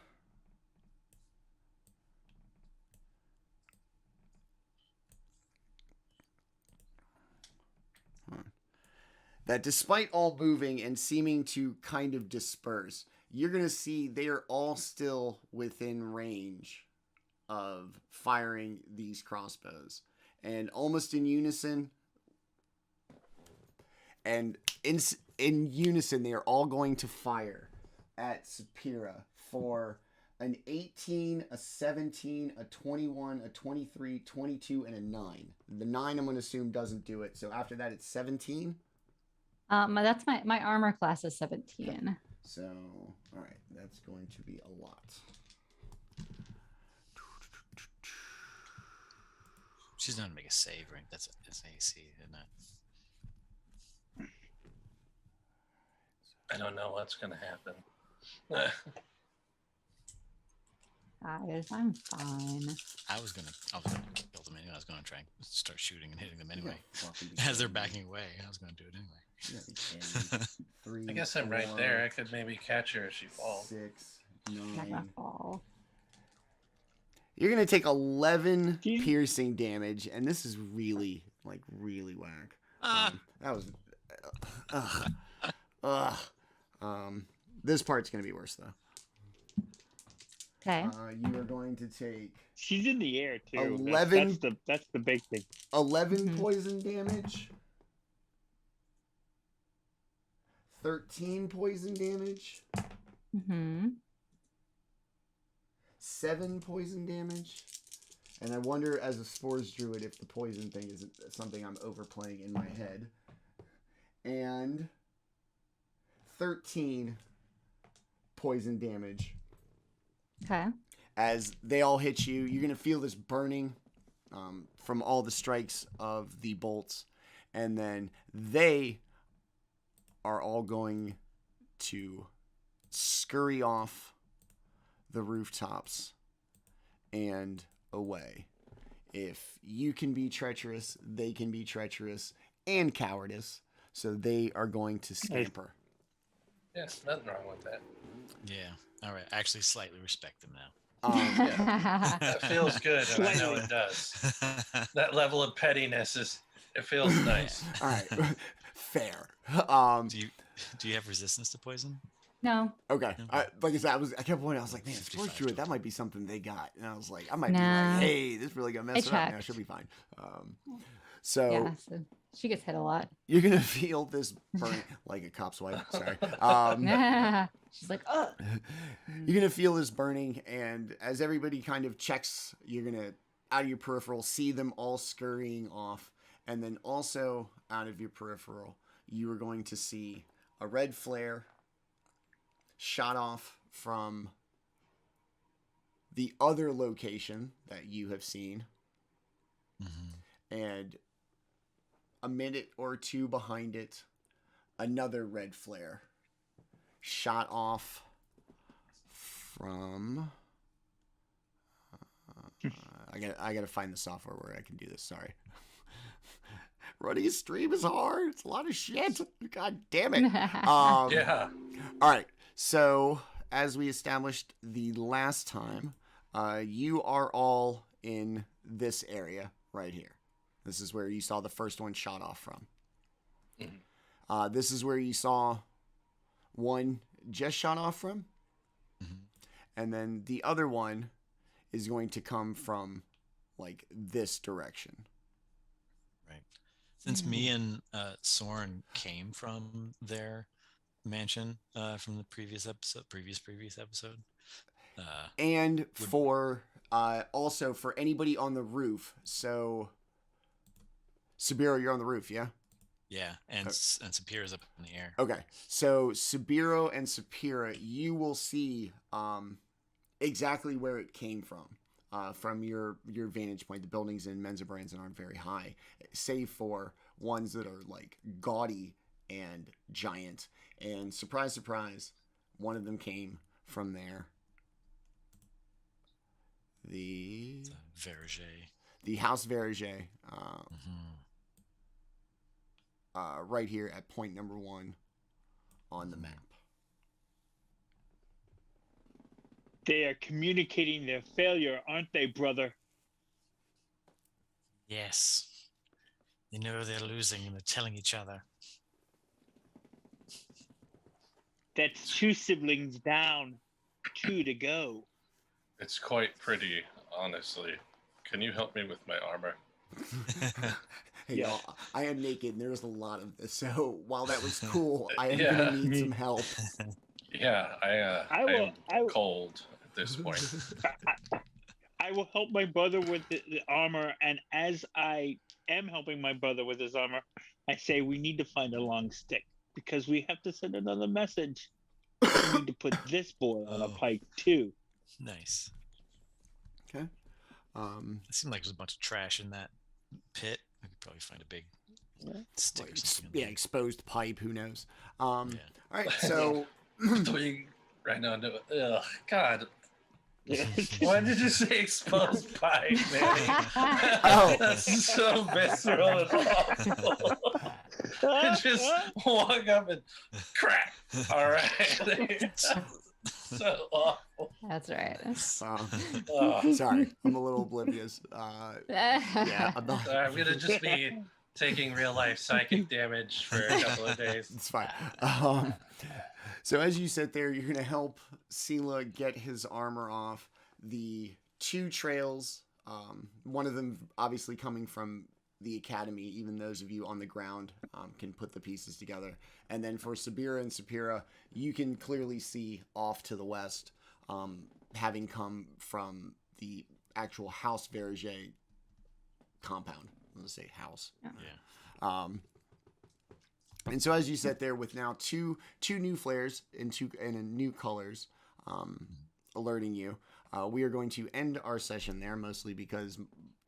despite all moving and seeming to kind of disperse, you're going to see they are all still within range of firing these crossbows. And almost in unison, they are all going to fire at Ssapiira for an 18, a 17, a 21, a 23, 22, and a 9. The 9 I'm going to assume doesn't do it. So after that, it's 17. That's my armor class is 17. So, all right, that's going to be a lot. She's going to make a save, right? That's AC, isn't it? I don't know what's going to happen. Guys, I'm fine. I was gonna kill them anyway. I was gonna try and start shooting and hitting them anyway. Yeah, As they're backing away, I was gonna do it anyway. Yeah, 3, I guess I'm right there. I could maybe catch her as she falls. 6, I'm not 9. gonna fall. You're going to take 11 piercing damage, and this is really, like, really whack. That was... this part's going to be worse, though. Okay. You are going to take... She's in the air, too. 11... That's the big thing. 11 poison damage. 13 poison damage. 7 poison damage. And I wonder, as a Spores Druid, if the poison thing is something I'm overplaying in my head. And 13 poison damage. Okay. As they all hit you, you're going to feel this burning from all the strikes of the bolts. And then they are all going to scurry off the rooftops and away. If you can be treacherous, they can be treacherous and cowardice. So they are going to scamper. Yeah, nothing wrong with that. Yeah. All right. I actually slightly respect them now. Yeah. That feels good, and I know it does. That level of pettiness it feels nice. All right. Fair. Do you have resistance to poison? No. Okay. Like I said, I kept wondering. I was like, man, Sports Druid, that might be something they got. And I was like, I might be like, hey, this really gonna mess her up. Now she'll be fine. So she gets hit a lot. You're gonna feel this burn like a cop's wife. Sorry. She's like, oh. You're gonna feel this burning, and as everybody kind of checks, you're gonna out of your peripheral see them all scurrying off, and then also out of your peripheral, you are going to see a red flare shot off from the other location that you have seen, and a minute or two behind it, another red flare shot off from... I gotta find the software where I can do this. Sorry. Running a stream is hard. It's a lot of shit. God damn it. Yeah. All right. So, as we established the last time, you are all in this area right here. This is where you saw the first one shot off from. This is where you saw one just shot off from. And then the other one is going to come from, like, this direction. Right. Since me and Sorn came from their mansion from the previous episode. And for also for anybody on the roof. So Sabiiro, you're on the roof, yeah? Yeah, and Ssapiira's up in the air. Okay. So Sabiiro and Ssapiira, you will see exactly where it came from your vantage point. The buildings in Menzoberranzan aren't very high, save for ones that are like gaudy and giant. And surprise, surprise, one of them came from there. The Verege. The House Verege. Right here at point number 1 on the map. They are communicating their failure, aren't they, brother? Yes. They know they're losing and they're telling each other. That's 2 siblings down, 2 to go. It's quite pretty, honestly. Can you help me with my armor? Hey, y'all, I am naked and there's a lot of this, so while that was cool, I am gonna need some help. Yeah, I am cold. this point. I will help my brother with the armor, and as I am helping my brother with his armor, I say we need to find a long stick because we have to send another message. We need to put this boy on a pike too. Nice. Okay. It seemed like there's a bunch of trash in that pit. I could probably find a big stick or something. Yeah, exposed pipe. Who knows? All right. So Right now, ugh, God. Why did you say exposed pipe, man? Oh. That's so visceral and awful. I just walk up and crack. All right. So awful. That's right. Sorry, I'm a little oblivious. Yeah, I'm not. I'm gonna just be taking real life psychic damage for a couple of days. It's fine. So as you sit there, you're gonna help Silah get his armor off. The two trails, one of them obviously coming from the academy, even those of you on the ground can put the pieces together. And then for Sabiiro and Ssapiira, you can clearly see off to the west, having come from the actual House Verege compound. Let's say house. Yeah. And so as you sit there with now two new flares in new colors, alerting you, we are going to end our session there, mostly because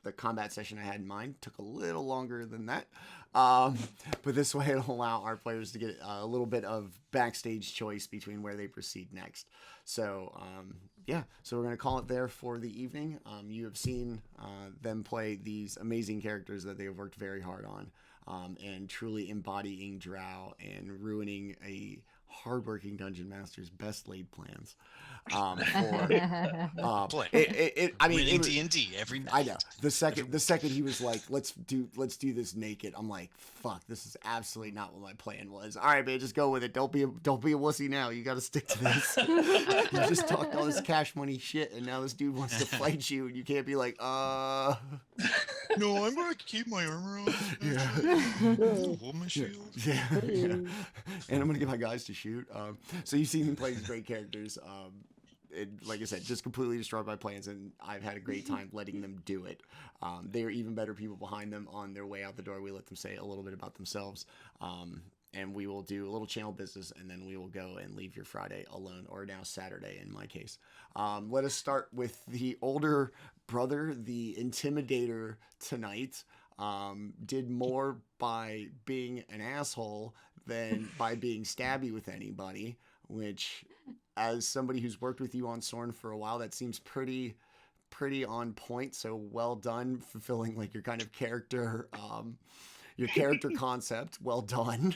the combat session I had in mind took a little longer than that. But this way it'll allow our players to get a little bit of backstage choice between where they proceed next. So, so we're going to call it there for the evening. You have seen them play these amazing characters that they have worked very hard on, and truly embodying Drow and ruining a hardworking dungeon master's best laid plans. I mean, winning D&D every night. I know. The second he was like, let's do this naked, I'm like, fuck, this is absolutely not what my plan was. All right, man, just go with it. Don't be a wussy now. You got to stick to this. You just talked all this cash money shit, and now this dude wants to fight you, and you can't be like, No, I'm gonna keep my armor on. Hold my shield. Yeah. And I'm gonna get my guys to shoot. So you've seen him play these great characters. And like I said, just completely destroyed my plans, and I've had a great time letting them do it. They are even better people behind them. On their way out the door, we let them say a little bit about themselves, and we will do a little channel business, and then we will go and leave your Friday alone, or now Saturday in my case. Let us start with the older brother, the intimidator tonight. Did more by being an asshole than by being stabby with anybody, which, as somebody who's worked with you on Sorn for a while, that seems pretty on point. So well done, fulfilling like your kind of character, your character concept. Well done.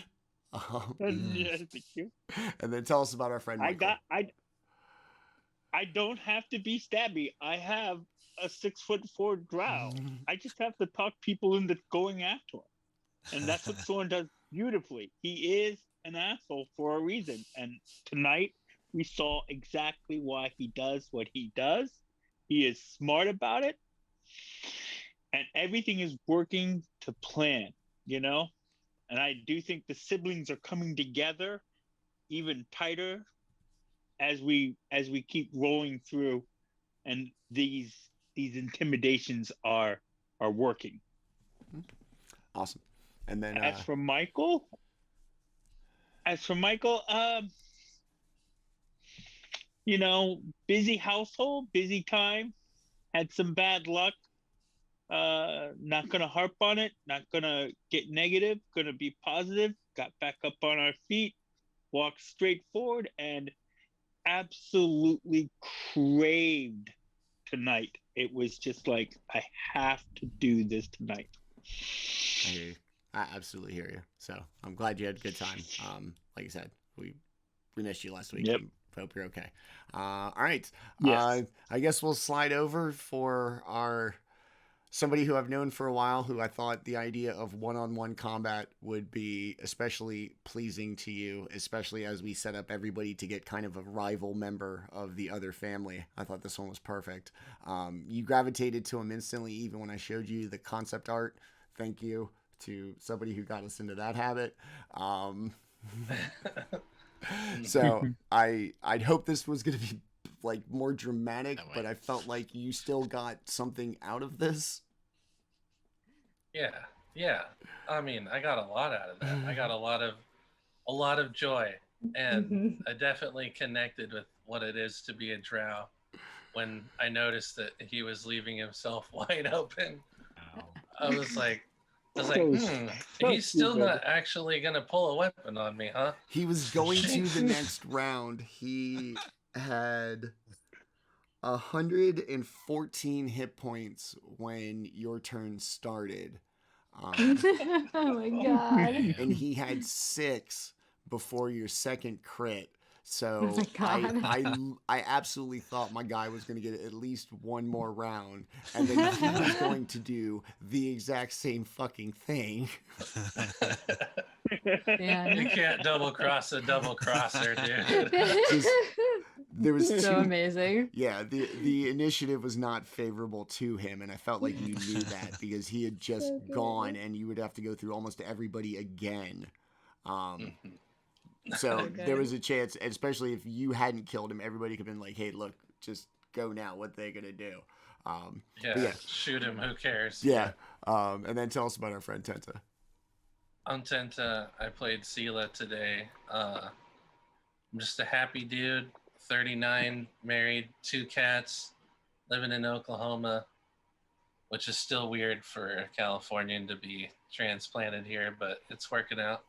Yeah, thank you. And then tell us about our friend Michael. I don't have to be stabby. I have a 6'4" Drow. I just have to talk people into going after him, and that's what Sorn does beautifully. He is an asshole for a reason, and tonight we saw exactly why he does what he does. He is smart about it, and everything is working to plan, you know? And I do think the siblings are coming together even tighter as we keep rolling through, and these intimidations are working. Awesome. And then as for Michael, you know, busy household, busy time, had some bad luck. Not gonna harp on it, not gonna get negative, gonna be positive, got back up on our feet, walked straight forward, and absolutely craved tonight. It was just like, I have to do this tonight. I hear you. I absolutely hear you. So I'm glad you had a good time. Like I said, we missed you last week. Yep. Hope you're okay. All right. Yes. I guess we'll slide over for somebody who I've known for a while, who I thought the idea of one-on-one combat would be especially pleasing to you, especially as we set up everybody to get kind of a rival member of the other family. I thought this one was perfect. You gravitated to him instantly, even when I showed you the concept art. Thank you to somebody who got us into that habit. So I'd hope this was going to be like more dramatic, but I felt like you still got something out of this. Yeah. I mean, I got a lot out of that. I got a lot of joy, and I definitely connected with what it is to be a drow when I noticed that he was leaving himself wide open. I was like, he's still not actually gonna pull a weapon on me, huh? He was going to the next round. He had 114 hit points when your turn started. Oh my god. And he had 6 before your second crit. So Oh my God. I absolutely thought my guy was going to get at least one more round, and then he was going to do the exact same fucking thing. Yeah. You can't double cross a double crosser, dude. There was So amazing. Yeah, the initiative was not favorable to him, and I felt like you knew that because he had just gone, and you would have to go through almost everybody again. So there was a chance, especially if you hadn't killed him, everybody could have been like, "Hey, look, just go now. What they gonna do?" Yeah, shoot him. Who cares? Yeah. And then tell us about our friend Tenta. On Tenta, I played Silah today. I'm just a happy dude, 39, married, 2 cats, living in Oklahoma, which is still weird for a Californian to be transplanted here, but it's working out.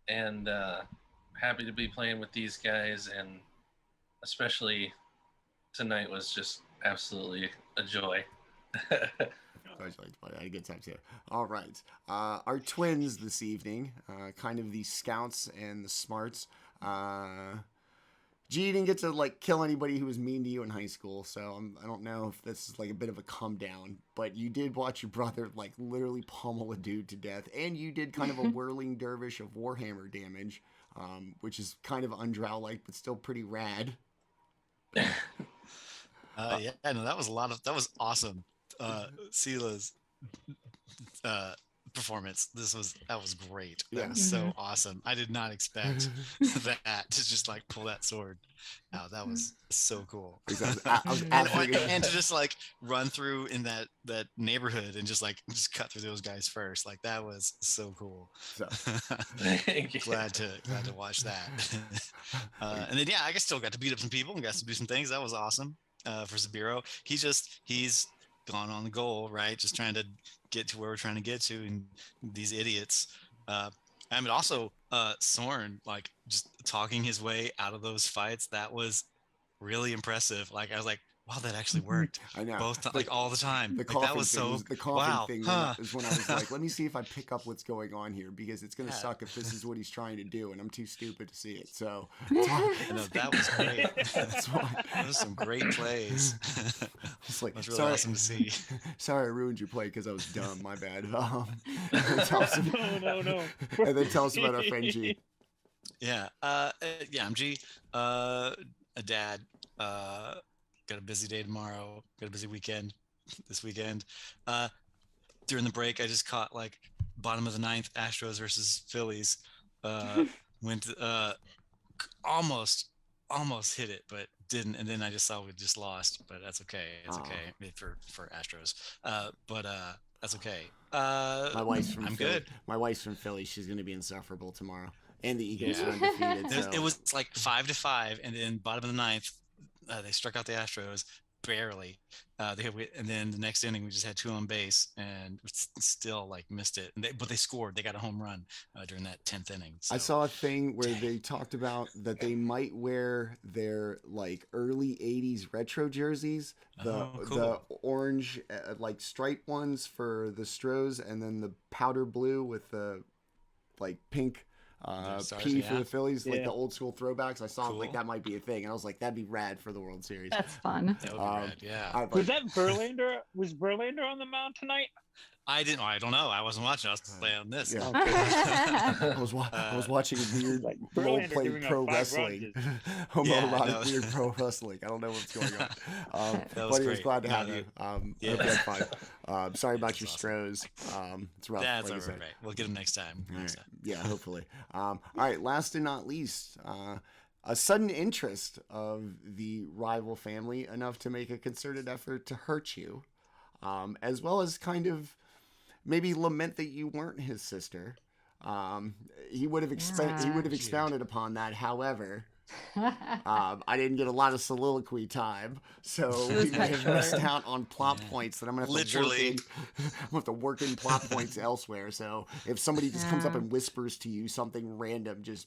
And happy to be playing with these guys, and especially tonight was just absolutely a joy. I had a good time too. All right. Our twins this evening, kind of the scouts and the smarts. G didn't get to like kill anybody who was mean to you in high school, so I don't know if this is like a bit of a come down, but you did watch your brother like literally pummel a dude to death, and you did kind of a whirling dervish of Warhammer damage, which is kind of undrow-like, but still pretty rad. Yeah, no, that was awesome. Silah's performance. That was great. That was so awesome. I did not expect that to just like pull that sword. Oh, that was so cool. And to just like run through in that neighborhood and just cut through those guys first. Like that was so cool. So glad to watch that. And then I still got to beat up some people and got to do some things. That was awesome. For Sabiiro, he's gone on the goal, right? Just trying to get to where we're trying to get to, and these idiots. I mean, also Sorn, like just talking his way out of those fights. That was really impressive. Like I was like, wow, that actually worked. I know. Both like all the time. The like, that was so the coughing wow. thing is when I was like, let me see if I pick up what's going on here, because it's gonna suck if this is what he's trying to do, and I'm too stupid to see it. So no, that was great. That's why. That was some great plays. It's like, it was really awesome to see. Sorry, I ruined your play because I was dumb. My bad. No. And then tell us about our friend G. Yeah. I'm G. A dad. Got a busy day tomorrow. Got a busy weekend this weekend. During the break, I just caught like bottom of the 9th Astros versus Phillies. Went almost hit it, but didn't. And then I just saw we just lost, but that's okay. It's okay for Astros. But that's okay. My wife's from I'm Philly. good. My wife's from Philly. She's gonna be insufferable tomorrow. And the Eagles are undefeated. So. It was like 5-5, and then bottom of the 9th. They struck out the Astros barely. And then the next inning we just had 2 on base and still like missed it. But they scored. They got a home run during that 10th inning. So. I saw a thing where they talked about that they might wear their like early '80s retro jerseys, the orange like striped ones for the Stros, and then the powder blue with the like pink. P for the Phillies, like the old school throwbacks. I saw like that might be a thing, and I was like, that'd be rad for the World Series. That's fun. That would be rad, yeah. Was that Verlander? Was Verlander on the mound tonight? I don't know. I wasn't watching. I was playing on this. Yeah. I was watching weird like role-play pro wrestling. Homoerotic weird pro wrestling. I don't know what's going on. But I was glad to have you. I hope you had fun. Sorry about your Stros. It's rough. That's all right. We'll get them next time. Yeah, hopefully. All right. Last and not least, a sudden interest of the rival family enough to make a concerted effort to hurt you, as well as kind of maybe lament that you weren't his sister. He would have expounded upon that. However, I didn't get a lot of soliloquy time, so we may have missed out on plot points that I'm gonna have to work in plot points elsewhere. So if somebody just comes up and whispers to you something random, just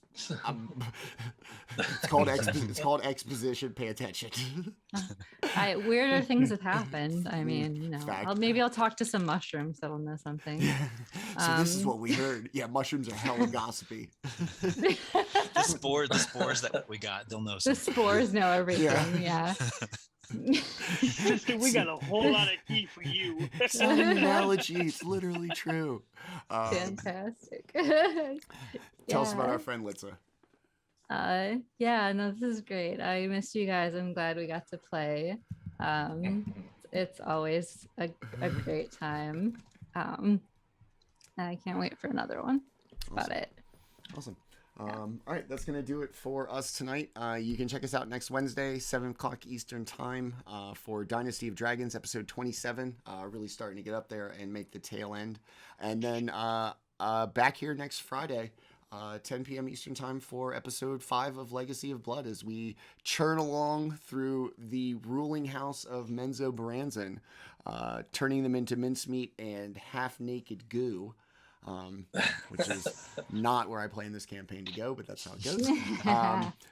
it's called exposition. Pay attention. Weirder things have happened. I mean, you know, maybe I'll talk to some mushrooms that'll know something. So this is what we heard. Yeah, mushrooms are hella gossipy. The spores that we got, they'll know something. The spores know everything. Yeah. Sister, we got a whole lot of tea for you. It's not an analogy. It's literally true. Fantastic. Tell us about our friend Litza. Yeah, no, this is great. I missed you guys. I'm glad we got to play. It's always a great time. I can't wait for another one. That's about it. Awesome. All right, that's going to do it for us tonight. You can check us out next Wednesday, 7 o'clock Eastern time, for Dynasty of Dragons, episode 27. Really starting to get up there and make the tail end. And then back here next Friday, 10 p.m. Eastern time for episode 5 of Legacy of Blood, as we churn along through the ruling house of Menzoberranzan, turning them into mincemeat and half-naked goo. Which is not where I plan this campaign to go, but that's how it goes.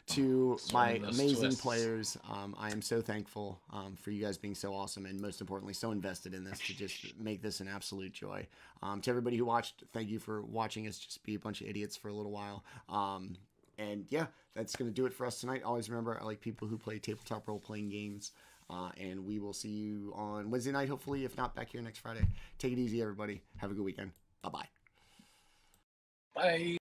To my amazing players, I am so thankful for you guys being so awesome, and most importantly, so invested in this to just make this an absolute joy. To everybody who watched, thank you for watching us just be a bunch of idiots for a little while. And yeah, that's going to do it for us tonight. Always remember, I like people who play tabletop role-playing games. And we will see you on Wednesday night, hopefully, if not back here next Friday. Take it easy, everybody. Have a good weekend. Bye-bye. Bye.